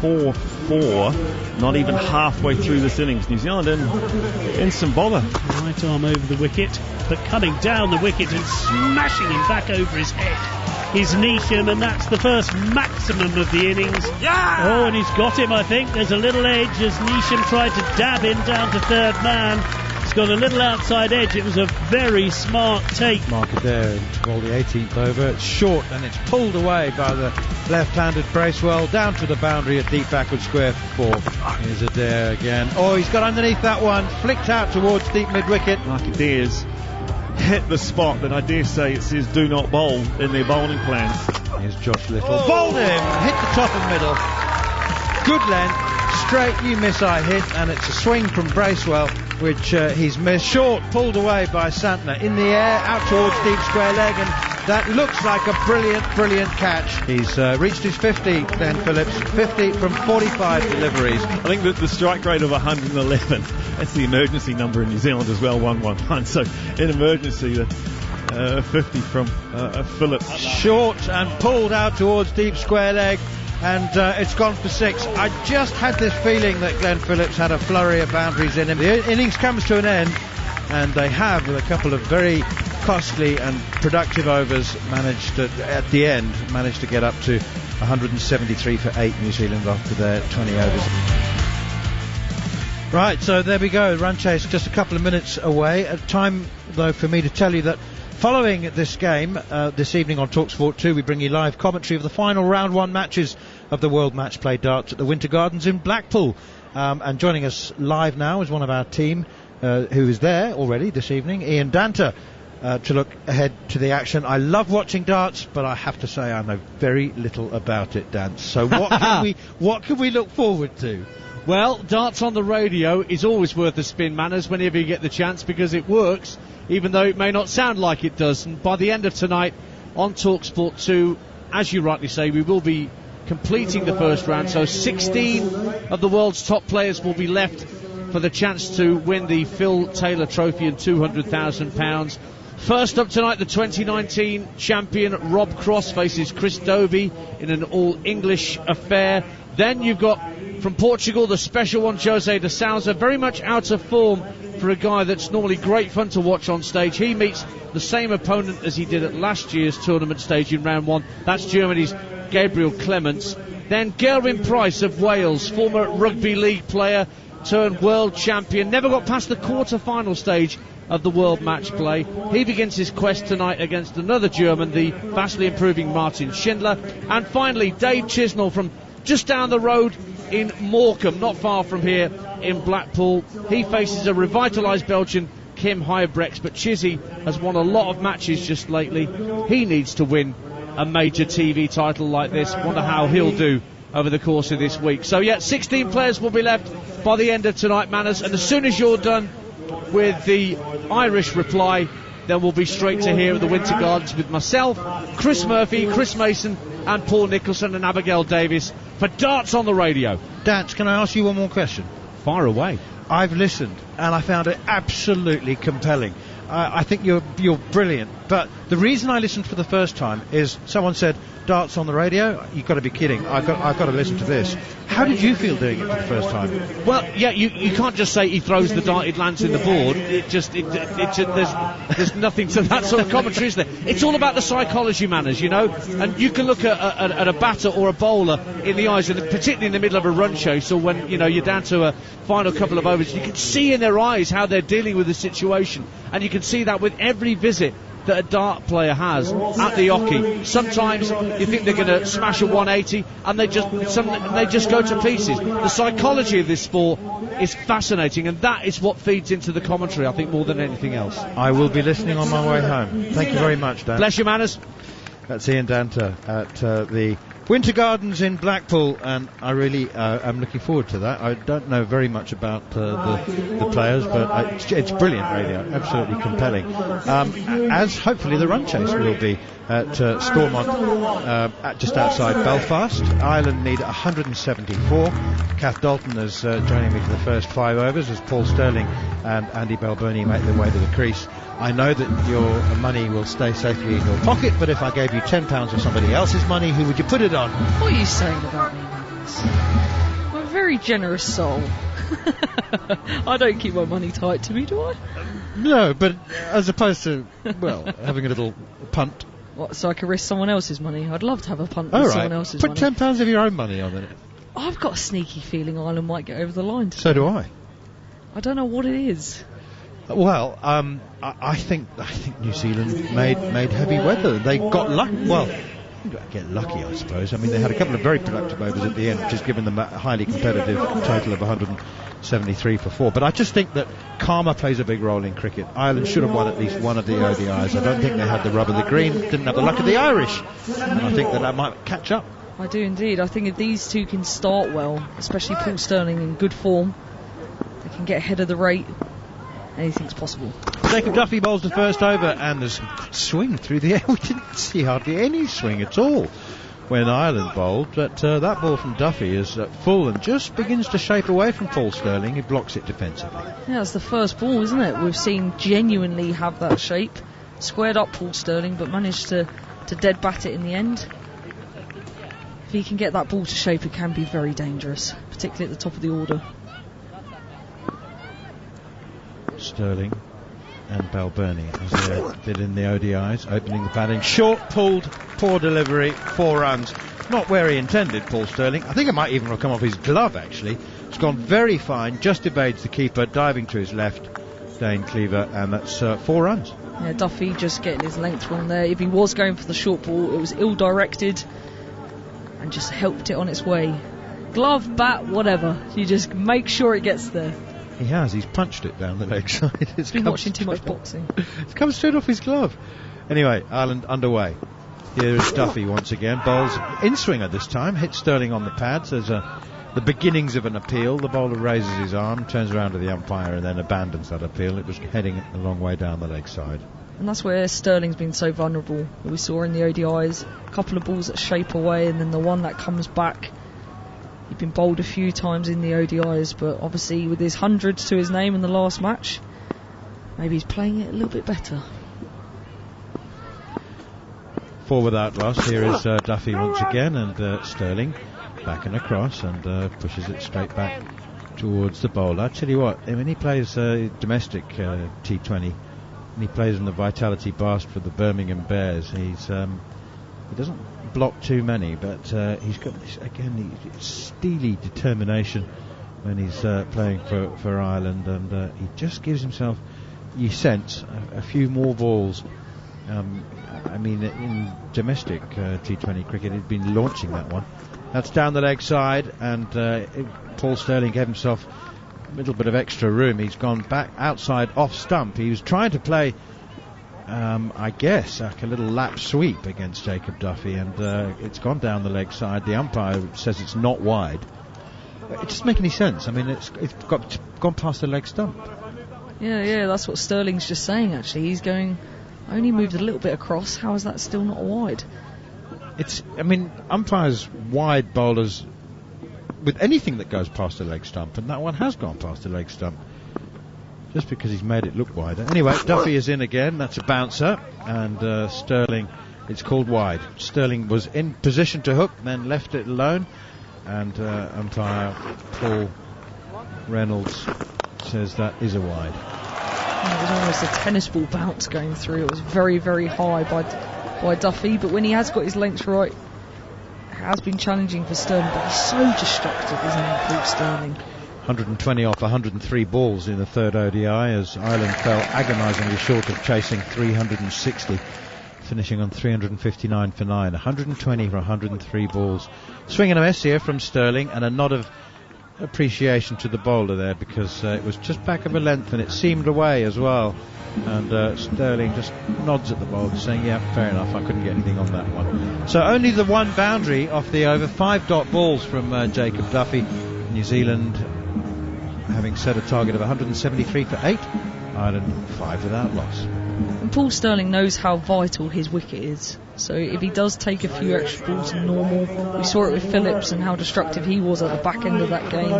54-4, not even halfway through this innings. New Zealand in some bother. Right arm over the wicket, but coming down the wicket and smashing him back over his head is Neesham, and that's the first maximum of the innings. Yeah! Oh, and he's got him, I think. There's a little edge as Neesham tried to dab him down to third man. It's got a little outside edge. It was a very smart take. Marker there into ball the 18th over. It's short and it's pulled away by the left-handed Bracewell down to the boundary at deep backward square for 4. Here's Adair again. Oh, he's got underneath that one. Flicked out towards deep mid-wicket. Mark Adair's hit the spot that I dare say it says do not bowl in their bowling plans. Here's Josh Little. Bowled him. Hit the top and middle. Good length. Straight, you miss, I hit, and it's a swing from Bracewell, which he's missed. Short, pulled away by Santner. In the air, out towards deep square leg, and that looks like a brilliant catch. He's reached his 50, Glenn Phillips, 50 from 45 deliveries. I think that the strike rate of 111, that's the emergency number in New Zealand as well, 111. So in emergency, 50 from Phillips. Short and pulled out towards deep square leg. And it's gone for 6. I just had this feeling that Glenn Phillips had a flurry of boundaries in him. The innings comes to an end, and they have, with a couple of very costly and productive overs, managed to get up to 173 for 8 New Zealand after their 20 overs. Right, so there we go. Run chase just a couple of minutes away. Time, though, for me to tell you that following this game, this evening on talkSPORT 2, we bring you live commentary of the final round 1 matches of the World Match Play Darts at the Winter Gardens in Blackpool. And joining us live now is one of our team who is there already this evening, Ian Danter, to look ahead to the action. I love watching darts, but I have to say I know very little about it, Dan. So what can we look forward to? Well, darts on the radio is always worth a spin, Manners, whenever you get the chance, because it works, even though it may not sound like it does. And by the end of tonight on talkSPORT 2, as you rightly say, we will be completing the first round. So 16 of the world's top players will be left for the chance to win the Phil Taylor Trophy and £200,000. First up tonight, the 2019 champion Rob Cross faces Chris Dovey in an all-English affair. Then you've got, from Portugal, the special one, Jose de Sousa, very much out of form for a guy that's normally great fun to watch on stage. He meets the same opponent as he did at last year's tournament stage in round 1. That's Germany's Gabriel Clements. Then Gerwyn Price of Wales, former rugby league player turned world champion, never got past the quarter-final stage of the World Match Play. He begins his quest tonight against another German, the vastly improving Martin Schindler. And finally, Dave Chisnell from just down the road in Morecambe, not far from here in Blackpool. He faces a revitalised Belgian, Kim Huybrechts, but Chizzy has won a lot of matches just lately. He needs to win a major TV title like this. Wonder how he'll do over the course of this week. So yeah, 16 players will be left by the end of tonight, Manners, and as soon as you're done with the Irish reply, then we'll be straight to here at the Winter Gardens with myself, Chris Murphy, Chris Mason and Paul Nicholson and Abigail Davis for Darts on the Radio. Dance, can I ask you one more question? Fire away. I've listened and I found it absolutely compelling. I think you're brilliant, but the reason I listened for the first time is someone said darts on the radio. You've got to be kidding. I've got to listen to this. How did you feel doing it for the first time? Well, yeah, you can't just say he throws the dart, it lands in the board. There's nothing to that sort of commentary, is there? It's all about the psychology, Manners, you know. And you can look at a batter or a bowler in the eyes, and particularly in the middle of a run chase, or when you're down to a final couple of overs, you can see in their eyes how they're dealing with the situation, and you can see that with every visit that a dart player has at the hockey. Sometimes you think they're going to smash a 180 and they just go to pieces. The psychology of this sport is fascinating, and that is what feeds into the commentary, I think, more than anything else. I will be listening on my way home. Thank you very much, Dan. Bless you, Manners. That's Ian Danter at the Winter Gardens in Blackpool, and I really am looking forward to that. I don't know very much about the players, but it's brilliant radio, absolutely compelling. As hopefully the run chase will be at Stormont, just outside Belfast. Ireland need 174. Kath Dalton is joining me for the first 5 overs as Paul Stirling and Andy Balbirnie make their way to the crease. I know that your money will stay safely in your pocket, but if I gave you £10 of somebody else's money, who would you put it on? What are you saying about me, Magnus? I'm a very generous soul. I don't keep my money tight to me, do I? No, but as opposed to, well, having a little punt. What, so I can risk someone else's money? I'd love to have a punt with someone else's Put money. Put £10 of your own money on it. I've got a sneaky feeling Ireland might get over the line today. So do I. I don't know what it is. Well, I think New Zealand made heavy weather. They got lucky. Well, get lucky, I suppose. I mean, they had a couple of very productive overs at the end, which has given them a highly competitive total of 173 for 4. But I just think that karma plays a big role in cricket. Ireland should have won at least one of the ODIs. I don't think they had the rub of the green, didn't have the luck of the Irish. And I think that might catch up. I do indeed. I think if these two can start well, especially Paul Stirling in good form, they can get ahead of the rate. Anything's possible. Jacob Duffy bowls the first over, and there's some good swing through the air. We didn't see hardly any swing at all when Ireland bowled, but that ball from Duffy is full and just begins to shape away from Paul Stirling, who blocks it defensively. Yeah, it's the first ball, isn't it? We've seen genuinely have that shape. Squared up Paul Stirling, but managed to dead bat it in the end. If he can get that ball to shape, it can be very dangerous, particularly at the top of the order. Stirling and Balbirnie, as they did in the ODIs, opening the batting. Short, pulled, poor delivery, 4 runs. Not where he intended, Paul Stirling. I think it might even have come off his glove, actually. It's gone very fine, just evades the keeper, diving to his left, Dane Cleaver, and that's 4 runs. Yeah, Duffy just getting his length wrong there. If he was going for the short ball, it was ill-directed and just helped it on its way. Glove, bat, whatever. You just make sure it gets there. He has. He's punched it down the leg side. He's been watching too much boxing. It's come straight off his glove. Anyway, Ireland underway. Here is Duffy once again. Bowls in swinger this time. Hits Stirling on the pads. There's the beginnings of an appeal. The bowler raises his arm, turns around to the umpire, and then abandons that appeal. It was heading a long way down the leg side. And that's where Stirling's been so vulnerable. We saw in the ODIs a couple of balls that shape away, and then the one that comes back. He'd been bowled a few times in the ODIs, but obviously with his 100 to his name in the last match, maybe he's playing it a little bit better. Forward outlast. Here is Duffy once again, and Stirling back and across, and pushes it straight back towards the bowler. I tell you what, when he plays domestic T20, and he plays in the Vitality Bast for the Birmingham Bears, he doesn't block too many, but he's got this, again, steely determination when he's playing for Ireland, and he just gives himself, you sense, a few more balls. I mean, in domestic T20 cricket, he'd been launching that one. That's down the leg side, and Paul Stirling gave himself a little bit of extra room. He's gone back outside off stump. He was trying to play I guess like a little lap sweep against Jacob Duffy, and it's gone down the leg side. The umpire says it's not wide. It doesn't make any sense. I mean, it's gone past the leg stump. Yeah, that's what Stirling's just saying, actually. He's going, only moved a little bit across. How is that still not wide? Umpires wide bowlers with anything that goes past the leg stump, and that one has gone past the leg stump. Just because he's made it look wider. Anyway, Duffy is in again. That's a bouncer. And Stirling, it's called wide. Stirling was in position to hook, then left it alone. And umpire Paul Reynolds says that is a wide. It was almost a tennis ball bounce going through. It was very, very high by Duffy. But when he has got his length right, it has been challenging for Stirling. But he's so destructive, isn't he, Paul Stirling? 120 off 103 balls in the third ODI as Ireland fell agonisingly short of chasing 360, finishing on 359 for 9. 120 for 103 balls. Swing and a miss here from Stirling, and a nod of appreciation to the bowler there, because it was just back of a length and it seemed away as well. And Sterling just nods at the bowler saying, yeah, fair enough, I couldn't get anything on that one. So only the one boundary off the over, 5 dot balls from Jacob Duffy. New Zealand having set a target of 173 for 8, Ireland 5 without loss. And Paul Sterling knows how vital his wicket is, so if he does take a few extra balls than normal, we saw it with Phillips and how destructive he was at the back end of that game.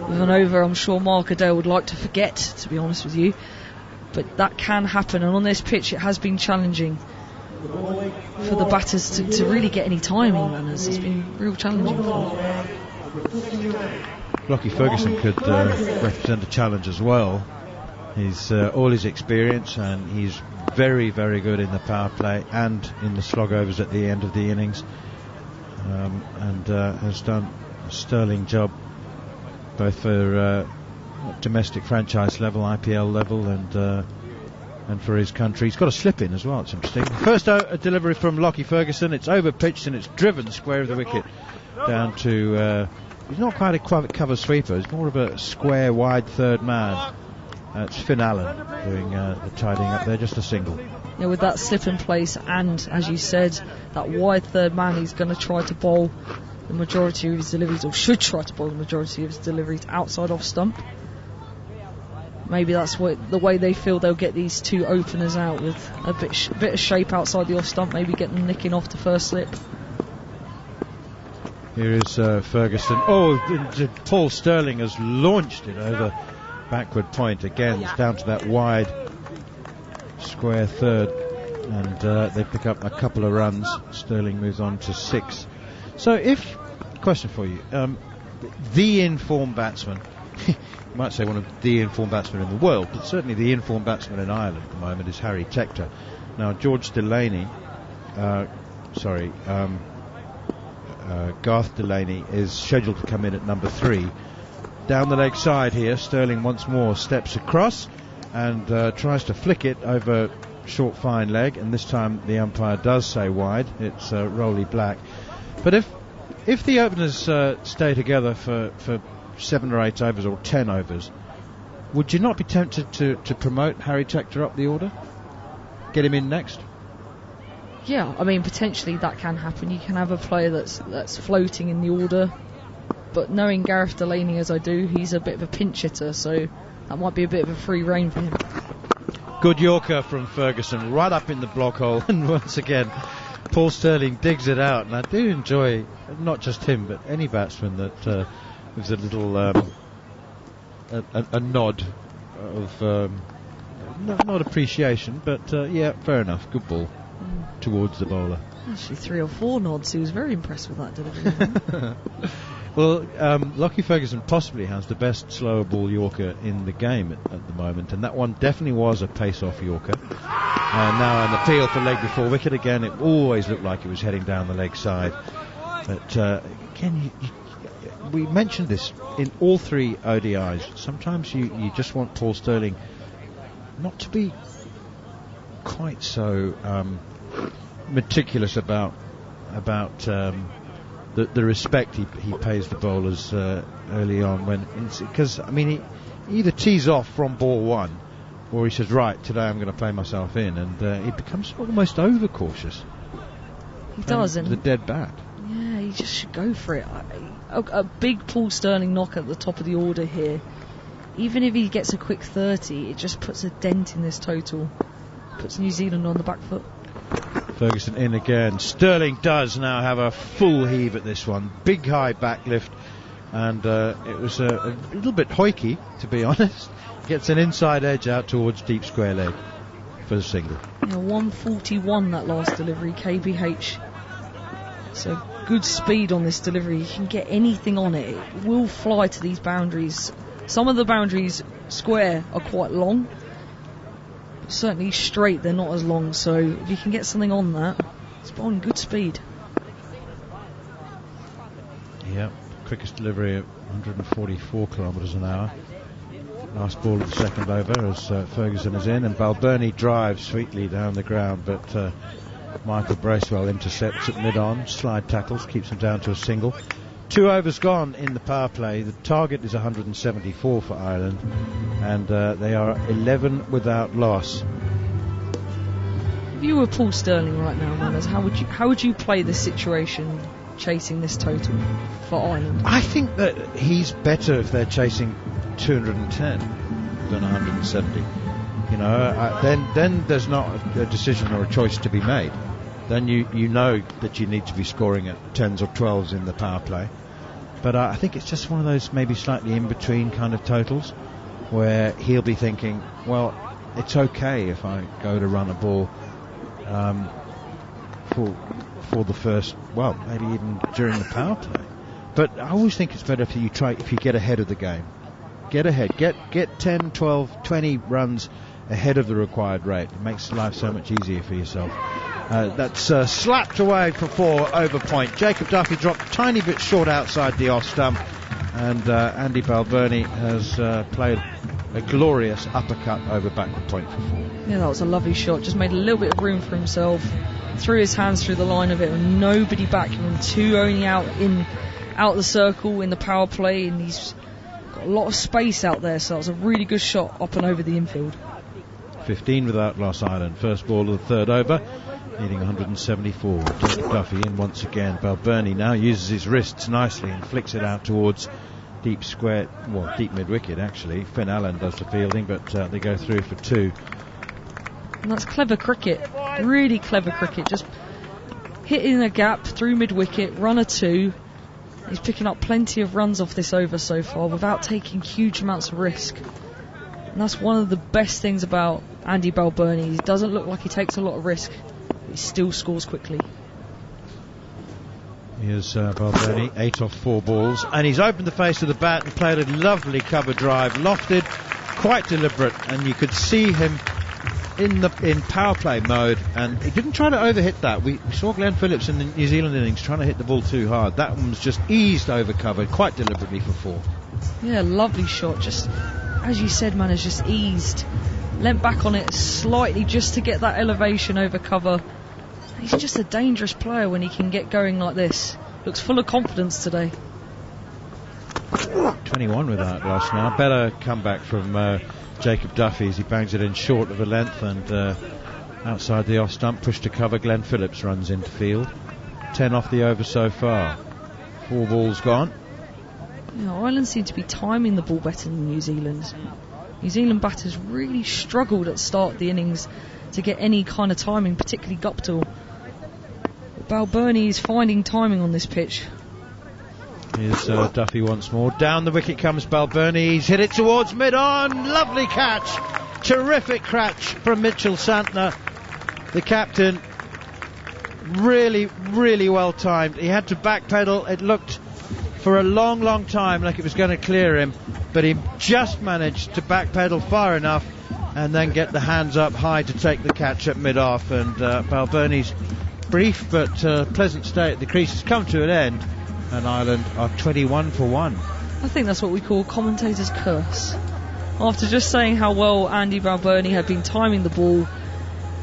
With an over, I'm sure Mark Adele would like to forget, to be honest with you, but that can happen, and on this pitch it has been challenging for the batters to really get any timing runners. It's been real challenging for them. Lockie Ferguson could represent a challenge as well. He's all his experience, and he's very, very good in the power play and in the slog overs at the end of the innings, and has done a sterling job both for domestic franchise level, IPL level, and for his country. He's got a slip in as well. It's interesting. First delivery from Lockie Ferguson. It's over pitched and it's driven square of the wicket down to. He's not quite a cover sweeper. He's more of a square wide third man. It's Finn Allen doing the tidying up there, just a single. Yeah, with that slip in place, and as you said, that wide third man, he's going to try to bowl the majority of his deliveries, or should try to bowl the majority of his deliveries outside off stump. Maybe that's the way they feel they'll get these two openers out, with a bit of shape outside the off stump, maybe get them nicking off the first slip. Here is Ferguson. Paul Sterling has launched it over backward point again. It's down to that wide square third, and they pick up a couple of runs. Sterling moves on to 6. So, question for you, the informed batsman, you might say one of the informed batsmen in the world, but certainly the informed batsman in Ireland at the moment is Harry Tector. Now, George Delaney, Garth Delaney is scheduled to come in at number 3. Down the leg side here, Sterling once more steps across and tries to flick it over short fine leg, and this time the umpire does say wide. It's Rolly Black. But if the openers stay together for 7 or 8 overs or 10 overs, would you not be tempted to promote Harry Tector up the order? Get him in next? Yeah, I mean, potentially that can happen. You can have a player that's floating in the order, but knowing Gareth Delaney as I do, he's a bit of a pinch hitter, so that might be a bit of a free rein for him. Good Yorker from Ferguson, right up in the block hole, and once again Paul Sterling digs it out, and I do enjoy not just him but any batsman that gives a little a nod of not appreciation, but yeah, fair enough, good ball towards the bowler. Actually 3 or 4 nods. He was very impressed with that delivery. Well, Lockie Ferguson possibly has the best slower ball Yorker in the game at the moment, and that one definitely was a pace-off Yorker. And now an appeal for leg before wicket again. It always looked like it was heading down the leg side. But again, we mentioned this in all 3 ODIs. Sometimes you just want Paul Sterling not to be quite so meticulous about the respect he pays the bowlers early on, because I mean he either tees off from ball 1 or he says, right, today I'm going to play myself in, and he becomes almost overcautious. He does, and the dead bat. Yeah, he just should go for it. A big Paul Sterling knock at the top of the order here. Even if he gets a quick 30, it just puts a dent in this total. Puts New Zealand on the back foot. Ferguson in again. Sterling does now have a full heave at this one. Big high backlift, and it was a little bit hoiky, to be honest. Gets an inside edge out towards deep square leg for the single. Yeah, 141 that last delivery, kph. So good speed on this delivery. You can get anything on it. It will fly to these boundaries. Some of the boundaries square are quite long. Certainly straight they're not as long, so if you can get something on that, it's on good speed. Yep, quickest delivery at 144 kilometres an hour. Last ball of the second over as Ferguson is in, and Balbirnie drives sweetly down the ground, but Michael Bracewell intercepts at mid-on, slide tackles, keeps him down to a single. 2 overs gone in the power play. The target is 174 for Ireland, and they are 11 without loss. If you were Paul Stirling right now, Manners, how would you play this situation, chasing this total for Ireland? I think that he's better if they're chasing 210 than 170. You know, then there's not a decision or a choice to be made. Then you know that you need to be scoring at 10s or 12s in the power play. But I think it's just one of those maybe slightly in between kind of totals, where he'll be thinking, well, it's okay if I go to run a ball for the first, well, maybe even during the power play. But I always think it's better if you get ahead of the game. Get ahead. Get 10, 12, 20 runs ahead of the required rate. It makes life so much easier for yourself. That's slapped away for 4 over point. Jacob Duffy dropped a tiny bit short outside the off stump, and Andy Balbirnie has played a glorious uppercut over backward point for 4. Yeah, that was a lovely shot. Just made a little bit of room for himself. Threw his hands through the line of it, and nobody backing him. 2 only out the circle in the power play, and he's got a lot of space out there. So that was a really good shot up and over the infield. 15 without loss, Ireland. First ball of the 3rd over, needing 174. Jacob Duffy in once again. Balbirnie now uses his wrists nicely and flicks it out towards deep square, well, deep mid-wicket actually. Finn Allen does the fielding, but they go through for 2. And that's clever cricket, really clever cricket. Just hitting a gap through mid-wicket, run a 2. He's picking up plenty of runs off this over so far without taking huge amounts of risk. And that's one of the best things about Andy Balbirnie. He doesn't look like he takes a lot of risk, but he still scores quickly. Here's Balbirnie, 8 off 4 balls, and he's opened the face of the bat and played a lovely cover drive, lofted, quite deliberate, and you could see him in power play mode, and he didn't try to overhit that. We saw Glenn Phillips in the New Zealand innings trying to hit the ball too hard. That one was just eased over cover quite deliberately for 4. Yeah, lovely shot. Just as you said, man, has just eased, leant back on it slightly just to get that elevation over cover. He's just a dangerous player when he can get going like this. Looks full of confidence today. 21 without loss now. Better comeback from Jacob Duffy as he bangs it in short of the length, and outside the off stump, pushed to cover. Glenn Phillips runs into field. 10 off the over so far. 4 balls gone. Yeah, Ireland seem to be timing the ball better than New Zealand. New Zealand batters really struggled at the start of the innings to get any kind of timing, particularly Guptill. Balbirnie is finding timing on this pitch. Here's Duffy once more. Down the wicket comes Balbirnie. He's hit it towards mid-on. Lovely catch. Terrific catch from Mitchell Santner, the captain. Really, really well timed. He had to backpedal. It looked for a long, long time like it was going to clear him, but he just managed to backpedal far enough and then get the hands up high to take the catch at mid-off. And Balbirnie's brief but pleasant stay at the crease has come to an end, and Ireland are 21 for 1. I think that's what we call commentator's curse. After just saying how well Andy Balbirnie had been timing the ball,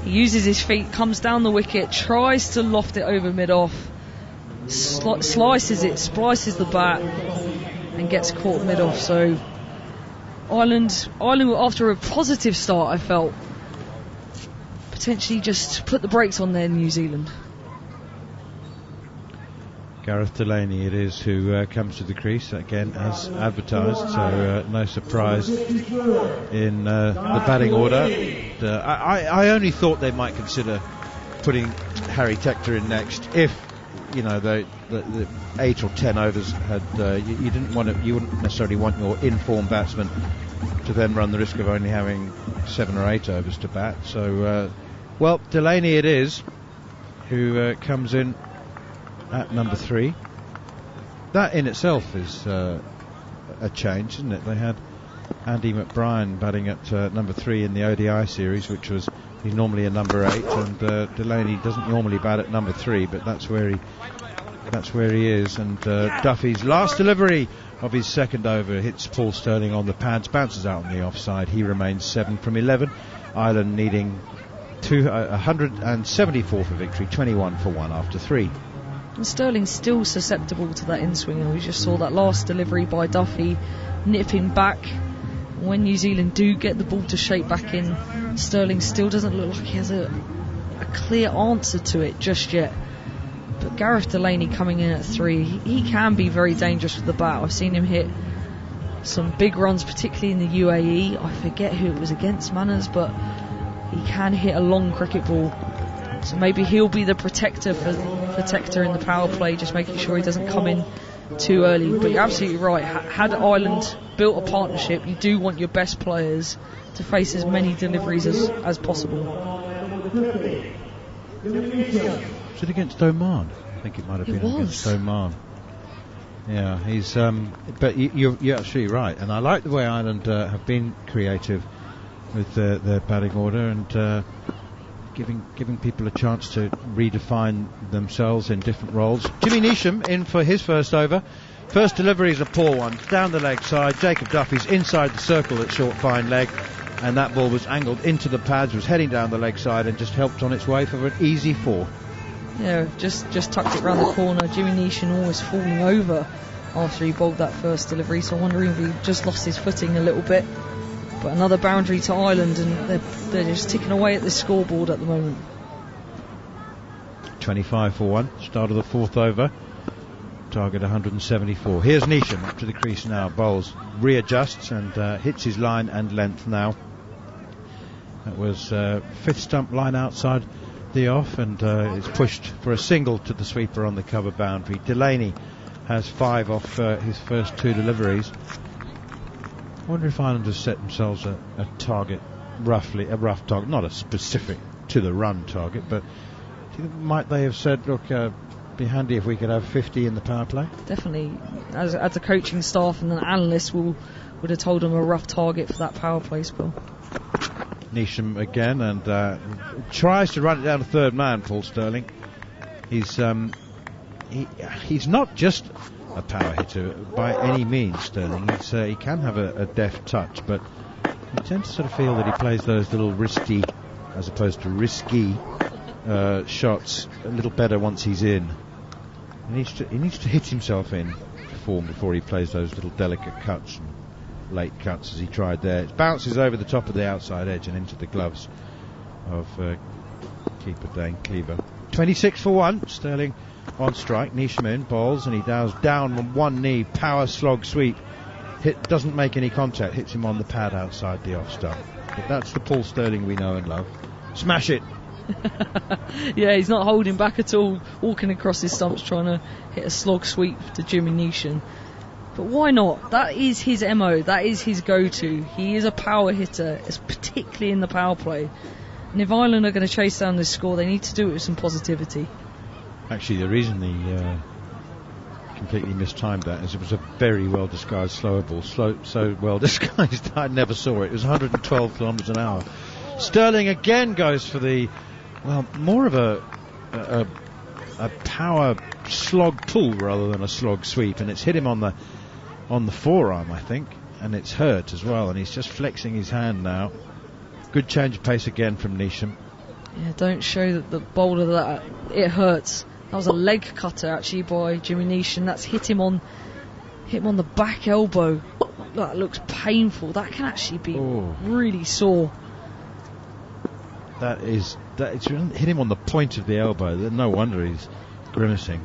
he uses his feet, comes down the wicket, tries to loft it over mid-off, slices it, splices the bat, and gets caught mid-off. So Ireland, after a positive start, I felt, potentially just put the brakes on there in New Zealand. Gareth Delaney it is who comes to the crease again as advertised, so no surprise in the batting order. I only thought they might consider putting Harry Tector in next if, you know, the 8 or 10 overs had you wouldn't necessarily want your in-form batsman to then run the risk of only having 7 or 8 overs to bat. So well, Delaney it is who comes in at number 3. That in itself is a change, isn't it? They had Andy McBrien batting at number 3 in the ODI series, which was, he's normally a number 8, and Delaney doesn't normally bat at number 3, but that's where he is. And Duffy's last delivery of his second over hits Paul Stirling on the pads, bounces out on the offside. He remains 7 from 11. Ireland needing 174 for victory, 21 for 1 after 3. And Sterling's still susceptible to that in-swinger. We just saw that last delivery by Duffy nipping back. When New Zealand do get the ball to shape back in, Sterling still doesn't look like he has a clear answer to it just yet. But Gareth Delaney coming in at 3, he can be very dangerous with the bat. I've seen him hit some big runs, particularly in the UAE. I forget who it was against, Manners, but he can hit a long cricket ball. So maybe he'll be the protector in the power play, just making sure he doesn't come in too early. But you're absolutely right. Had Ireland built a partnership, you do want your best players to face as many deliveries as possible. Was it against Oman? I think it might have been against Oman. Yeah, he's. But you're absolutely right, and I like the way Ireland have been creative with their batting order and giving people a chance to redefine themselves in different roles. Jimmy Neesham in for his first over. First delivery is a poor one, down the leg side. Jacob Duffy's inside the circle at short fine leg, and that ball was angled into the pads, was heading down the leg side and just helped on its way for an easy 4. Yeah, just tucked it round the corner. Jimmy Neesham always falling over after he bowled that first delivery, so I'm wondering if he just lost his footing a little bit. But another boundary to Ireland, and they're just ticking away at the scoreboard at the moment. 25 for 1, start of the 4th over. Target 174. Here's Neesham up to the crease now, bowls, readjusts and hits his line and length now. That was 5th stump line outside the off, and it's pushed for a single to the sweeper on the cover boundary. Delaney has 5 off his first 2 deliveries. I wonder if Ireland has set themselves a target, roughly, a rough target, not a specific to the run target, but might they have said, look, be handy if we could have 50 in the power play? Definitely. As a coaching staff and an analyst would have told them a rough target for that power play spell. Neesham again, and tries to run it down to third man, Paul Sterling. He's not just a power hitter by any means, Sterling. He can have a deft touch, but you tend to sort of feel that he plays those little risky, as opposed to risky, shots a little better once he's in. He needs to hit himself in form before he plays those little delicate cuts and late cuts as he tried there. It bounces over the top of the outside edge and into the gloves of keeper Dane Cleaver. 26 for 1. Sterling on strike. Neesham in, bowls, and he dows down on one knee. Power slog sweep. Doesn't make any contact. Hits him on the pad outside the off stump. But that's the Paul Sterling we know and love. Smash it. Yeah, he's not holding back at all, walking across his stumps trying to hit a slog sweep to Jimmy Neesham. But why not? That is his MO, that is his go-to. He is a power hitter, particularly in the power play. And if Ireland are going to chase down this score, they need to do it with some positivity. Actually, the reason he completely mistimed that is it was a very well disguised slower ball, so well disguised I never saw it. It was 112 kilometres an hour. Sterling again goes for the, well, more of a power slog pull rather than a slog sweep, and it's hit him on the forearm, I think, and it's hurt as well, and he's just flexing his hand now. Good change of pace again from Neesham. Yeah, don't show the bowler that it hurts. That was a leg cutter actually by Jimmy Neesham. That's hit him on the back elbow. That looks painful. That can actually be really sore. It's hit him on the point of the elbow. No wonder he's grimacing.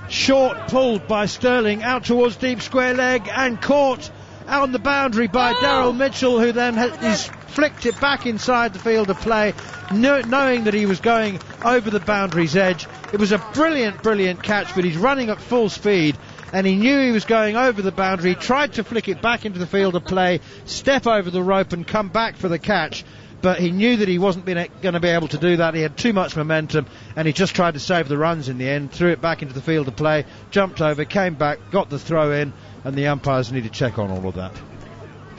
Short pulled by Sterling out towards deep square leg and caught out on the boundary by Daryl Mitchell, who then he's flicked it back inside the field of play, knowing that he was going over the boundary's edge. It was a brilliant catch, but he's running at full speed and he knew he was going over the boundary, tried to flick it back into the field of play, step over the rope and come back for the catch. But he knew that he wasn't going to be able to do that. He had too much momentum, and he just tried to save the runs in the end, threw it back into the field of play, jumped over, came back, got the throw in, and the umpires need to check on all of that.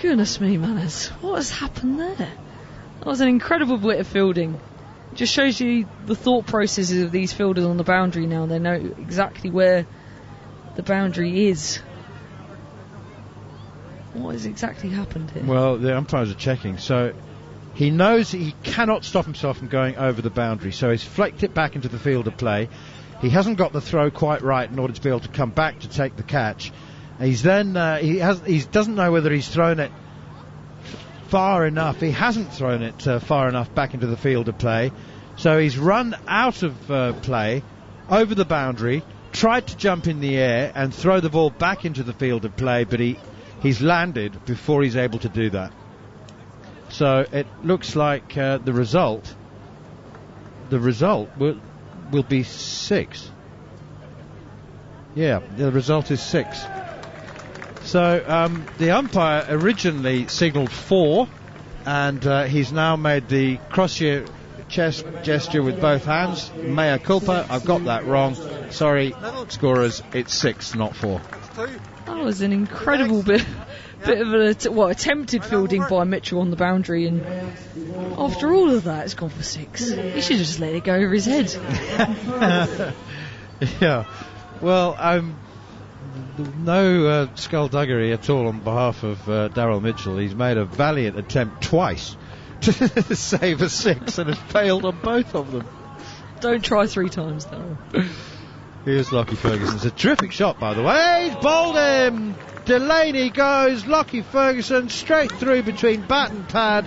Goodness me, Manners, what has happened there? That was an incredible bit of fielding. Just shows you the thought processes of these fielders on the boundary now. They know exactly where the boundary is. What has exactly happened here? Well, the umpires are checking, so he knows that he cannot stop himself from going over the boundary, so he's flicked it back into the field of play. He hasn't got the throw quite right in order to be able to come back to take the catch. He's then he doesn't know whether he's thrown it far enough. He hasn't thrown it far enough back into the field of play, so he's run out of play over the boundary, tried to jump in the air and throw the ball back into the field of play, but he's landed before he's able to do that. So it looks like the result will be 6. Yeah, the result is 6. So the umpire originally signalled 4, and he's now made the cross-your chest gesture with both hands. Mea culpa, I've got that wrong. Sorry, scorers, it's 6, not 4. That was an incredible bit of an attempted fielding by Mitchell on the boundary, and after all of that, it's gone for 6. He should just let it go over his head. Yeah, well, no skullduggery at all on behalf of Daryl Mitchell. He's made a valiant attempt twice to save a 6 and has failed on both of them. Don't try 3 times, though. Here's Lockie Ferguson. It's a terrific shot, by the way. He's bowled him. Delaney goes. Lockie Ferguson straight through between bat and pad.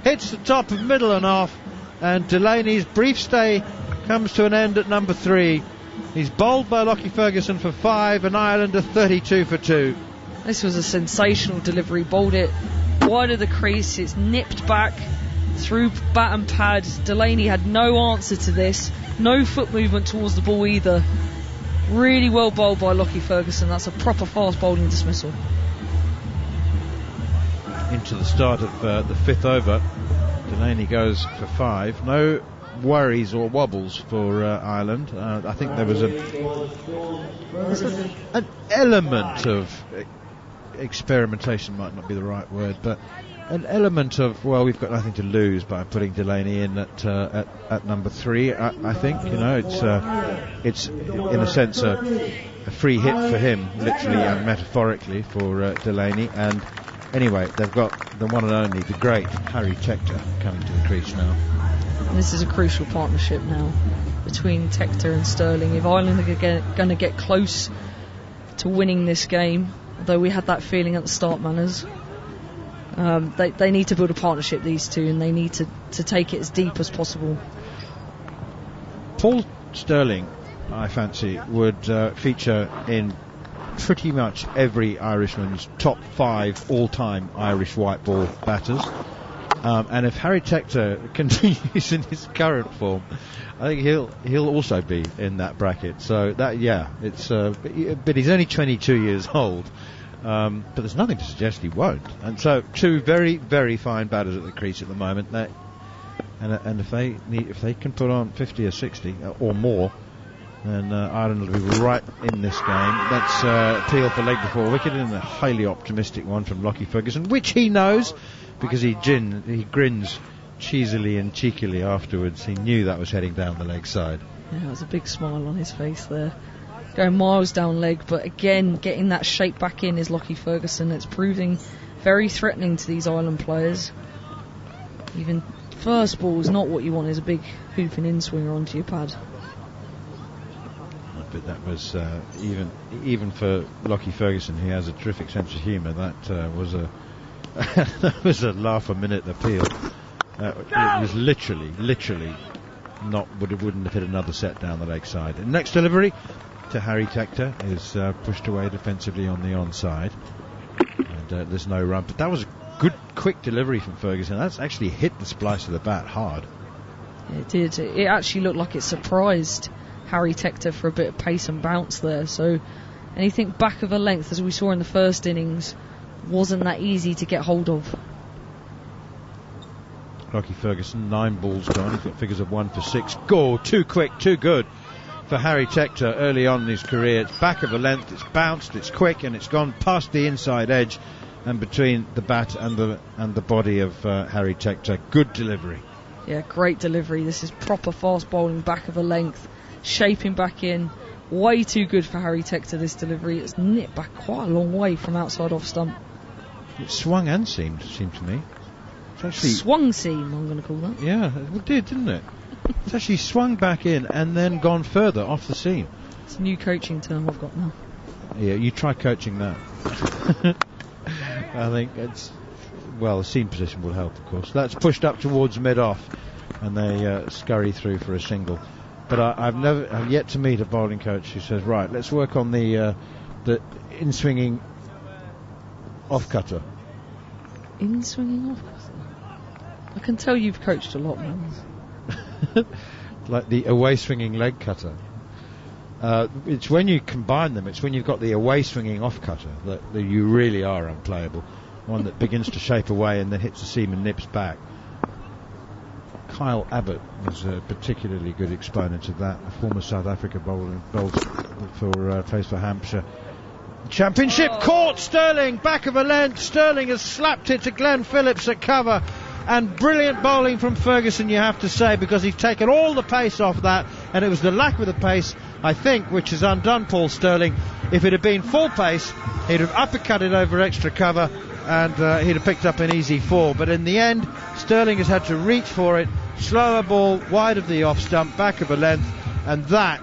Hits the top of middle and off. And Delaney's brief stay comes to an end at number 3. He's bowled by Lockie Ferguson for 5, and Ireland are 32 for 2. This was a sensational delivery. Bowled it wide of the crease. It's nipped back through bat and pad. Delaney had no answer to this. No foot movement towards the ball either. Really well bowled by Lockie Ferguson. That's a proper fast bowling dismissal. Into the start of the 5th over. Delaney goes for 5. No worries or wobbles for Ireland. I think there was an element of experimentation, might not be the right word, but an element of, well, we've got nothing to lose by putting Delaney in at number 3. I think, you know, it's in a sense a free hit for him, literally and metaphorically, for Delaney. And anyway, they've got the one and only, the great Harry Tector coming to the crease now. And this is a crucial partnership now between Tector and Sterling. If Ireland are going to get close to winning this game, although we had that feeling at the start, Manners, they need to build a partnership, these two, and they need to take it as deep as possible. Paul Sterling, I fancy, would feature in pretty much every Irishman's top 5 all-time Irish white ball batters. And if Harry Tector continues in his current form, I think he'll also be in that bracket. So that, yeah, it's but he's only 22 years old. But there's nothing to suggest he won't. And so 2 very, very fine batters at the crease at the moment. And if they can put on 50 or 60 or more, then Ireland will be right in this game. That's appeal for leg before wicket, and a highly optimistic one from Lockie Ferguson, which he knows, because he grins cheesily and cheekily afterwards. He knew that was heading down the leg side. Yeah, it was a big smile on his face there. Going miles down leg, but again, getting that shape back in is Lockie Ferguson. It's proving very threatening to these Ireland players. Even first ball is not what you want, is a big hooping in-swinger onto your pad. But that was even for Lockie Ferguson, he has a terrific sense of humour. That was a that was a laugh a minute appeal. It was literally not wouldn't have hit another set down the leg side. And next delivery to Harry Tector is pushed away defensively on the onside, and there's no run. But that was a good quick delivery from Ferguson. That's actually hit the splice of the bat hard. It did. It actually looked like it surprised Harry Tector for a bit of pace and bounce there. So anything back of a length, as we saw in the first innings, wasn't that easy to get hold of. Lockie Ferguson, 9 balls gone. He's got figures of 1 for 6. Go, too quick, too good for Harry Tector early on in his career. It's back of a length, it's bounced, it's quick, and it's gone past the inside edge and between the bat and the body of Harry Tector. Good delivery. Yeah, great delivery. This is proper fast bowling, back of a length, shaping back in. Way too good for Harry Tector, this delivery. It's nipped back quite a long way from outside off stump. It swung and seemed to me. It's actually swung seam, I'm going to call that. Yeah, it did, didn't it? It's actually swung back in and then gone further off the seam. It's a new coaching term I've got now. Yeah, you try coaching that. I think it's, well, the seam position will help, of course. That's pushed up towards mid-off, and they scurry through for a single. But I've yet to meet a bowling coach who says, right, let's work on the in-swinging off-cutter. In-swinging off-cutter? I can tell you've coached a lot, man. Like the away-swinging leg cutter. It's when you combine them, it's when you've got the away-swinging off-cutter that you really are unplayable. One that begins to shape away and then hits the seam and nips back. Kyle Abbott was a particularly good exponent of that, a former South Africa bowler, plays for Hampshire. Championship caught Sterling, back of a length. Sterling has slapped it to Glenn Phillips at cover, and brilliant bowling from Ferguson, you have to say, because he's taken all the pace off that, and it was the lack of the pace, I think, which has undone Paul Sterling. If it had been full pace, he'd have uppercutted over extra cover, and he'd have picked up an easy 4. But in the end, Sterling has had to reach for it, slower ball, wide of the off stump, back of a length, and that,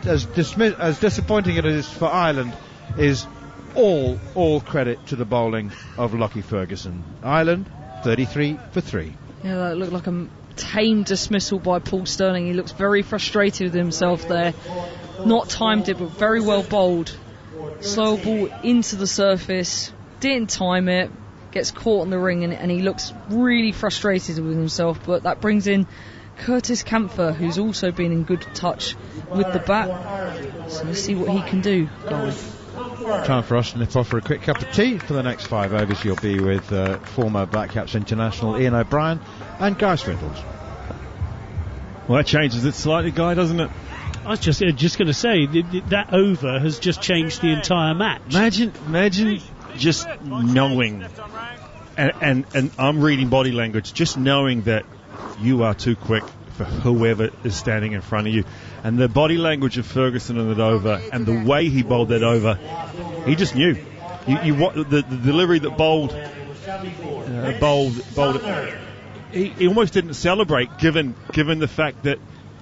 as disappointing it is for Ireland, is all credit to the bowling of Lockie Ferguson. Ireland, 33 for 3. Yeah, that looked like a tame dismissal by Paul Sterling. He looks very frustrated with himself there. Not timed it, but very well bowled. Slow ball into the surface, didn't time it, gets caught on the ring, and he looks really frustrated with himself. But that brings in Curtis Campher, who's also been in good touch with the bat. So let's see what he can do, guys. Time for us to nip off for a quick cup of tea. For the next 5 overs, you'll be with former Black Caps international Ian O'Brien and Guy Swindles. Well, that changes it slightly, Guy, doesn't it? I was just going to say that over has just changed the entire match. Imagine just knowing, and I'm reading body language, just knowing that you are too quick for whoever is standing in front of you. And the body language of Ferguson in that over, and the way he bowled that over, he just knew. The delivery that bowled he almost didn't celebrate, given the fact that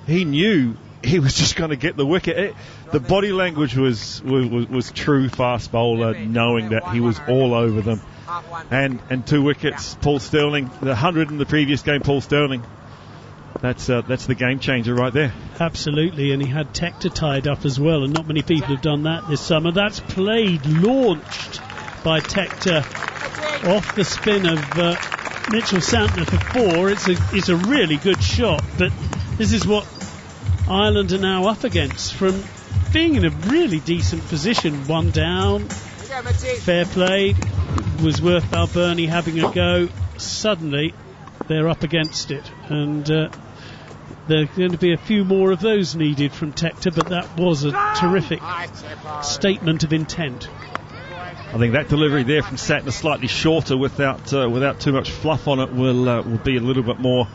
he knew he was just going to get the wicket. The body language was true fast bowler, knowing that he was all over them. And 2 wickets, Paul Sterling, the 100 in the previous game, Paul Sterling. That's the game changer right there. Absolutely, and he had Tector tied up as well, and not many people have done that this summer. That's launched by Tector off the spin of Mitchell Santner for 4. It's a really good shot, but this is what Ireland are now up against from being in a really decent position. 1 down, fair play, was worth Balbirnie having a go. Suddenly they're up against it, and there are going to be a few more of those needed from Tector, but that was a terrific statement of intent. I think that delivery there from Santner, slightly shorter, without too much fluff on it, will be a little bit more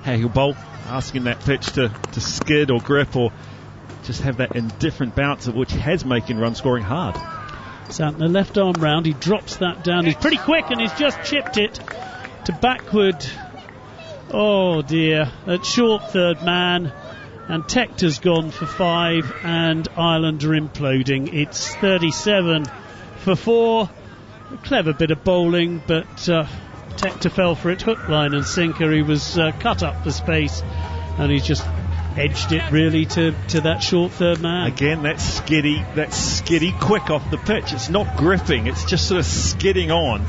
how he'll bowl, asking that pitch to skid or grip or just have that indifferent bounce, which has making run scoring hard. Santner left arm round, he drops that down, he's pretty quick and he's just chipped it to backward. Oh dear, at short third man, and Tector's gone for 5, and Ireland are imploding. It's 37 for 4. A clever bit of bowling, but Tector fell for it hook, line and sinker. He was cut up for space, and he just edged it really to that short third man. Again, that's skiddy quick off the pitch. It's not gripping, it's just sort of skidding on,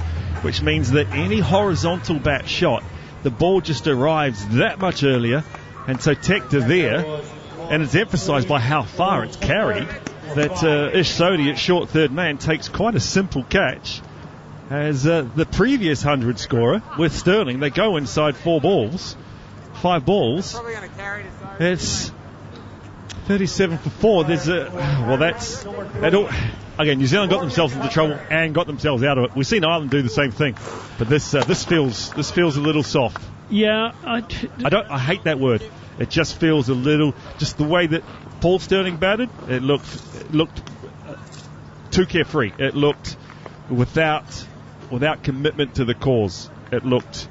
which means that any horizontal bat shot, the ball just arrives that much earlier, and so Tector there, and it's emphasised by how far it's carried, that Ish Sodhi at short third man takes quite a simple catch, as the previous 100 scorer with Sterling, they go inside 5 balls. It's 37 for 4. Again, New Zealand got themselves into trouble and got themselves out of it. We've seen Ireland do the same thing, but this feels a little soft. Yeah, I hate that word. It just feels a little, just the way that Paul Sterling batted. It looked too carefree. It looked without commitment to the cause. It looked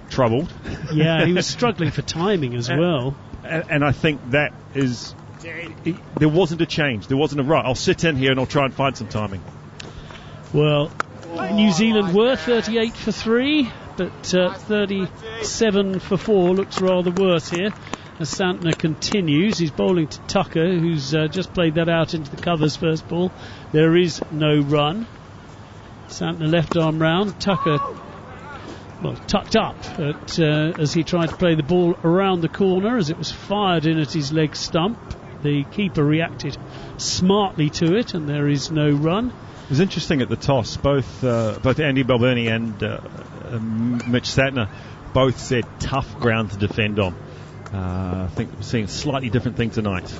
troubled. Yeah, he was struggling for timing as well. And I think that is... There wasn't a change. There wasn't a right. I'll sit in here and I'll try and find some timing. Well, New Zealand were 38 for 3, but 37 for 4 looks rather worse here. As Santner continues, he's bowling to Tucker, who's just played that out into the covers first ball. There is no run. Santner left arm round. Tucker, well, tucked up as he tried to play the ball around the corner as it was fired in at his leg stump. The keeper reacted smartly to it, and there is no run. It was interesting at the toss. Both Andy Balbirnie and Mitch Santner both said tough ground to defend on. I think we're seeing a slightly different thing tonight.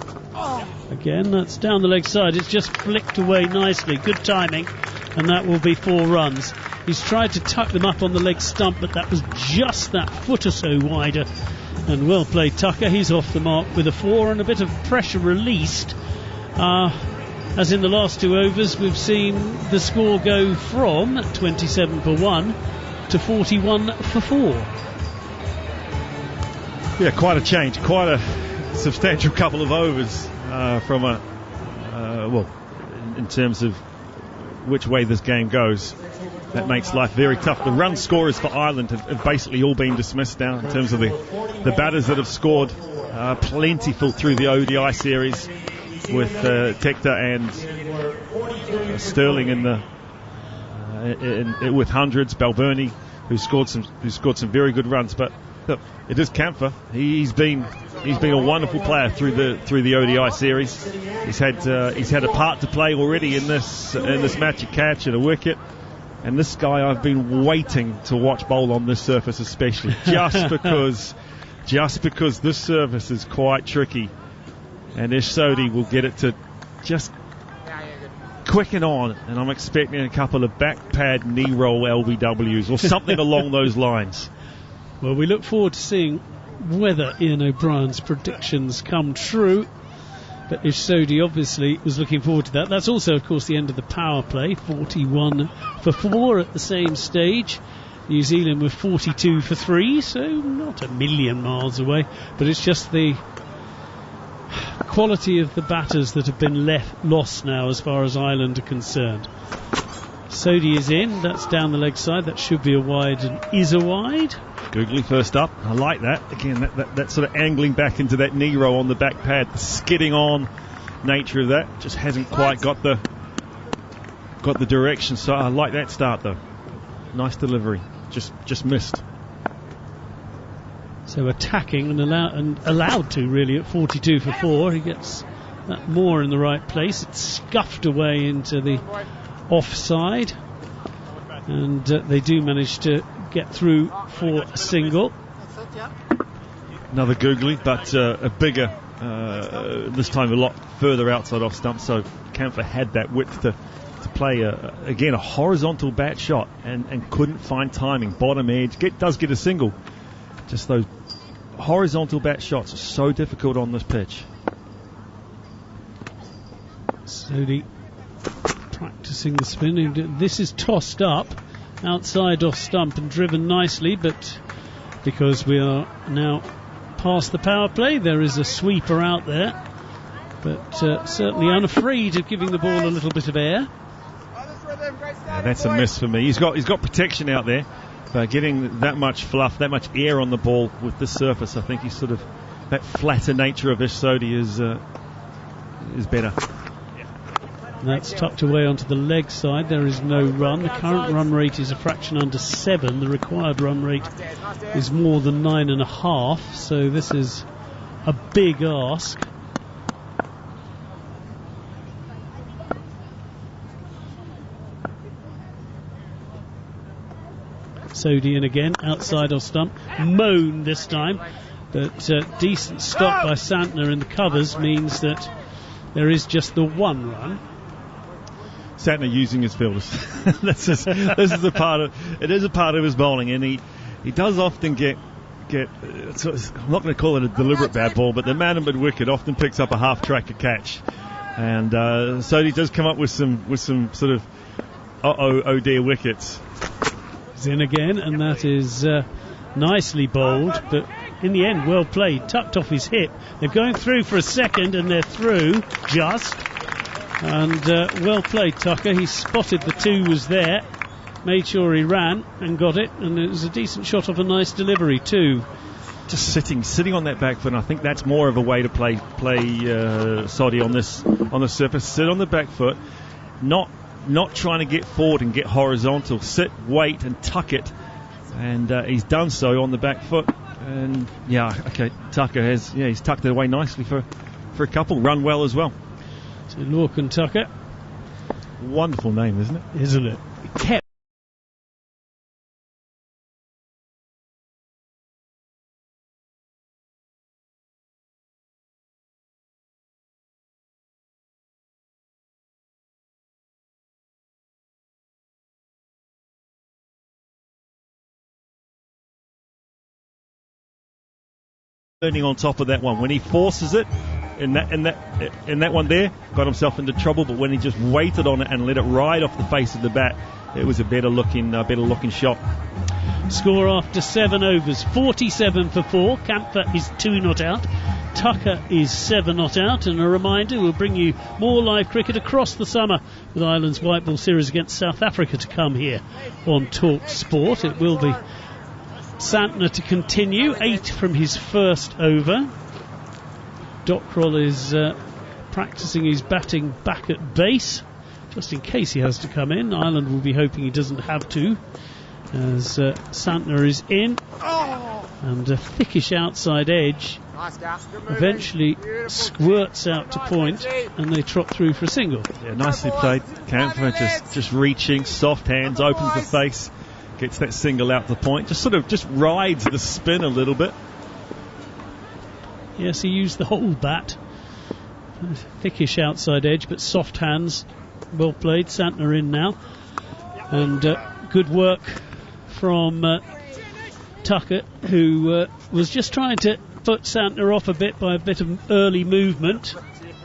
Again, that's down the leg side. It's just flicked away nicely. Good timing, and that will be 4 runs. He's tried to tuck them up on the leg stump, but that was just that foot or so wider. And well played, Tucker. He's off the mark with a 4, and a bit of pressure released. As in the last 2 overs, we've seen the score go from 27 for 1 to 41 for 4. Yeah, quite a change, quite a substantial couple of overs from in terms of which way this game goes. That makes life very tough. The run scorers for Ireland have basically all been dismissed now in terms of the batters that have scored plentiful through the ODI series with Tector and Sterling with hundreds. Balbirnie, who scored some very good runs, but look, it is Kampfer. He's been a wonderful player through the ODI series. He's had a part to play already in this match, a catch and a wicket. And this guy, I've been waiting to watch bowl on this surface, especially just because this surface is quite tricky, and Ish Sodhi will get it to just quicken on, and I'm expecting a couple of back pad knee roll LBWs or something along those lines. Well, we look forward to seeing whether Ian O'Brien's predictions come true. But Ish Sodhi obviously was looking forward to that. That's also, of course, the end of the power play. 41 for 4 at the same stage. New Zealand with 42 for 3, so not a million miles away. But it's just the quality of the batters that have been lost now as far as Ireland are concerned. Sodhi is in. That's down the leg side. That should be a wide and is a wide. Googly first up. I like that. Again, that sort of angling back into that knee roll on the back pad, the skidding on nature of that just hasn't quite got the direction. So I like that start though. Nice delivery. Just missed. So attacking and allowed to really at 42 for 4. He gets that more in the right place. It's scuffed away into the offside, and they do manage to get through for a single. Another googly, but a bigger, this time a lot further outside off stump, so Kampfer had that width to play again a horizontal bat shot and couldn't find timing. Bottom edge, does get a single. Just those horizontal bat shots are so difficult on this pitch. Sodhi practicing the spin. This is tossed up outside off stump and driven nicely, but because we are now past the power play, there is a sweeper out there, but certainly unafraid of giving the ball a little bit of air. Yeah, that's a miss for me. He's got protection out there, but getting that much fluff, that much air on the ball with this surface, I think he's sort of that flatter nature of Ish Sodhi is better. That's tucked away onto the leg side. There is no run. The current run rate is a fraction under 7. The required run rate is more than 9.5. So this is a big ask. Sodhi in again, outside off stump. Moan this time, but decent stop by Santner in the covers means that there is just the one run. Santner using his fielders. This is a part of his bowling, and he does often get. So I'm not going to call it a deliberate bad ball, but the man in mid-wicket often picks up a half-tracker catch, and Sodhi does come up with some sort of oh dear wickets. He's in again, and that is nicely bowled, but in the end, well played, tucked off his hip. They're going through for a second, and they're through, just. And well played, Tucker. He spotted the 2 was there, made sure he ran and got it, and it was a decent shot off a nice delivery too. Just sitting on that back foot, and I think that's more of a way to play Soddy on the surface. Sit on the back foot, not trying to get forward and get horizontal. Sit, wait, and tuck it, and he's done so on the back foot. And Tucker he's tucked it away nicely for a couple. Run well as well. So Lorcan Tucker, wonderful name, isn't it? Isn't it? Kept. Learning on top of that one. When he forces it in that one there, got himself into trouble, but when he just waited on it and let it ride off the face of the bat, it was a better looking shot. Score after 7 overs, 47 for 4. Kampfer is 2 not out. Tucker is 7 not out. And a reminder, we'll bring you more live cricket across the summer with Ireland's White Ball Series against South Africa to come here on talkSPORT. It will be Santner to continue, 8 from his first over. Dockrell is practicing his batting back at base, just in case he has to come in. Ireland will be hoping he doesn't have to, as Santner is in. And a thickish outside edge eventually squirts out to point, and they trot through for a single. Yeah, nicely played. Kampfer just reaching, soft hands, opens the face, gets that single out to the point, just rides the spin a little bit. Yes, he used the whole bat. Thickish outside edge, but soft hands. Well played. Santner in now. And good work from Tucker, who was just trying to put Santner off a bit by a bit of early movement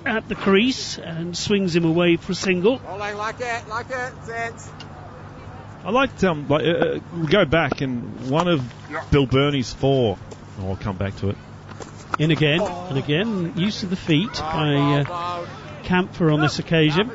at the crease, and swings him away for a single. Like it, sense. I liked we go back, and one of Bill Burney's 4. I'll come back to it. In again, and again, use of the feet by Kampfer on this occasion.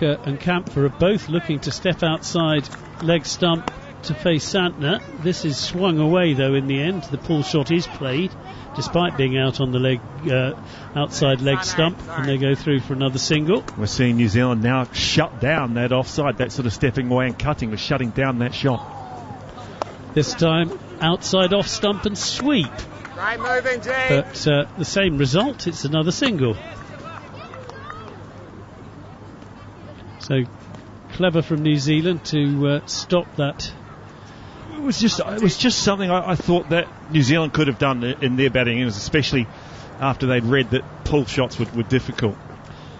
And Kampfer are both looking to step outside leg stump to face Santner. This is swung away though in the end. The pull shot is played despite being out on the leg outside leg stump, and they go through for another single. We're seeing New Zealand now shut down that offside, that sort of stepping away and cutting was shutting down that shot. This time outside off stump and sweep. Right moving, G. But the same result, it's another single. So clever from New Zealand to stop that. It was just something I thought that New Zealand could have done in their batting innings, especially after they'd read that pull shots were difficult.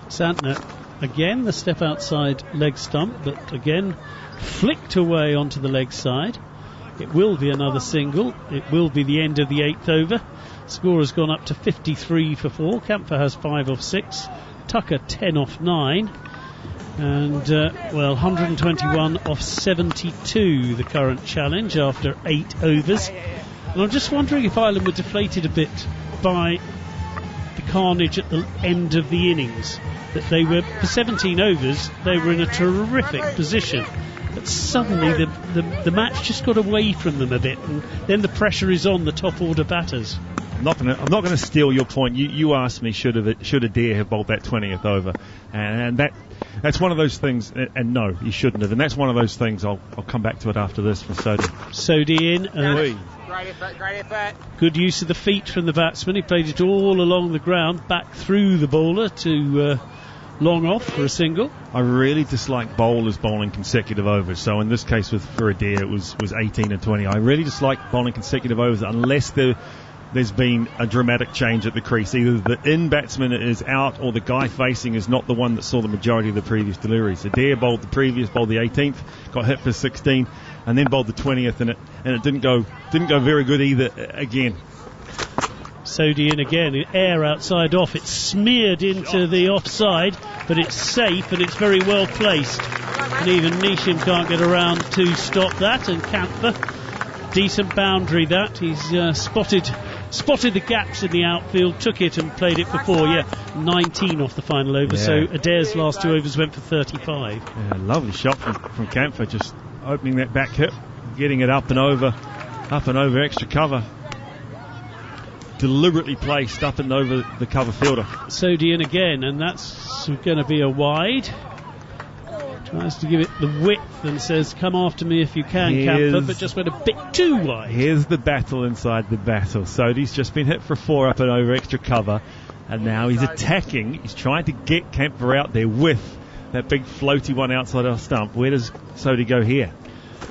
Santner again, the step outside leg stump, but again flicked away onto the leg side. It will be another single. It will be the end of the 8th over. Score has gone up to 53 for 4. Kampfer has 5 off 6. Tucker 10 off 9. And 121 off 72, the current challenge after 8 overs. And I'm just wondering if Ireland were deflated a bit by the carnage at the end of the innings. That they were, for 17 overs, they were in a terrific position. But suddenly the match just got away from them a bit, and then the pressure is on the top order batters. I'm not going to steal your point. You asked me should Adair have bowled that 20th over, and that's one of those things. And no, he shouldn't have. And that's one of those things. I'll come back to it after this from Soddy. Soddy in. Great effort. Good use of the feet from the batsman. He played it all along the ground, back through the bowler to long off for a single. I really dislike bowlers bowling consecutive overs. So in this case for Adair, it was 18 and 20. I really dislike bowling consecutive overs unless they're there's been a dramatic change at the crease. Either the in batsman is out or the guy facing is not the one that saw the majority of the previous deliveries. Adair bowled the 18th, got hit for 16, and then bowled the 20th, and it didn't go very good either again. Sodhi in again, air outside off. It's smeared into the offside, but it's safe and it's very well placed. And even Nishin can't get around to stop that. And Kampfer, decent boundary that. He's spotted the gaps in the outfield, took it and played it for 4. 19 off the final over. Yeah. So Adair's last 2 overs went for 35. Yeah, lovely shot from Kampfer, just opening that back hip, getting it up and over extra cover. Deliberately placed up and over the cover fielder. Sodhi in again, and that's going to be a wide. Tries to give it the width and says, come after me if you can, Kampfer, but just went a bit too wide. Here's the battle inside the battle. Sodhi's just been hit for 4 up and over extra cover, and now he's attacking. He's trying to get Kampfer out there with that big floaty one outside our stump. Where does Sodhi go here?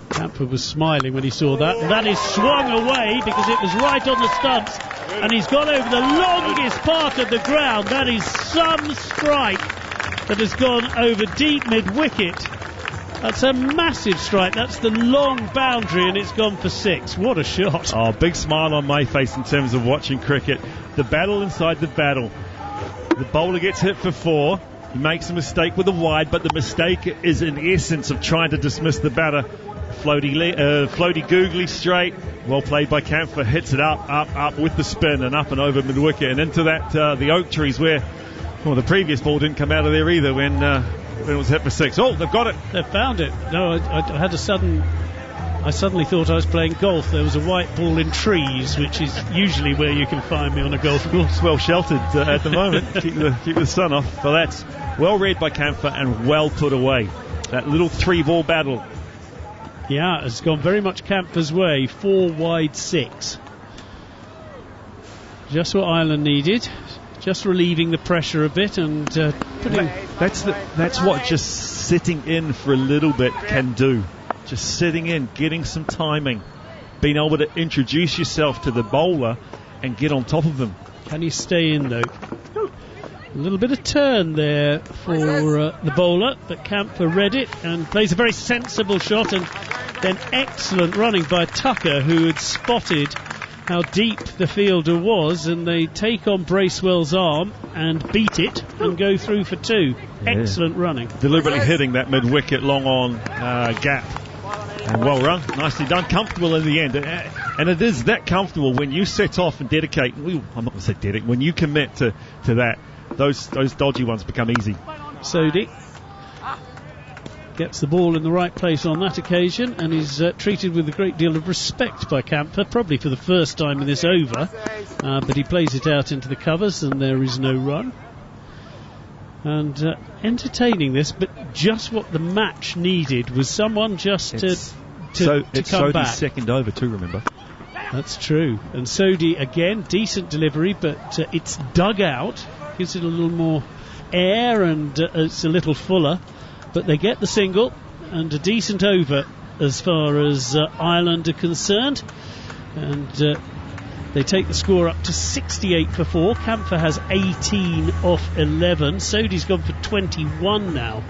Kampfer was smiling when he saw that, and that is swung away because it was right on the stumps, and he's gone over the longest part of the ground. That is some strike that has gone over deep mid-wicket. That's a massive strike. That's the long boundary, and it's gone for 6. What a shot. Oh, big smile on my face in terms of watching cricket. The battle inside the battle. The bowler gets hit for 4. He makes a mistake with a wide, but the mistake is in essence of trying to dismiss the batter. Floaty googly straight, well played by Kampfer, hits it up with the spin and up and over mid-wicket and into that the oak trees where, well, the previous ball didn't come out of there either when it was hit for 6. Oh, they've got it. They've found it. No, I had a sudden... I suddenly thought I was playing golf. There was a white ball in trees, which is usually where you can find me on a golf course. Well sheltered at the moment. keep the sun off. But that's well read by Kampfer and well put away. That little 3-ball battle. Yeah, it's gone very much Kampfer's way. 4 wide 6. Just what Ireland needed. Just relieving the pressure a bit and putting... That's what just sitting in for a little bit can do. Just sitting in, getting some timing, being able to introduce yourself to the bowler and get on top of them. Can he stay in though? A little bit of turn there for the bowler, but Kampfer read it and plays a very sensible shot, and then excellent running by Tucker, who had spotted how deep the fielder was, and they take on Bracewell's arm and beat it and go through for 2. Yeah. Excellent running. Deliberately hitting that mid-wicket long on gap. And well run, nicely done, comfortable in the end. And it is that comfortable when you set off and dedicate, I'm not going to say dedicate, when you commit to that, those dodgy ones become easy. Sodhi gets the ball in the right place on that occasion and is treated with a great deal of respect by Kampfer, probably for the first time in this over, but he plays it out into the covers and there is no run. And entertaining this, but just what the match needed was someone just to come Sodhi's back. Second over too, remember? That's true. And Sodhi again, decent delivery, but it's dug out, gives it a little more air and it's a little fuller. But they get the single and a decent over as far as Ireland are concerned. And they take the score up to 68 for 4. Kampfer has 18 off 11. Sodhi's gone for 21 now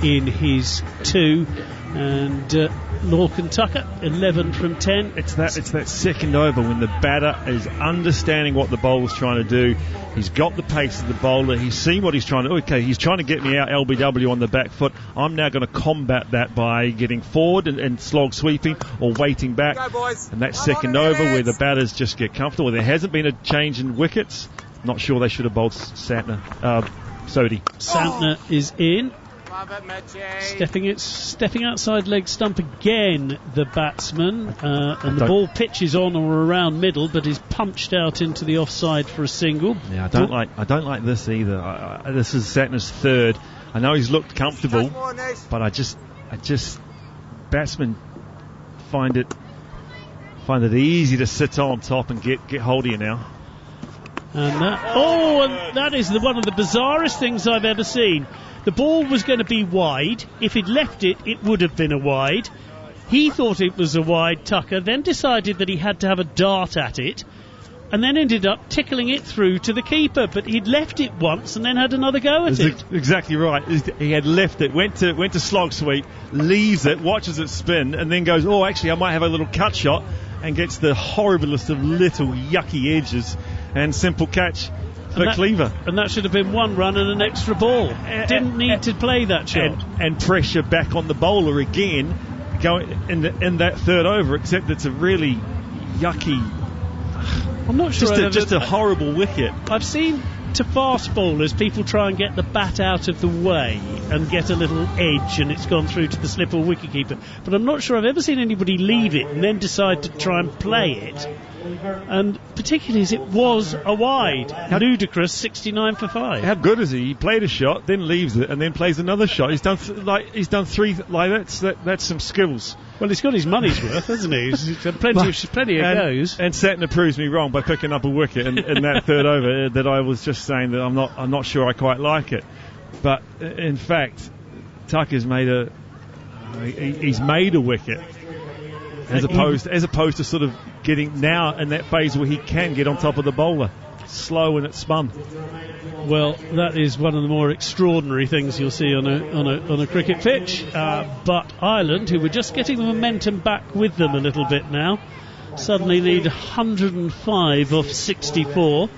in his 2. And Lorcan Tucker, 11 from 10. It's that second over when the batter is understanding what the bowler's trying to do. He's got the pace of the bowler. He's seen what he's trying to do. Okay, he's trying to get me out LBW on the back foot. I'm now going to combat that by getting forward and slog sweeping or waiting back. And that second over where the batters just get comfortable. There hasn't been a change in wickets. Not sure they should have bowled Santner. Sodhi. Santner is in. Stepping outside leg stump again, the batsman, and the ball pitches on or around middle, but is punched out into the offside for a single. Yeah, I don't like this either. This is Santner's 3rd. I know he's looked comfortable, but I just batsmen find it easy to sit on top and get hold of you now. And that is one of the bizarrest things I've ever seen. The ball was going to be wide. If he'd left it, it would have been a wide. He thought it was a wide, Tucker, then decided that he had to have a dart at it, and then ended up tickling it through to the keeper. But he'd left it once and then had another go at it. Exactly right. He had left it, went to slog sweep, leaves it, watches it spin, and then goes, oh, actually, I might have a little cut shot, and gets the horriblest of little yucky edges and simple catch for Cleaver. And that should have been 1 run and an extra ball. Didn't need to play that shot. And pressure back on the bowler again, going in that third over, except it's a really yucky... I'm not sure. Just a horrible wicket. I've seen to fast bowlers, people try and get the bat out of the way and get a little edge, and it's gone through to the slip or wicketkeeper. But I'm not sure I've ever seen anybody leave it and then decide to try and play it. And particularly as it was a wide, ludicrous 69 for 5. How good is he? He played a shot, then leaves it, and then plays another shot. He's done three. That's some skills. Well, he's got his money's worth, hasn't he? He's had plenty of goes. And Santner proves me wrong by picking up a wicket in that third over. That I was just saying that I'm not sure I quite like it. But in fact, Tucker's made he's made a wicket. As opposed to sort of getting now in that phase where he can get on top of the bowler, slow and it's spun. Well, that is one of the more extraordinary things you'll see on a cricket pitch. But Ireland, who were just getting the momentum back with them a little bit now, suddenly lead 105 off 64.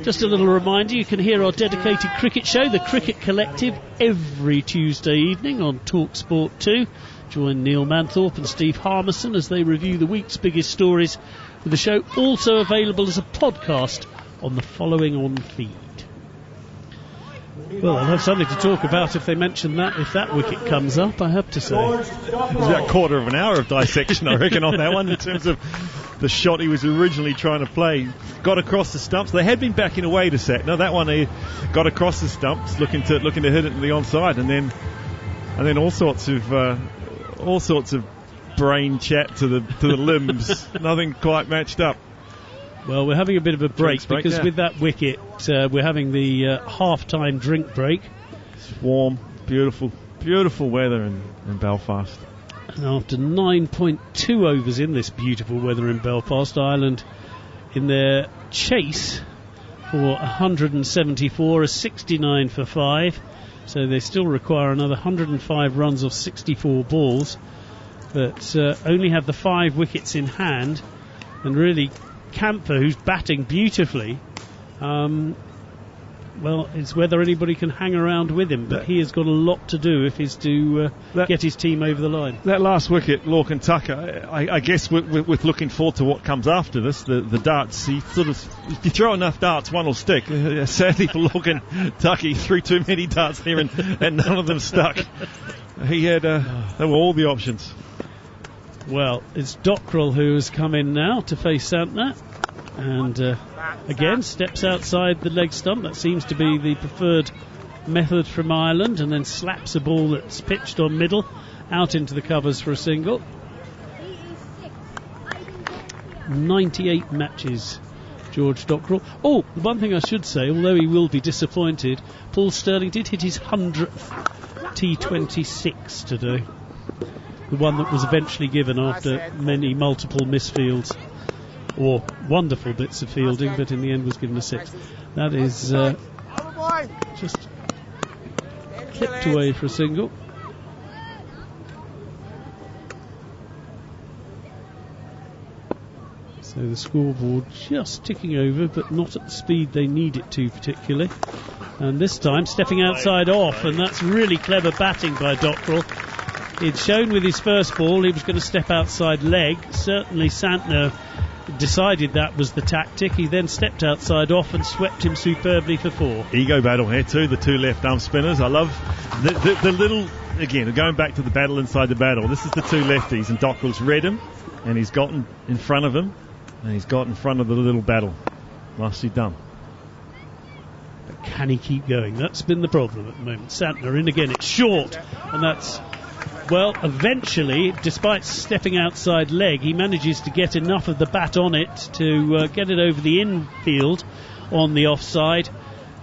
Just a little reminder, you can hear our dedicated cricket show, The Cricket Collective, every Tuesday evening on talkSPORT 2. Join Neil Manthorpe and Steve Harmison as they review the week's biggest stories, with the show also available as a podcast on the following on feed. Well, I'll have something to talk about if they mention that, if that wicket comes up, I have to say. It was about a quarter of an hour of dissection, I reckon, on that one, in terms of the shot he was originally trying to play. Got across the stumps. They had been backing away to Santner. That one he got across the stumps, looking to hit it to the onside, and then all sorts of brain chat to the limbs. Nothing quite matched up. Well, we're having a bit of a break because with that wicket, we're having the half-time drink break. It's warm, beautiful weather in Belfast. And after 9.2 overs in this beautiful weather in Belfast, Ireland, in their chase for 174, a 69 for 5. So they still require another 105 runs off 64 balls, but only have the 5 wickets in hand. And really, Camphor, who's batting beautifully, well, it's whether anybody can hang around with him, but he has got a lot to do if he's to get his team over the line. That last wicket, Lorcan Tucker, I guess with looking forward to what comes after this, the darts, he sort of, if you throw enough darts, one will stick. Sadly for Lorcan Tucker, he threw too many darts there and none of them stuck. He had, they were all the options. Well, it's Dockrell who has come in now to face Santner, and again steps outside the leg stump. That seems to be the preferred method from Ireland, and then slaps a ball that's pitched on middle out into the covers for a single. 98 matches, George Dockrell. Oh, the one thing I should say, although he will be disappointed, Paul Stirling did hit his 100th T26 today. The one that was eventually given after multiple misfields, or wonderful bits of fielding, but in the end was given a 6. That is just clipped away for a single. So the scoreboard just ticking over, but not at the speed they need it to particularly. And this time stepping outside off, and that's really clever batting by Dockrell. He'd shown with his first ball he was going to step outside leg. Certainly Santner decided that was the tactic. He then stepped outside off and swept him superbly for 4. Ego battle here too, the 2 left arm spinners. I love the little, again, going back to the battle inside the battle. This is the 2 lefties, and Dockrell's read him, and he's gotten in front of him, and he's got in front of the little battle. Nicely done. But can he keep going? That's been the problem at the moment. Santner in again, it's short, and that's... Well, eventually, despite stepping outside leg, he manages to get enough of the bat on it to get it over the infield on the offside,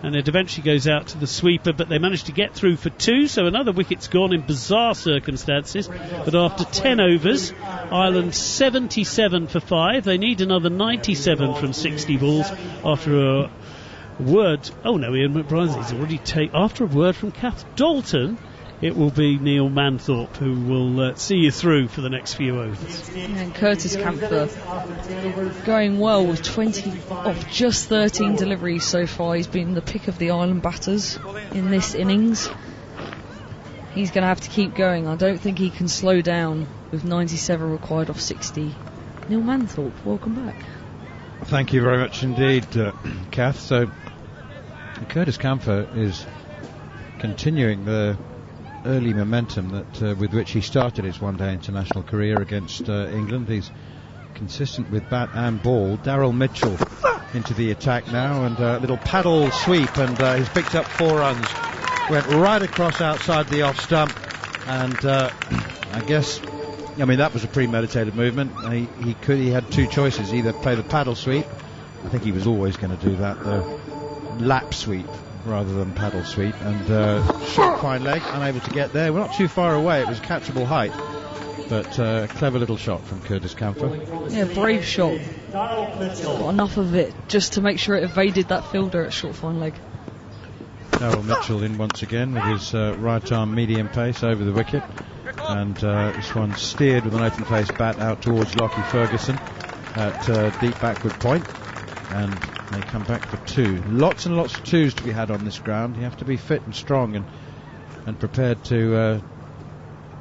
and it eventually goes out to the sweeper, but they managed to get through for 2, so another wicket's gone in bizarre circumstances. But after 10 overs, Ireland 77 for 5. They need another 97 from 60 balls after a word. Oh no, Ian McBride's already after a word from Kath Dalton. It will be Neil Manthorpe who will see you through for the next few overs. And Curtis Campher going well with 20 off just 13 deliveries so far. He's been the pick of the Ireland batters in this innings. He's going to have to keep going. I don't think he can slow down with 97 required off 60. Neil Manthorpe, welcome back. Thank you very much indeed, Kath. So Curtis Campher is continuing the early momentum that with which he started his one-day international career against England. He's consistent with bat and ball. Darrell Mitchell into the attack now, and a little paddle sweep, and he's picked up 4 runs. Went right across outside the off stump, and I guess, I mean, that was a premeditated movement. He had 2 choices: either play the paddle sweep. I think he was always going to do that, though. Lap sweep rather than paddle sweep, and short fine leg, unable to get there. We're not too far away, it was catchable height, but clever little shot from Curtis Campher. Yeah, brave shot. Got enough of it just to make sure it evaded that fielder at short fine leg. Darrell Mitchell in once again with his right arm medium pace over the wicket, and this one steered with an open face bat out towards Lockie Ferguson at deep backward point, and they come back for 2. Lots and lots of 2s to be had on this ground. You have to be fit and strong and prepared to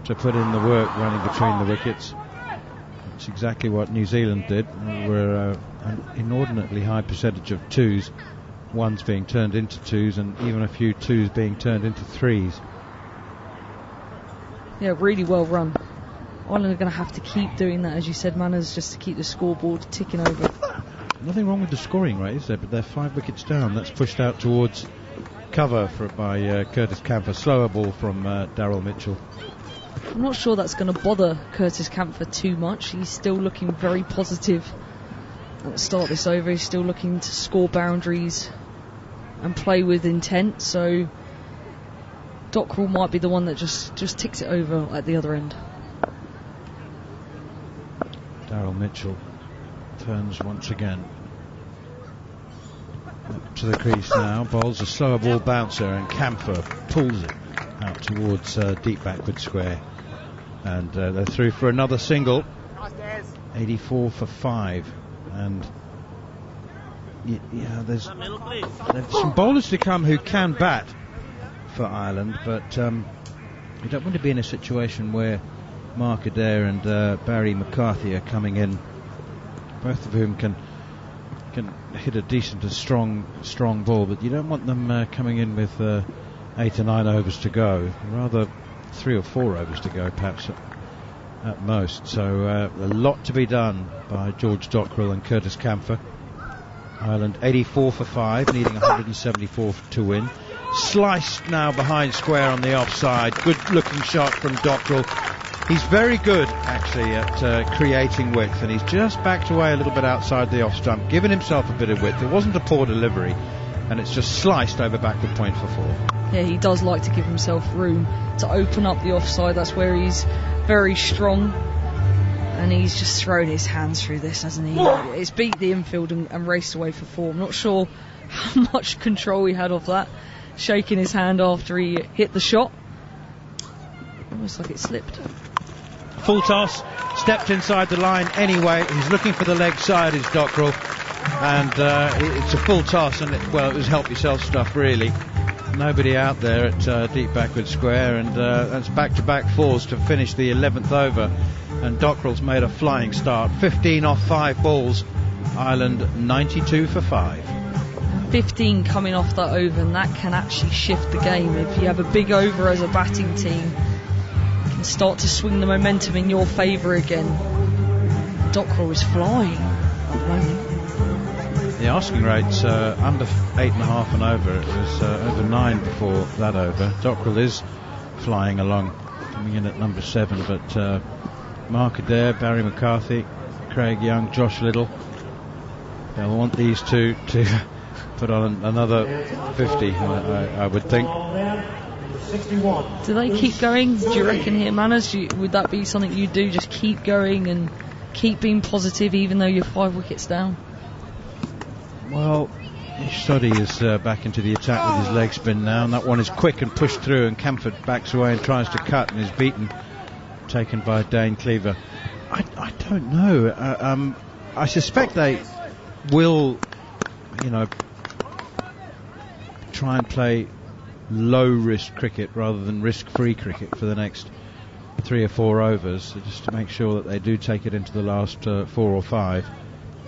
put in the work running between the wickets. It's exactly what New Zealand did. Were an inordinately high percentage of 2s, 1s being turned into 2s, and even a few 2s being turned into 3s. Yeah, really well run. Ireland are going to have to keep doing that, as you said, Manners, just to keep the scoreboard ticking over. Nothing wrong with the scoring rate, is there? But they're 5 wickets down. That's pushed out towards cover by Curtis Campher. Slower ball from Darrell Mitchell. I'm not sure that's going to bother Curtis Campher too much. He's still looking very positive at the start of this over. He's still looking to score boundaries and play with intent. So Dockrell might be the one that just ticks it over at the other end. Darrell Mitchell turns once again up to the crease now, bowls a slower ball bouncer, and Campher pulls it out towards deep backward square, and they're through for another single. 84 for 5, and yeah, there's some bowlers to come who can bat for Ireland, but you don't want to be in a situation where Mark Adair and Barry McCarthy are coming in, both of whom can hit a decent and strong ball, but you don't want them coming in with 8 or 9 overs to go, rather 3 or 4 overs to go perhaps at most. So a lot to be done by George Dockrell and Curtis Campher. Ireland 84 for 5, needing 174 to win. Sliced now behind square on the offside. Good looking shot from Dockrell. He's very good actually at creating width, and he's just backed away a little bit outside the off stump, giving himself a bit of width. It wasn't a poor delivery, and it's just sliced over backward point for 4. Yeah, he does like to give himself room to open up the offside. That's where he's very strong, and he's just thrown his hands through this, hasn't he? It's beat the infield and raced away for 4. I'm not sure how much control he had of that, shaking his hand after he hit the shot. Almost like it slipped. Full toss, stepped inside the line anyway. He's looking for the leg side, is Dockrell, and it's a full toss, and it was help yourself stuff really. Nobody out there at deep backward square, and that's back-to-back 4s to finish the 11th over, and Dockrell's made a flying start. 15 off 5 balls, Ireland 92 for 5. 15 coming off that over, and that can actually shift the game. If you have a big over as a batting team, can start to swing the momentum in your favour again. Dockrell is flying at the moment. The asking rate's under 8.5 and over. It was over 9 before that over. Dockrell is flying along, coming in at number 7, but Mark Adair, Barry McCarthy, Craig Young, Josh Liddell, they'll want these two to put on another 50, I would think. Do they keep going? Do you reckon here, Manners? Would that be something you do? Just keep going and keep being positive, even though you're 5 wickets down? Well, Soddy is back into the attack with his leg spin now, and that one is quick and pushed through, and Camford backs away and tries to cut and is beaten, taken by Dane Cleaver. I don't know. I suspect they will, try and play low-risk cricket rather than risk-free cricket for the next 3 or 4 overs, just to make sure that they do take it into the last 4 or 5,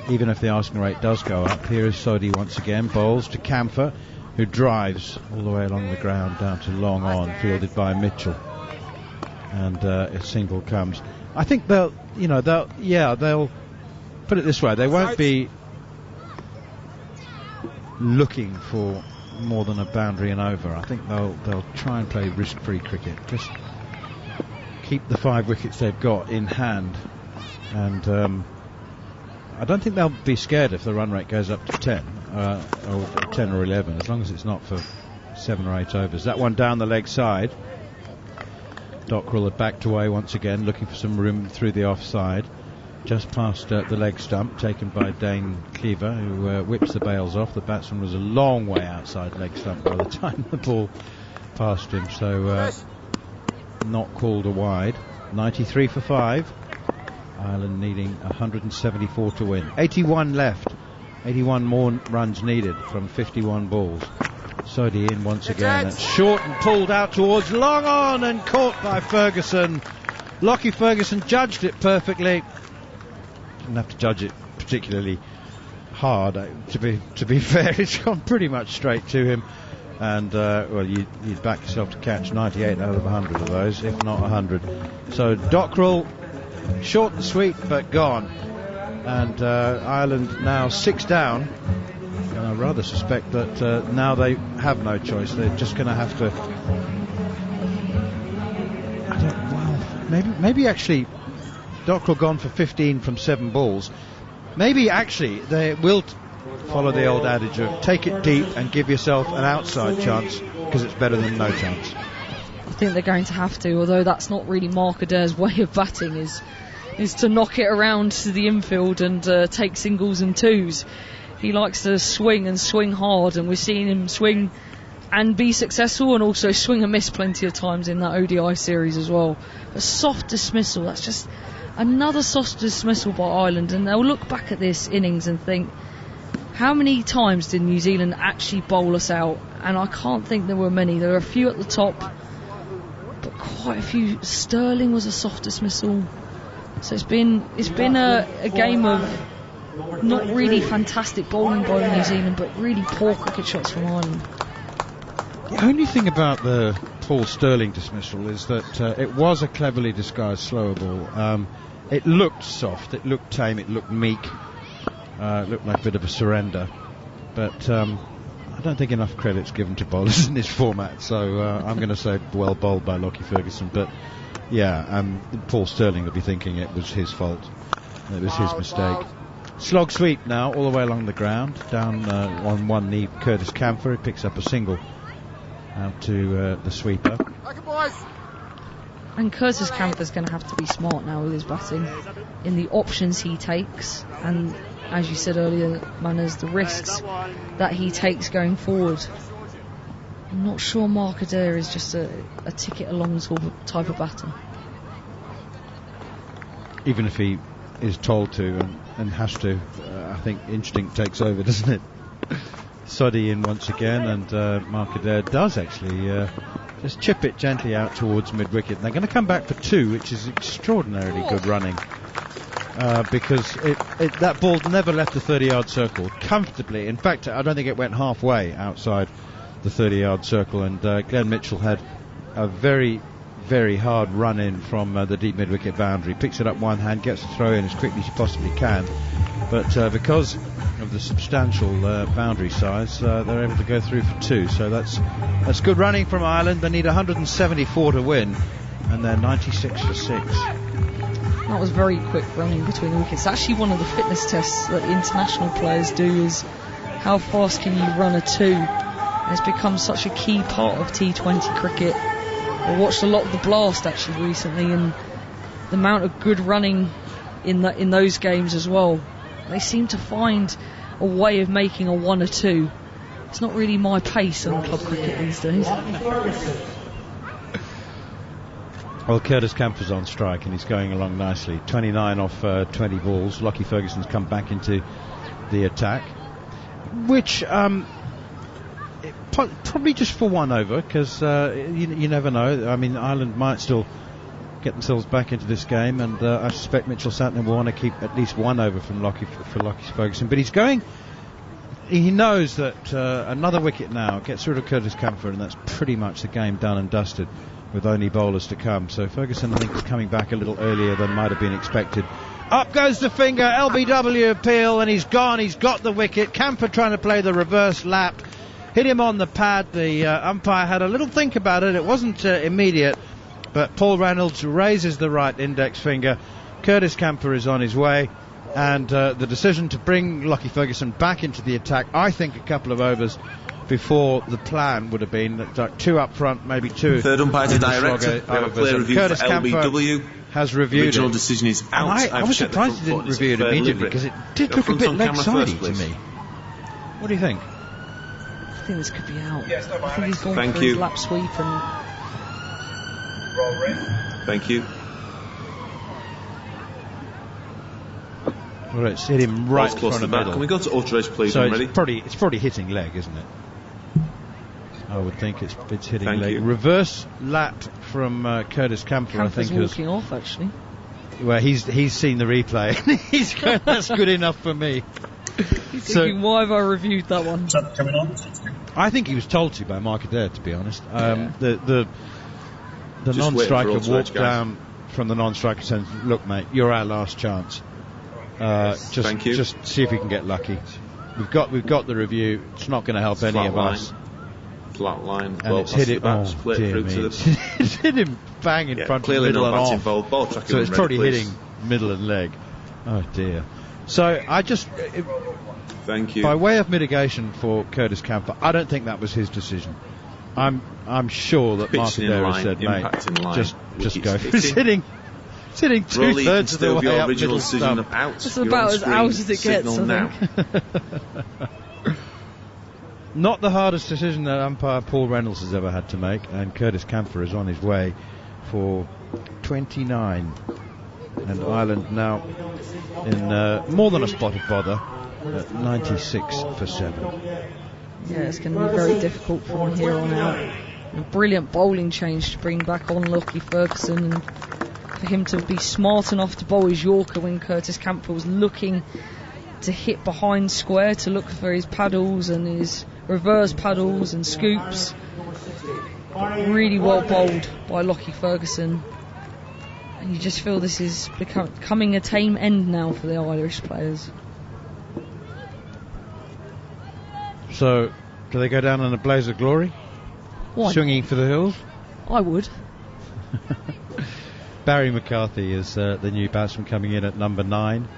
even if the asking rate does go up. Here is Soddy once again, bowls to Camphor, who drives all the way along the ground down to long on, fielded by Mitchell, and a single comes. I think they'll put it this way, they won't be looking for more than a boundary and over. I think they'll try and play risk-free cricket, just keep the 5 wickets they've got in hand, and I don't think they'll be scared if the run rate goes up to 10 or 10 or 11, as long as it's not for 7 or 8 overs. That one down the leg side. Dockrell had backed away once again, looking for some room through the offside, just past the leg stump, taken by Dane Cleaver, who whips the bails off. The batsman was a long way outside leg stump by the time the ball passed him, so not called a wide. 93 for 5. Ireland needing 174 to win. 81 left. 81 more runs needed from 51 balls. Soddy in once again. That's short and pulled out towards long on and caught by Ferguson. Lockie Ferguson judged it perfectly. Didn't have to judge it particularly hard. To be fair, it's gone pretty much straight to him. And you'd back yourself to catch 98 out of 100 of those, if not 100. So Dockrell, short and sweet, but gone. And Ireland now 6 down. And I rather suspect that now they have no choice. They're just going to have to. Maybe actually, Dockrell gone for 15 from 7 balls. Maybe actually they will follow the old adage of take it deep and give yourself an outside chance, because it's better than no chance. I think they're going to have to, although that's not really Mark Adair's way of batting, is to knock it around to the infield and take singles and twos. He likes to swing and swing hard, and we're seeing him swing and be successful, and also swing and miss plenty of times in that ODI series as well. A soft dismissal, that's just another soft dismissal by Ireland, and they'll look back at this innings and think, how many times did New Zealand actually bowl us out? And I can't think there were many. There were a few at the top, but quite a few. Sterling was a soft dismissal. So it's been a game of not really fantastic bowling by New Zealand, but really poor cricket shots from Ireland. The only thing about the Paul Sterling dismissal is that it was a cleverly disguised slower ball. It looked soft, it looked tame, it looked meek, it looked like a bit of a surrender, but I don't think enough credit's given to bowlers in this format, so I'm going to say well bowled by Lockie Ferguson, but Paul Sterling will be thinking it was his fault, it was his mistake. Slog sweep now all the way along the ground, down on one knee Curtis Camphor, he picks up a single out to the sweeper. And Curtis Camphor's going to have to be smart now with his batting in the options he takes, and as you said earlier, Manners, the risks that he takes going forward. I'm not sure Mark Adair is just a ticket along type of batter. Even if he is told to and has to, I think instinct takes over, doesn't it? Soddy in once again, and Mark Adair does actually just chip it gently out towards mid-wicket. And they're going to come back for 2, which is extraordinarily good running, because that ball never left the 30-yard circle comfortably. In fact, I don't think it went halfway outside the 30-yard circle, and Glenn Mitchell had a very, very hard run in from the deep mid-wicket boundary. Picks it up one hand, gets the throw in as quickly as he possibly can, but because of the substantial boundary size, they're able to go through for 2. So that's good running from Ireland. They need 174 to win, and they're 96 for 6. That was very quick running between the wickets. Actually, one of the fitness tests that the international players do is how fast can you run a 2. It's become such a key part of T20 cricket. I watched a lot of the Blast actually recently, and the amount of good running in those games as well. They seem to find a way of making a 1 or 2. It's not really my pace on club cricket these days. Well, Curtis Camper's on strike and he's going along nicely. 29 off 20 balls. Lockie Ferguson's come back into the attack, which probably just for 1 over, because you never know. I mean, Ireland might still get themselves back into this game, and I suspect Mitchell Santner will want to keep at least 1 over from Lockie Ferguson. But he's going. He knows that another wicket now gets rid of Curtis Camper, and that's pretty much the game done and dusted, with only bowlers to come. So Ferguson, I think, is coming back a little earlier than might have been expected. Up goes the finger, LBW appeal, and he's gone. He's got the wicket. Camper trying to play the reverse lap, hit him on the pad. The umpire had a little think about it. It wasn't immediate, but Paul Reynolds raises the right index finger. Curtis Camper is on his way, and the decision to bring Lockie Ferguson back into the attack, I think a couple of overs before the plan would have been 2 up front, maybe 2. Third umpire to director. We have a player review Curtis for LBW. Has reviewed Original it. decision is out. I was surprised he didn't review it immediately, because it did look a bit leg-sidey to me. What do you think? I think this could be out. I think he's gone for his lap sweep and... Thank you. Well, it's hit him right in front of the middle. Can we go to auto race, please? So it's probably hitting leg, isn't it? I would think it's hitting leg. Reverse lap from Curtis Camper, I think. Camper's walking off, actually. Well, he's seen the replay. He's going, that's good enough for me. He's thinking, why have I reviewed that one? I think he was told to by Mark Adair, to be honest. The non-striker walked down from the non-striker saying, "Look, mate, you're our last chance. Just see if we can get lucky. We've got the review. It's not going to help any of us." Flat line, and it's hit it. Oh, dear me. It's hit him bang in front of the middle and off. Involved. Ball tracking, so it's probably hitting middle and leg. Oh dear. So I just. Thank you. By way of mitigation for Curtis Camper, I don't think that was his decision. I'm sure that Mark Adair has said, mate, just go. It's hitting 2/3 of the way up middle stump. It's about as out as it gets, I think. Not the hardest decision that umpire Paul Reynolds has ever had to make, and Curtis Camper is on his way for 29. And Ireland now in more than a spot of bother at 96 for 7. Yeah, it's going to be very difficult from here on out. A brilliant bowling change to bring back on Lockie Ferguson, and for him to be smart enough to bowl his Yorker when Curtis Camper was looking to hit behind square, to look for his paddles and his reverse paddles and scoops. Really well bowled by Lockie Ferguson, and you just feel this is becoming a tame end now for the Irish players. So, do they go down in a blaze of glory? Why? Swinging for the hills? I would. Barry McCarthy is the new batsman coming in at number 9.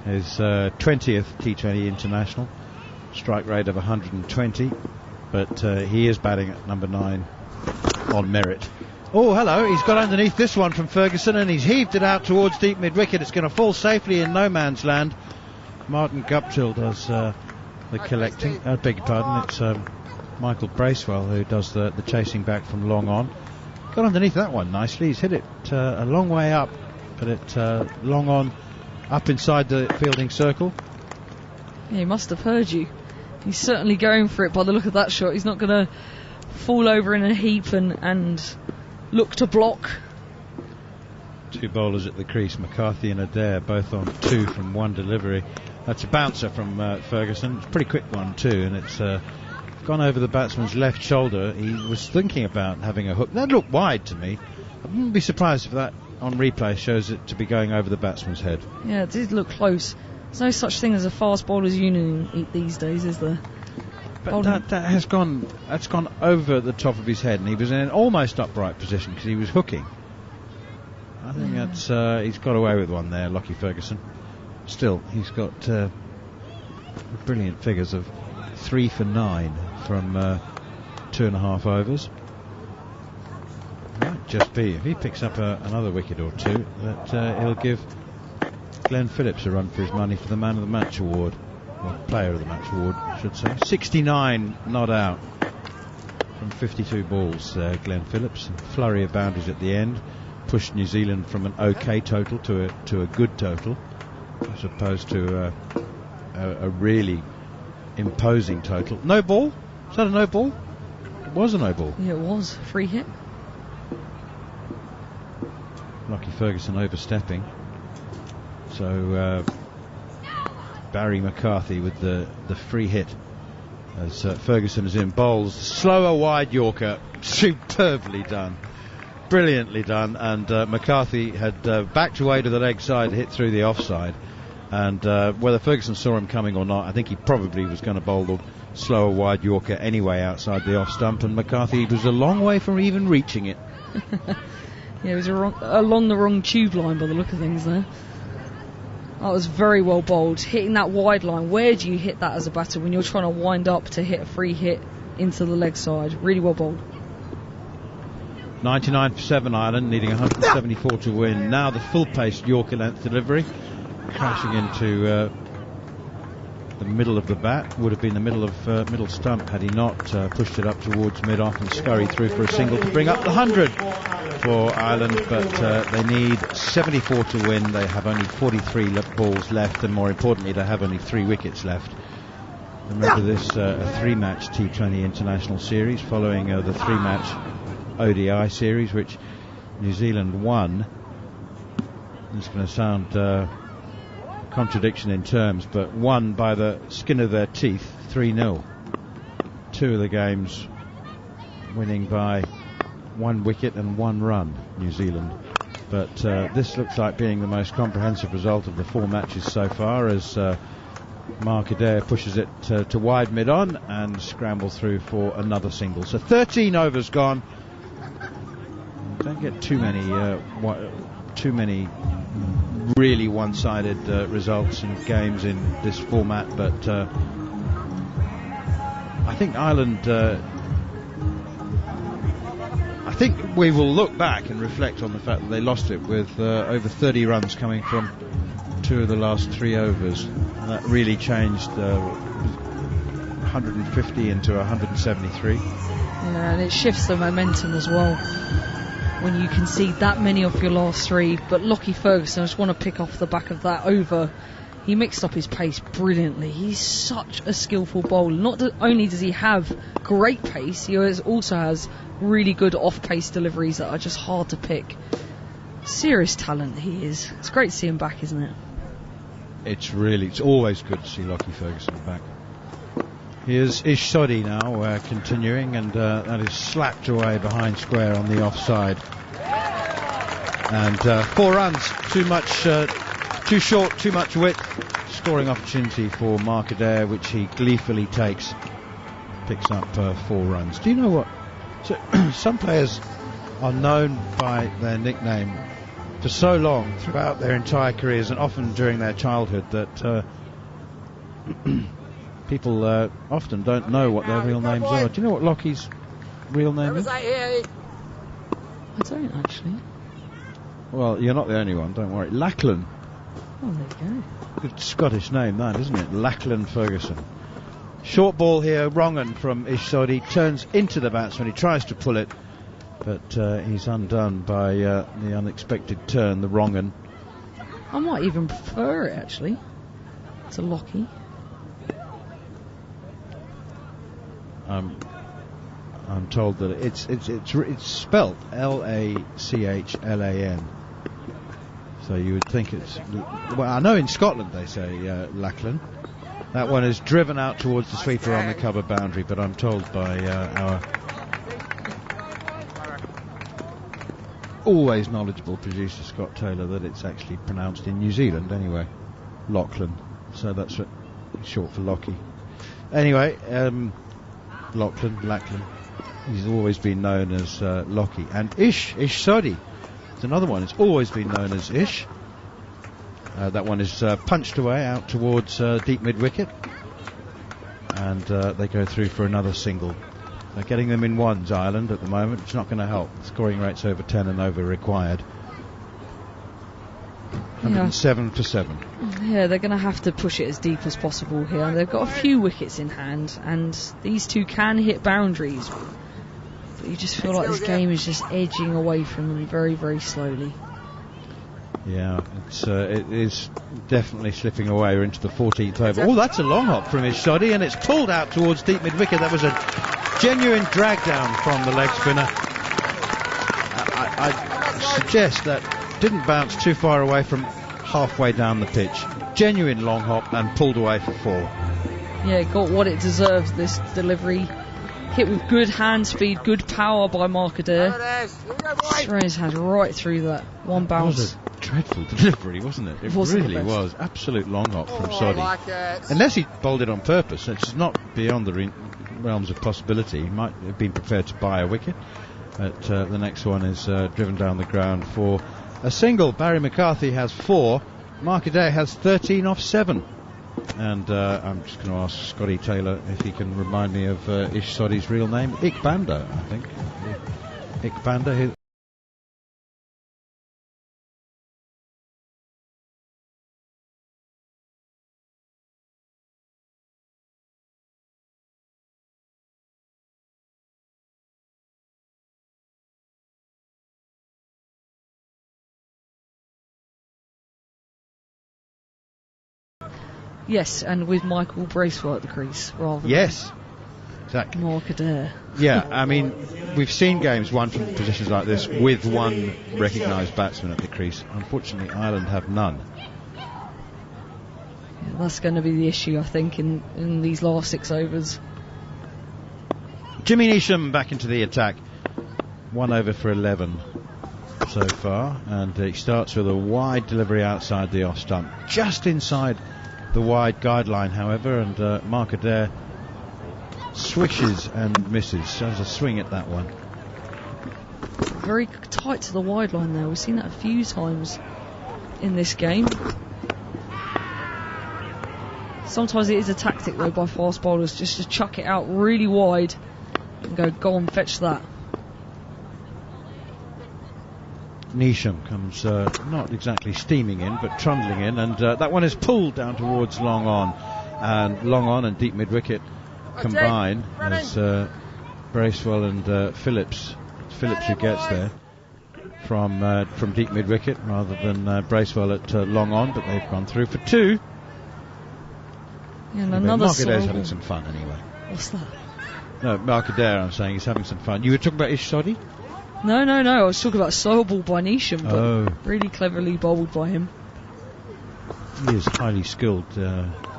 His 20th T20 international. Strike rate of 120. But he is batting at number 9 on merit. Oh, hello. He's got underneath this one from Ferguson, and he's heaved it out towards deep mid-wicket. It's going to fall safely in no man's land. Martin Guptill does the collecting. I beg your pardon. It's Michael Bracewell who does the chasing back from long on. Got underneath that one nicely. He's hit it a long way up, but it long on up inside the fielding circle. Yeah, he must have heard you. He's certainly going for it by the look of that shot. He's not going to fall over in a heap and look to block. 2 bowlers at the crease, McCarthy and Adair, both on 2 from 1 delivery. That's a bouncer from Ferguson. It's a pretty quick one too, and it's gone over the batsman's left shoulder. He was thinking about having a hook. That looked wide to me. I wouldn't be surprised if that on replay shows it to be going over the batsman's head. Yeah, it did look close. There's no such thing as a fast bowler's union these days, is there? But that's gone over the top of his head, and he was in an almost upright position because he was hooking. I think that's he's got away with one there, Lockie Ferguson. Still, he's got brilliant figures of 3 for 9. from 2.5 overs. Might just be, if he picks up another wicket or two, that he'll give Glenn Phillips a run for his money for the Man of the Match award, or Player of the Match award, I should say. 69 not out from 52 balls, Glenn Phillips. Flurry of boundaries at the end pushed New Zealand from an OK total to a good total, as opposed to a really imposing total. No ball? Is that a no ball? It was a no ball. Yeah, it was. Free hit. Lockie Ferguson overstepping. So Barry McCarthy with the free hit as Ferguson is in. Bowls slower wide Yorker, superbly done, brilliantly done, and McCarthy had backed away to the leg side, hit through the offside, and whether Ferguson saw him coming or not, I think he probably was going to bowl the slower wide Yorker anyway outside the off stump, and McCarthy was a long way from even reaching it. Yeah, it was along the wrong tube line by the look of things there. That was very well bowled. Hitting that wide line, where do you hit that as a batter when you're trying to wind up to hit a free hit into the leg side? Really well bowled. 99 for 7 Ireland, needing 174 to win. Now the full-paced Yorker length delivery, crashing into the middle of the bat. Would have been the middle stump had he not pushed it up towards mid-off and scurried through for a single to bring up the 100 for Ireland, but they need 74 to win. They have only 43 balls left, and more importantly, they have only 3 wickets left. Remember this, a 3-match T20 international series following the 3-match ODI series, which New Zealand won. It's going to sound contradiction in terms, but won by the skin of their teeth, 3-0. 2 of the games winning by 1 wicket and 1 run, New Zealand. But this looks like being the most comprehensive result of the 4 matches so far, as Mark Adair pushes it to wide mid-on and scrambles through for another single. So 13 overs gone. Don't get too many really one-sided results and games in this format, but I think Ireland, I think we will look back and reflect on the fact that they lost it with over 30 runs coming from 2 of the last 3 overs, and that really changed 150 into 173. Yeah, and it shifts the momentum as well when you concede that many off your last 3. But Lockie Ferguson, I just want to pick off the back of that over. He mixed up his pace brilliantly. He's such a skillful bowler. Not only does he have great pace, he also has really good off-pace deliveries that are just hard to pick. Serious talent he is. It's great to see him back, isn't it? It's always good to see Lockie Ferguson back. Here's Ish Sodhi now continuing, and that is slapped away behind square on the offside. And 4 runs, too short, too much width. Scoring opportunity for Mark Adair, which he gleefully takes. Picks up 4 runs. Do you know what? So, some players are known by their nickname for so long throughout their entire careers, and often during their childhood, that people often don't know what their real names are. Do you know what Lockie's real name is? I don't actually. Well, you're not the only one, don't worry. Lachlan. Oh, there you go. Good Scottish name, that, isn't it? Lachlan Ferguson. Short ball here, wrong un from Ish Sodhi. Turns into the batsman. He tries to pull it, but he's undone by the unexpected turn, the wrong un. I might even prefer it, actually, to Lockie. I'm told that it's spelt Lachlan. So you would think it's... Well, I know in Scotland they say Lachlan. That one is driven out towards the sweeper on the cover boundary, but I'm told by our always knowledgeable producer Scott Taylor that it's actually pronounced in New Zealand anyway, Lachlan. So that's short for Lockie. Anyway, Lachlan. He's always been known as Lockie. And Ish Sodhi. It's another one. It's always been known as Ish. That one is punched away out towards deep mid-wicket. and they go through for another single. They're getting them in ones, Ireland, at the moment. It's not going to help. Scoring rates over 10 and over required. 107 for 7. Yeah, they're going to have to push it as deep as possible here. They've got a few wickets in hand, and these two can hit boundaries. But you just feel like this game is just edging away from them very, very slowly. Yeah, it is definitely slipping away. We're into the 14th over. Oh, that's a long hop from his shoddy, and it's pulled out towards deep mid-wicket. That was a genuine drag down from the leg spinner. I suggest that didn't bounce too far away from halfway down the pitch. Genuine long hop and pulled away for 4. Yeah, it got what it deserves, this delivery. Hit with good hand speed, good power by Mark Adair. Thrown his hand right through that. One bounce. It was a dreadful delivery, wasn't it? It really was. Absolute long hop from Soddy. Unless he bowled it on purpose, which is not beyond the realms of possibility. He might have been prepared to buy a wicket. But the next one is driven down the ground for a single. Barry McCarthy has 4. Mark Adair has 13 off 7. And I'm just going to ask Scotty Taylor if he can remind me of Ish Soddy's real name. Iqbanda, I think. Iqbanda. Yes, and with Michael Bracewell at the crease rather than exactly. Mark Adair. Yeah, I mean, we've seen games won from positions like this with one recognised batsman at the crease. Unfortunately, Ireland have none. Yeah, that's going to be the issue, I think, in these last 6 overs. Jimmy Neesham back into the attack. 1 over for 11 so far, and he starts with a wide delivery outside the off stump, just inside the wide guideline, however, and Mark Adair swishes and misses. Has a swing at that one. Very tight to the wide line there. We've seen that a few times in this game. Sometimes it is a tactic though by fast bowlers just to chuck it out really wide and go on, fetch that. Neesham comes not exactly steaming in, but trundling in, and that one is pulled down towards long on and deep mid-wicket combine as Bracewell and Phillips who gets there from deep mid-wicket rather than Bracewell at long on, but they've gone through for 2. And another Mark Adair's having some fun anyway. What's that? No, Mark Adair, I'm saying, he's having some fun. You were talking about Ish Soddy? No, I was talking about slow ball by Neesham, but really cleverly bowled by him. He is highly skilled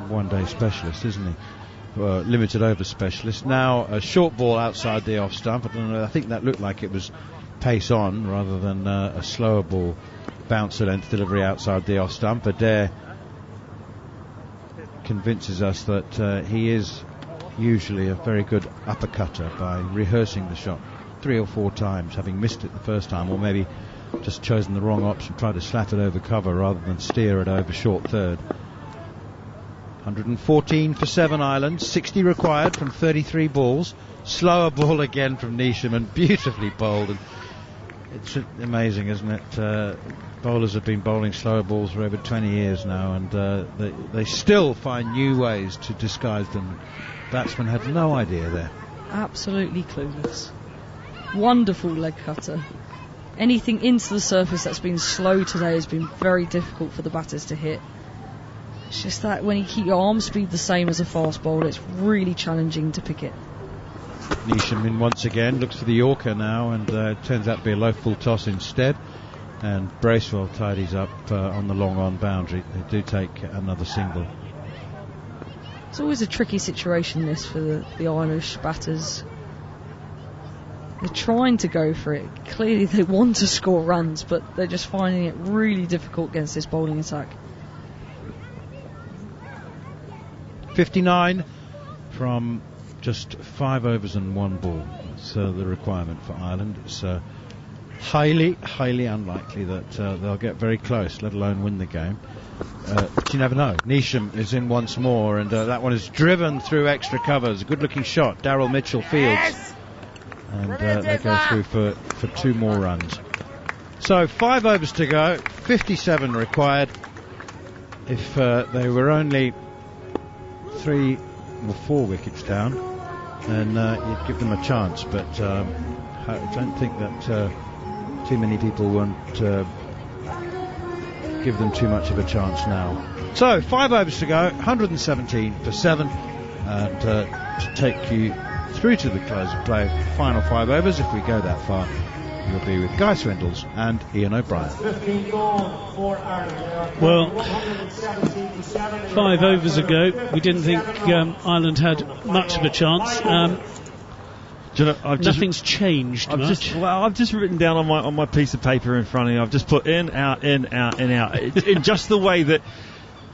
one-day specialist, isn't he? Limited over specialist. Now a short ball outside the off stump. I don't know, I think that looked like it was pace on rather than a slower ball bouncer length delivery outside the off stump. Adair convinces us that he is usually a very good uppercutter by rehearsing the shot 3 or 4 times, having missed it the first time, or maybe just chosen the wrong option, tried to slat it over cover rather than steer it over short third. 114 for 7 Ireland, 60 required from 33 balls. Slower ball again from Neesham and beautifully bowled. And it's amazing, isn't it? Bowlers have been bowling slower balls for over 20 years now, and they still find new ways to disguise them. Batsmen had no idea there. Absolutely clueless. Wonderful leg cutter. Anything into the surface that's been slow today has been very difficult for the batters to hit. It's just that when you keep your arm speed the same as a fast bowler, it's really challenging to pick it. Neesham in once again, looks for the Yorker now, and it turns out to be a low full toss instead. And Bracewell tidies up on the long on boundary. They do take another single. It's always a tricky situation, this, for the Irish batters. They're trying to go for it. Clearly they want to score runs, but they're just finding it really difficult against this bowling attack. 59 from just 5 overs and 1 ball. That's the requirement for Ireland. It's highly unlikely that they'll get very close, let alone win the game. but you never know. Neesham is in once more, and that one is driven through extra covers. A good-looking shot. Darryl Mitchell fields, and they go through for 2 more runs. So 5 overs to go, 57 required. If they were only 3 or 4 wickets down, then you'd give them a chance, but I don't think that too many people won't give them too much of a chance now. So 5 overs to go, 117 for 7, and to take you through to the close of play, final 5 overs, if we go that far, you'll be with Guy Swindles and Ian O'Brien. Well, 5 overs ago, we didn't think Ireland had much of a chance. Nothing's changed much. I've just written down on my piece of paper in front of me, I've just put in, out, in, out, in, out. In just the way that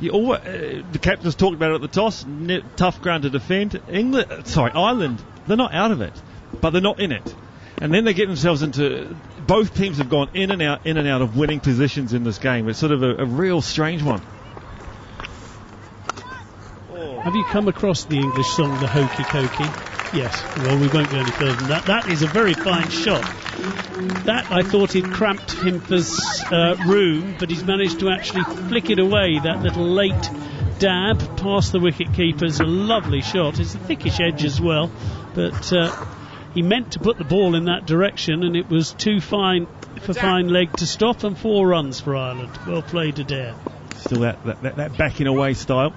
the captains talked about it at the toss, tough ground to defend. Ireland, they're not out of it, but they're not in it. And then they get themselves into... Both teams have gone in and out of winning positions in this game. It's sort of a real strange one. Have you come across the English song, The Hokey Cokey? Yes. Well, we won't go any further than that. That is a very fine shot. That, I thought, he'd cramped Himfer's room, but he's managed to actually flick it away. That little late dab past the wicket keeper's a lovely shot. It's a thickish edge as well, but... he meant to put the ball in that direction, and it was too fine for fine leg to stop, and 4 runs for Ireland. Well played, Adair. Still that backing away style.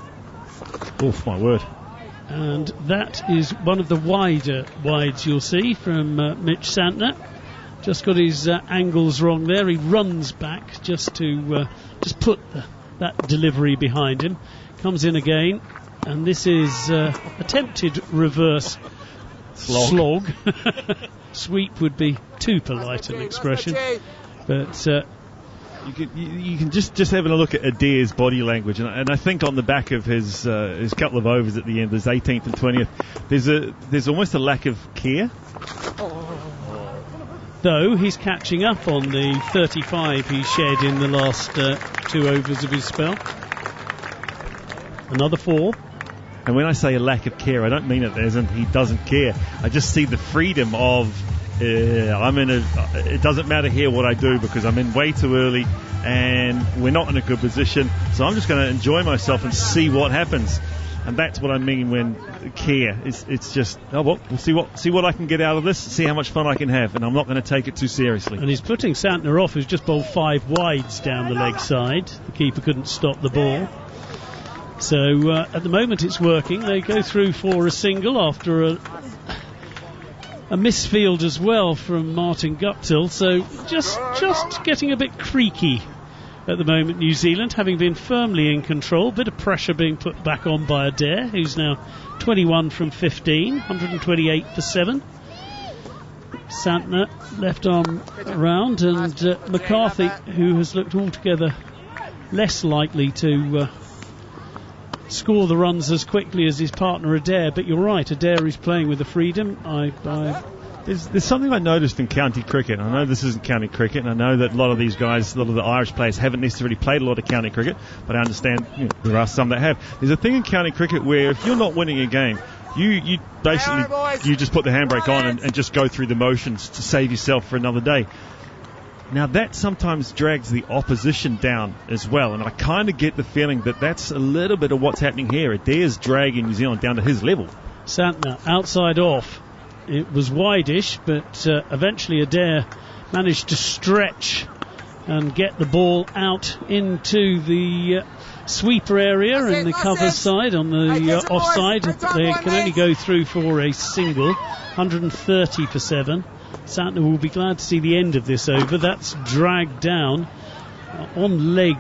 Oh, my word. And that is one of the wides you'll see from Mitch Santner. Just got his angles wrong there. He runs back just to put that delivery behind him. Comes in again, and this is attempted reverse slog. Sweep would be too polite an expression, but you can just having a look at Adair's body language, and I think on the back of his couple of overs at the end, his 18th and 20th, there's almost a lack of care. Though he's catching up on the 35 he shed in the last 2 overs of his spell. Another 4. And when I say a lack of care, I don't mean it as in he doesn't care. I just see the freedom of it doesn't matter here what I do because I'm in way too early and we're not in a good position. So I'm just going to enjoy myself and see what happens. And that's what I mean when care. It's just, we'll see what I can get out of this, see how much fun I can have, and I'm not going to take it too seriously. And he's putting Santner off, who's just bowled 5 wides down the leg side. The keeper couldn't stop the ball. So at the moment it's working. They go through for a single after a misfield as well from Martin Guptill. So just getting a bit creaky at the moment, New Zealand, having been firmly in control. Bit of pressure being put back on by Adair, who's now 21 from 15, 128 for 7. Santner left arm around, and McCarthy, who has looked altogether less likely to score the runs as quickly as his partner Adair. But you're right, Adair is playing with the freedom. There's something I noticed in county cricket. I know this isn't county cricket, and I know that a lot of these guys, a lot of the Irish players haven't necessarily played a lot of county cricket, but I understand there are some that have. There's a thing in county cricket where if you're not winning a game, you basically you just put the handbrake on and just go through the motions to save yourself for another day. Now that sometimes drags the opposition down as well, and I kind of get the feeling that that's a little bit of what's happening here. Adair's dragging New Zealand down to his level. Santner outside off. It was wide-ish, but eventually Adair managed to stretch and get the ball out into the sweeper area in the cover side on the offside. They can only go through for a single, 130 for 7. Santner will be glad to see the end of this over. That's dragged down on leg,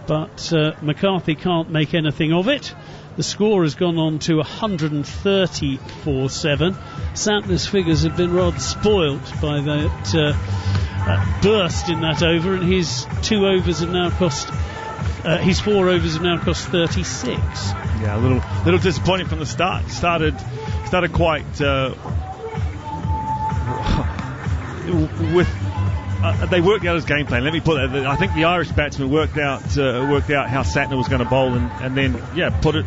but McCarthy can't make anything of it. The score has gone on to 130 for 7. Santner's figures have been rather spoilt by that burst in that over, and his 4 overs have now cost 36. Yeah, a little disappointing from the start. Started quite with they worked out his game plan. Let me put that. I think the Irish batsmen worked out how Santner was going to bowl, and then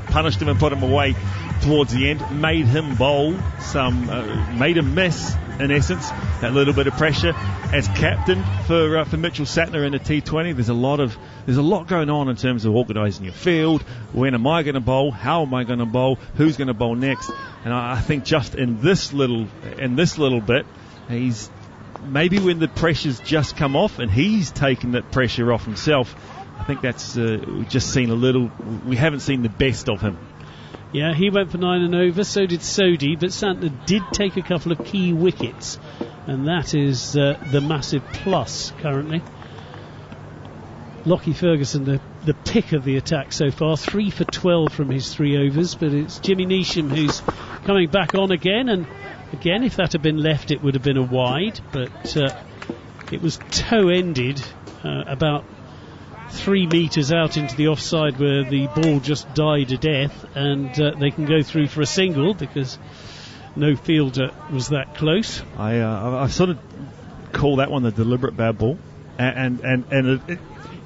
punished him and put him away towards the end. Made him bowl made him miss in essence that little bit of pressure. As captain for Mitchell Santner in the T20, there's a lot going on in terms of organising your field. When am I going to bowl? How am I going to bowl? Who's going to bowl next? And I think just in this little bit, he's maybe when the pressure's just come off and he's taken that pressure off himself. I think that's we've just seen we haven't seen the best of him. Yeah, he went for 9 and over, so did Sodhi, but Santner did take a couple of key wickets, and that is the massive plus currently. Lockie Ferguson, the pick of the attack so far, 3 for 12 from his 3 overs, but it's Jimmy Neesham who's coming back on again, and again, if that had been left, it would have been a wide, but it was toe-ended about 3 metres out into the offside where the ball just died a death, and they can go through for a single because no fielder was that close. I sort of call that one the deliberate bad ball, and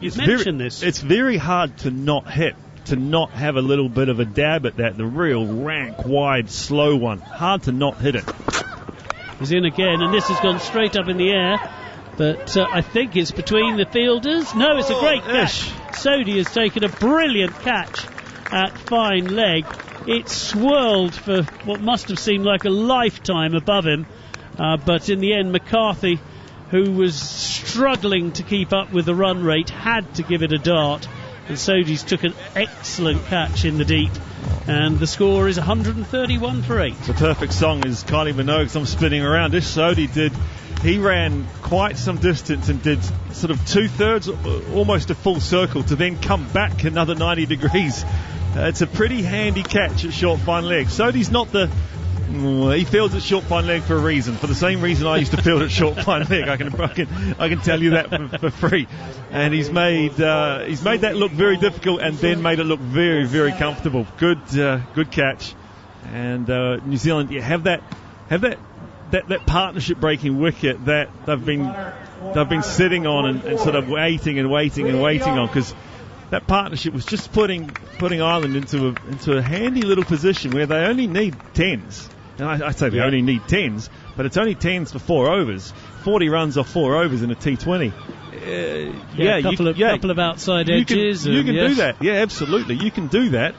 it's very hard to not hit, to not have a little bit of a dab at that, the real rank, wide, slow one. Hard to not hit it. He's in again, and this has gone straight up in the air. But I think it's between the fielders. No, it's a great catch. Sodhi has taken a brilliant catch at fine leg. It swirled for what must have seemed like a lifetime above him. But in the end, McCarthy, who was struggling to keep up with the run rate, had to give it a dart. And Sodhi's took an excellent catch in the deep. And the score is 131 for 8. The perfect song is Kylie Minogue's I'm Spinning Around. This Sodhi he ran quite some distance and did sort of 2/3, almost a full circle, to then come back another 90 degrees. It's a pretty handy catch at short fine leg. Sodhi's not he fields at short fine leg for a reason, for the same reason I used to field at short fine leg. I can tell you that for free. And he's made that look very difficult and then made it look very, very comfortable. Good catch. And New Zealand, you have that that partnership breaking wicket that they've been sitting on and sort of waiting on, because that partnership was just putting Ireland into a handy little position where they only need 10s. And I say they only need 10s, but it's only 10s for 4 overs. 40 runs off 4 overs in a T20. Couple of outside edges. You can do that. Yeah, absolutely. You can do that.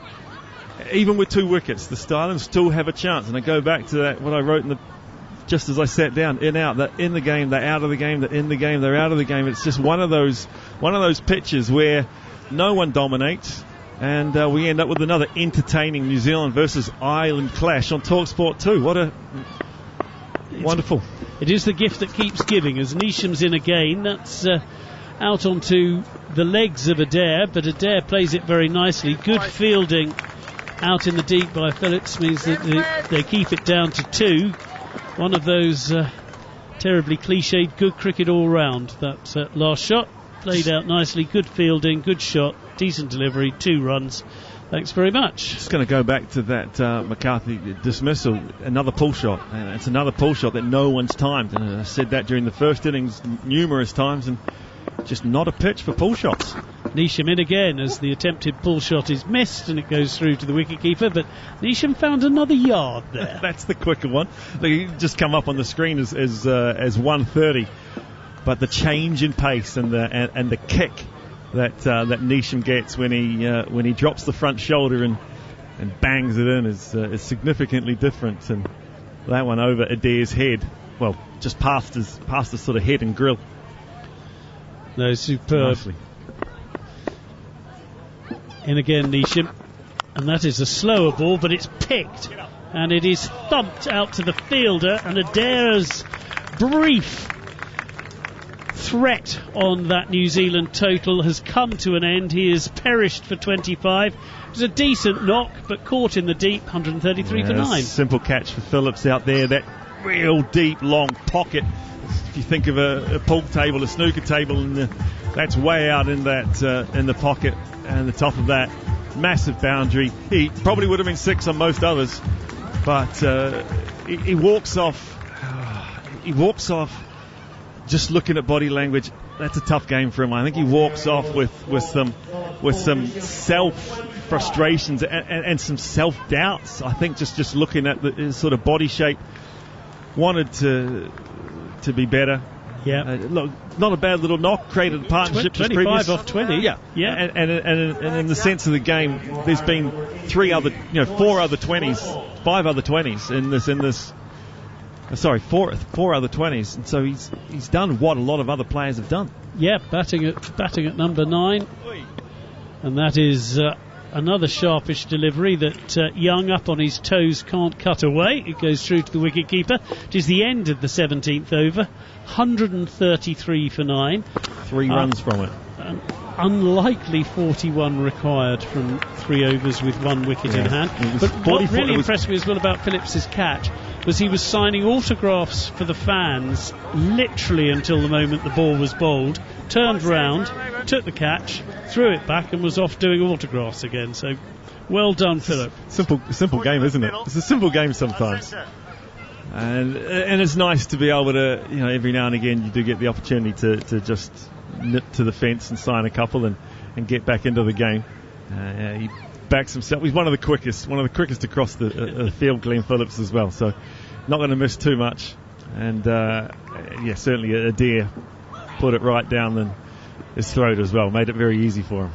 Even with 2 wickets, the Starlings still have a chance. And I go back to that, what I wrote just as I sat down, in, out, they're in the game, they're out of the game, they're in the game, they're out of the game. It's just one of those pitches where no one dominates, and we end up with another entertaining New Zealand versus Ireland clash on talkSPORT 2. Wonderful. It is the gift that keeps giving, as Neesham's in again. That's out onto the legs of Adair, but Adair plays it very nicely. Good fielding out in the deep by Phillips means that they keep it down to 2. One of those terribly cliched good cricket all round. That last shot played out nicely, good fielding, good shot, decent delivery, 2 runs. Thanks very much. Just going to go back to that McCarthy dismissal. Another pull shot, and it's another pull shot that no one's timed. And I said that during the first innings numerous times, and just not a pitch for pull shots. Neesham in again as the attempted pull shot is missed and it goes through to the wicketkeeper, but Neesham found another yard there. That's the quicker one. They just come up on the screen as 130, but the change in pace and the kick that Neesham gets when he drops the front shoulder and bangs it in is significantly different. And that one over Adair's head, well, just past his sort of head and grill. No, superb. Nicely. In again, Neesham, and that is a slower ball, but it's picked, and it is thumped out to the fielder, and Adair's brief threat on that New Zealand total has come to an end. He has perished for 25. It was a decent knock, but caught in the deep, 133 for 9. Simple catch for Phillips out there, that real deep, long pocket. If you think of a pool table, a snooker table, and that's way out in the pocket, and the top of that, massive boundary. He probably would have been 6 on most others, but he walks off just looking at body language, that's a tough game for him. I think he walks off with some self frustrations and some self doubts. I think just looking at his sort of body shape, wanted to be better. Yeah. Look, not a bad little knock. Created a partnership. 25 off 20. Yeah. And in the sense of the game, there's been 4 other 20s, 5 other 20s in this. Sorry, four other 20s, and so he's done what a lot of other players have done. Yeah, batting at number 9, and that is another sharpish delivery that Young, up on his toes, can't cut away. It goes through to the wicketkeeper. It is the end of the 17th over. 133 for 9. 3 runs from it. An unlikely 41 required from 3 overs with 1 wicket in hand. But what really impressed me as well about Phillips's catch was he was signing autographs for the fans literally until the moment the ball was bowled, turned round, took the catch, threw it back and was off doing autographs again. So well done, Phillip. Simple game, isn't it? It's a simple game sometimes. And it's nice to be able to, every now and again you do get the opportunity to just nip to the fence and sign a couple and get back into the game. He backs himself. He's one of the quickest across the field, Glenn Phillips, as well. So not going to miss too much. And certainly Adair put it right down his throat as well. Made it very easy for him.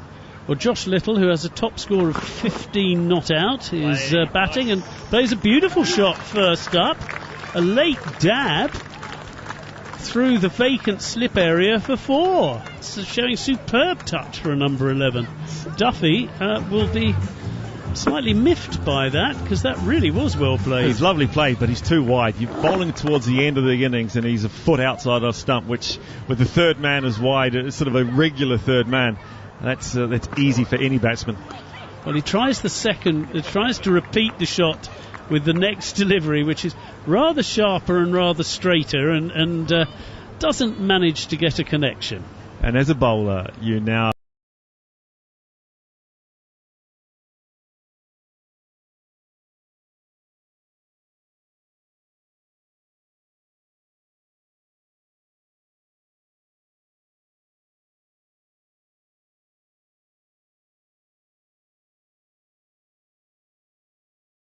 Well, Josh Little, who has a top score of 15 not out, is batting and plays a beautiful shot first up. A late dab through the vacant slip area for 4. It's showing superb touch for a number 11. Duffy will be slightly miffed by that, because that really was well played. He's lovely played, but he's too wide. You're bowling towards the end of the innings and he's a foot outside our stump, which with the third man as wide, it's sort of a regular third man. That's easy for any batsman. Well, he tries to repeat the shot with the next delivery, which is rather sharper and rather straighter, and doesn't manage to get a connection. And as a bowler, you now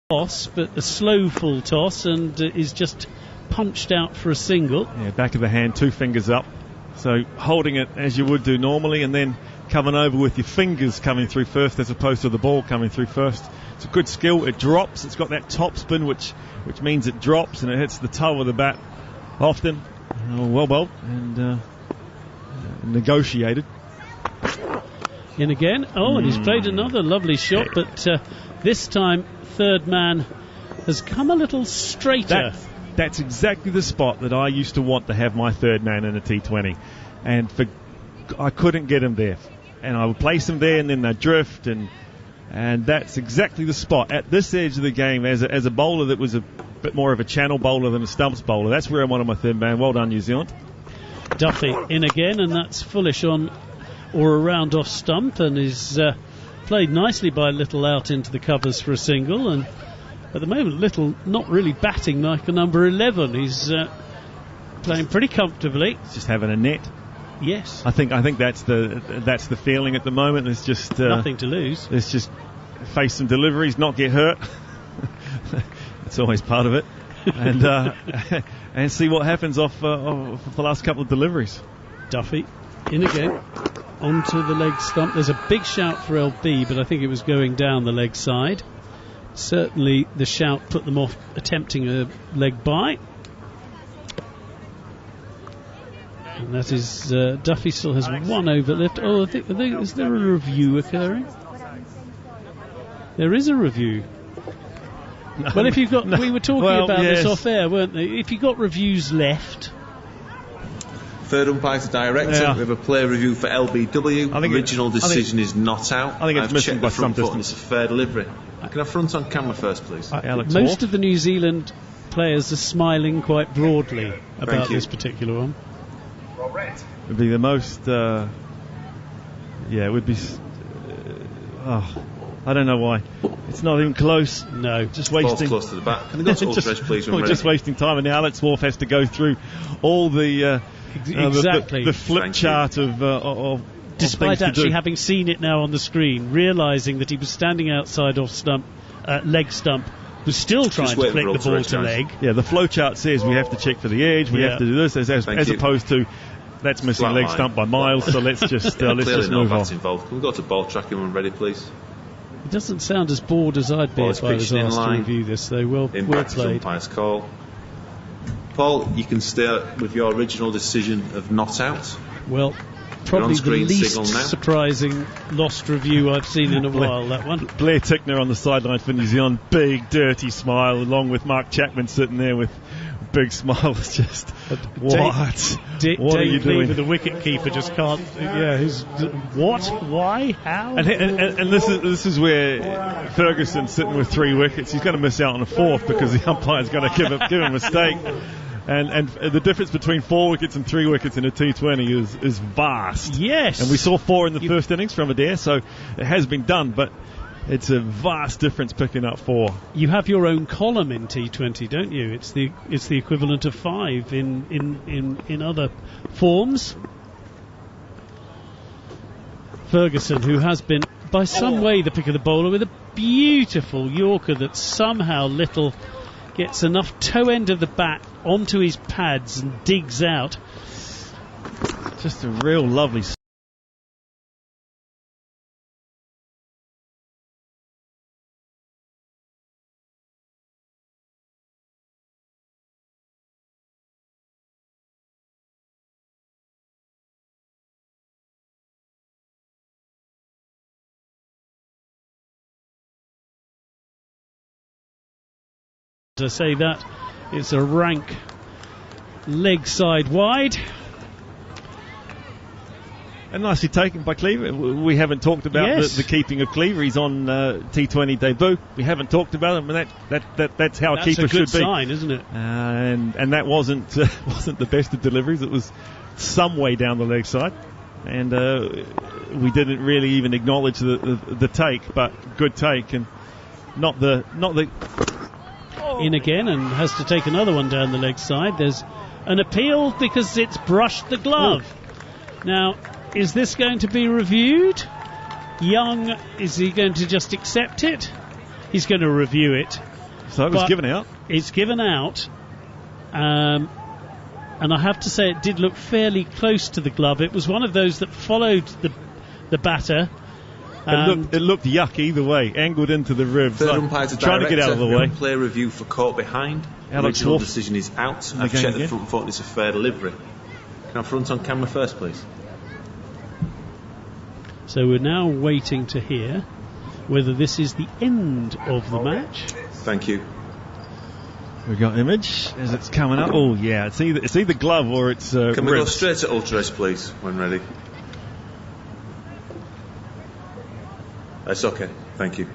toss, but a slow full toss, and is just punched out for a single. Yeah, back of the hand, 2 fingers up. So holding it as you would do normally, and then coming over with your fingers coming through first as opposed to the ball coming through first. It's a good skill. It drops. It's got that top spin, which means it drops and it hits the toe of the bat often. Well bowled and negotiated. In again. And he's played another lovely shot, but this time third man has come a little straighter. That's exactly the spot that I used to want to have my third man in a T20, and I couldn't get him there, and I would place him there and then they'd drift, and that's exactly the spot at this edge of the game as a bowler that was a bit more of a channel bowler than a stumps bowler. That's where I wanted my third man. Well done, New Zealand. Duffy in again, and that's fullish on or around off stump, and is played nicely by Little out into the covers for a single. And at the moment, Little not really batting like a number 11. He's playing pretty comfortably. He's just having a net. Yes, I think that's the feeling at the moment. There's just nothing to lose. Let's just face some deliveries, not get hurt. It's always part of it, and see what happens off the last couple of deliveries. Duffy in again onto the leg stump. There's a big shout for LB, but I think it was going down the leg side. Certainly the shout put them off attempting a leg bye. And that is Duffy still has one over left. Is there a review occurring? There is a review. No, well, if you've got, we were talking about this off air, weren't they? If you've got reviews left. Third umpire's the director. We have a player review for LBW. Original decision is not out. I think it's missing by some It's distance. a fair delivery. Can I front on camera first, please? Most of the New Zealand players are smiling quite broadly about this particular one. It would be the most. It would be. I don't know why. It's not even close. No, just wasting. Close to the back. Can you go to Ultra, please? Just wasting time, and now Alex Wharf has to go through all the Exactly. The flip chart of despite actually having seen it now on the screen, realising that he was standing outside off stump, leg stump, was still trying to flick the ball to leg. Yeah, the flow chart says we have to check for the edge, we have to do this, as opposed to that's missing leg stump by miles, so let's just move on. Involved. Can we go to ball tracking when ready, please? He doesn't sound as bored as I'd be if I was asked to review this, though. Well played. Umpire's call. Paul, you can stay with your original decision of not out. Well, probably the least surprising lost review I've seen in a while, that one. Blair Tickner on the sideline for New Zealand, big dirty smile, along with Mark Chapman sitting there with big smiles. Just what are you doing? The wicket keeper just can't. What? Why? How? And this is where Ferguson's sitting with 3 wickets. He's going to miss out on a 4th because the umpire's going to give him a mistake. And the difference between 4 wickets and 3 wickets in a T20 is vast. Yes. And we saw 4 in the first innings from Adair, so it has been done, but it's a vast difference picking up 4. You have your own column in T20, don't you? It's the equivalent of 5 in other forms. Ferguson, who has been by some way the pick of the bowler, with a beautiful Yorker that somehow Little gets enough toe end of the bat onto his pads and digs out. Just a real lovely. To say that it's a rank leg side wide. And nicely taken by Cleaver. We haven't talked about the keeping of Cleaver. He's on T20 debut. We haven't talked about him, and that's how a keeper should be. That's a good sign, isn't it? And that wasn't the best of deliveries. It was some way down the leg side, and we didn't really even acknowledge the take, but good take, and not the. In again, and has to take another one down the leg side. There's an appeal because it's brushed the glove. Now, is this going to be reviewed? Young, is he going to just accept it? He's going to review it. So it was given out. It's given out. And I have to say it did look fairly close to the glove. It was one of those that followed the batter. It looked yuck either way, angled into the ribs. Third umpire's trying to get out of the way. Play review for caught behind. Original decision is out. I've checked the front foot. It's a fair delivery. Can I front on camera first, please? So we're now waiting to hear whether this is the end of the match. Thank you. We've got image as it's coming up. Oh yeah, it's either glove or it's Can we ribs. go straight to Ultra S, please, when ready? That's okay, thank you.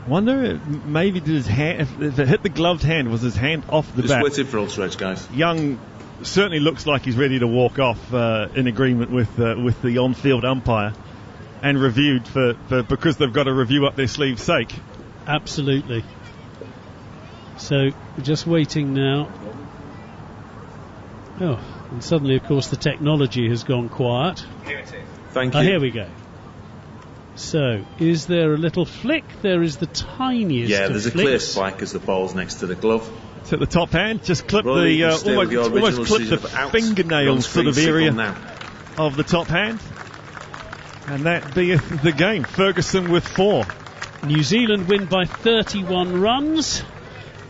Wonder maybe did his hand, if it hit the gloved hand, was his hand off the bat? Just waiting for Ultra Edge, guys. Young certainly looks like he's ready to walk off in agreement with the on-field umpire and reviewed for because they've got a review up their sleeve's sake. Absolutely. So we're just waiting now. Oh, and suddenly, of course, the technology has gone quiet. Thank you. Here we go. So, is there a little flick? There is the tiniest. Yeah, there's of a clear spike as the ball's next to the glove. So the top hand, just clip almost clip the fingernails sort of area of the top hand, and that be the game. Ferguson with 4. New Zealand win by 31 runs.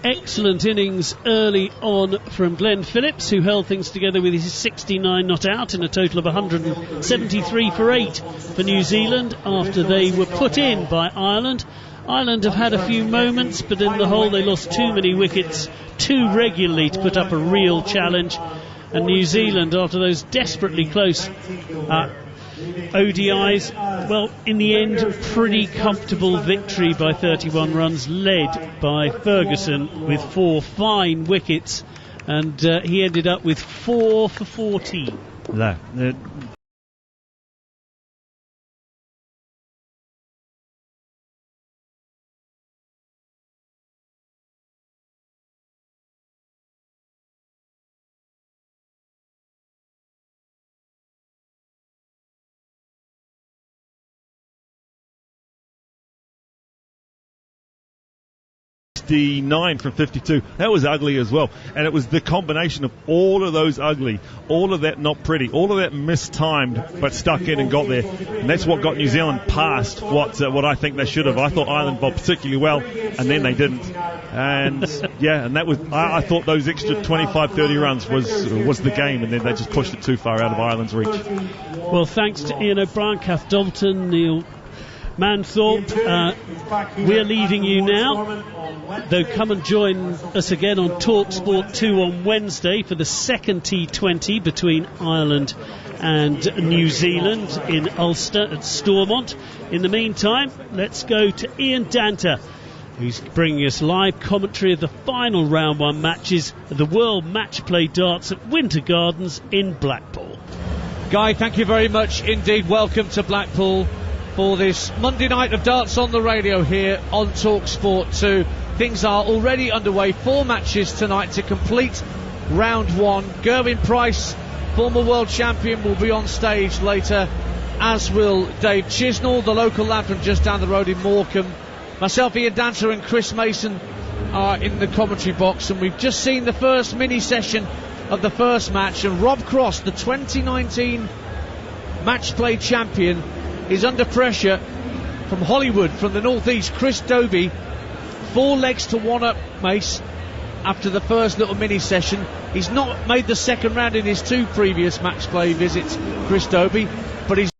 Excellent innings early on from Glenn Phillips, who held things together with his 69 not out in a total of 173 for 8 for New Zealand after they were put in by Ireland. Ireland have had a few moments, but in the whole they lost too many wickets too regularly to put up a real challenge. And New Zealand, after those desperately close ODIs, well, in the end, pretty comfortable victory by 31 runs, led by Ferguson with 4 fine wickets, and he ended up with 4 for 14. 59 from 52. That was ugly as well. And it was the combination of all of those ugly, all of that not pretty, all of that mistimed but stuck in and got there. And that's what got New Zealand past what I think they should have. I thought Ireland bowled particularly well, and then they didn't. And and that was, I thought those extra 25-30 runs was the game, and then they just pushed it too far out of Ireland's reach. Well, thanks to Ian O'Brien, Kath Dalton, Neil Manthorpe. We're leaving you now, though come and join us again on talkSPORT 2 on Wednesday for the second T20 between Ireland and New Zealand in Ulster at Stormont. In the meantime, let's go to Ian Danter, who's bringing us live commentary of the final round 1 matches of the World Match Play Darts at Winter Gardens in Blackpool. Guy, thank you very much indeed. Welcome to Blackpool for this Monday night of darts on the radio here on talkSPORT 2. Things are already underway. 4 matches tonight to complete round 1. Gerwyn Price, former world champion, will be on stage later, as will Dave Chisnall, the local lad from just down the road in Morecambe. Myself, Ian Danter, and Chris Mason are in the commentary box, and we've just seen the first mini session of the first match, and Rob Cross, the 2019 match play champion, is under pressure from Hollywood, from the northeast. Chris Dobie, 4 legs to 1 up, Mace, after the first little mini session. He's not made the second round in his 2 previous match play visits, Chris Dobie, but he's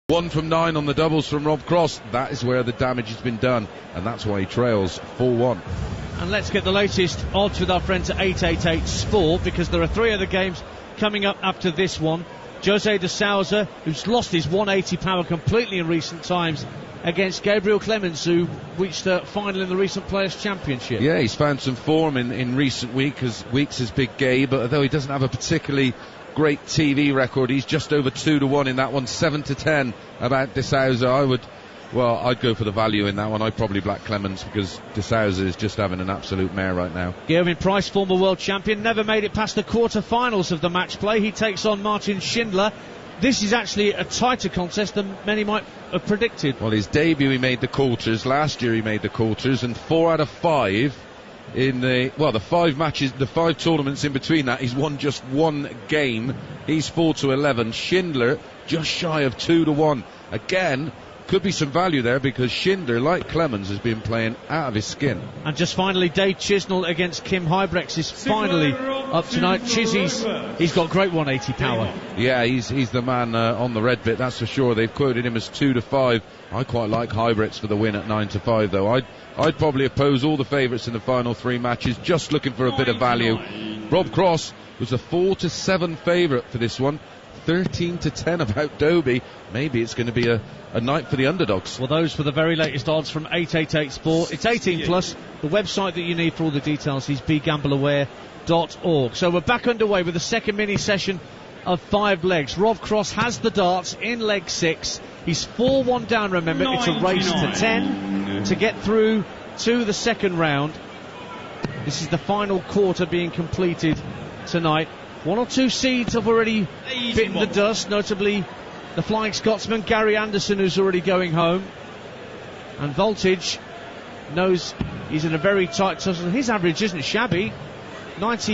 One from 9 on the doubles from Rob Cross. That is where the damage has been done, and that's why he trails 4-1. And let's get the latest odds with our friends at 888 Sport, because there are 3 other games coming up after this one. Jose de Souza, who's lost his 180 power completely in recent times, against Gabriel Clemens, who reached a final in the recent Players' Championship. Yeah, he's found some form in recent weeks as Big Gabe, but although he doesn't have a particularly great TV record, he's just over 2-1 in that one, 7-10 about de Souza. I'd go for the value in that one. I'd probably back Clemens, because de Souza is just having an absolute mare right now. Gerwyn Price, former world champion, never made it past the quarter-finals of the match play. He takes on Martin Schindler. This is actually a tighter contest than many might have predicted. Well, his debut he made the quarters. Last year he made the quarters, and 4 out of 5 in the 5 matches, the 5 tournaments in between that, he's won just 1 game. He's 4-11. Schindler just shy of 2-1. Again, could be some value there, because Schindler, like Clemens, has been playing out of his skin. And just finally, Dave Chisnall against Kim Hybrex is finally up tonight. Chizzy's, he's got great 180 power. Yeah, he's the man on the red bit, that's for sure. They've quoted him as 2-5. I quite like Hybrex for the win at 9-5, though. I'd probably oppose all the favourites in the final 3 matches, just looking for a bit of value. Rob Cross was a 4-7 favourite for this one. 13-10 about Dobie. Maybe it's going to be a night for the underdogs. Well, those were the very latest odds from 888 Sport. It's 18 plus. The website that you need for all the details is begambleaware.org. So we're back underway with the second mini session of 5 legs. Rob Cross has the darts in leg 6. He's 4-1 down, remember. It's a race to 10 to get through to the second round. This is the final quarter being completed tonight. 1 or 2 seeds have already bitten the dust, notably the Flying Scotsman Gary Anderson, who's already going home. And Voltage knows he's in a very tight tussle. His average isn't shabby, 90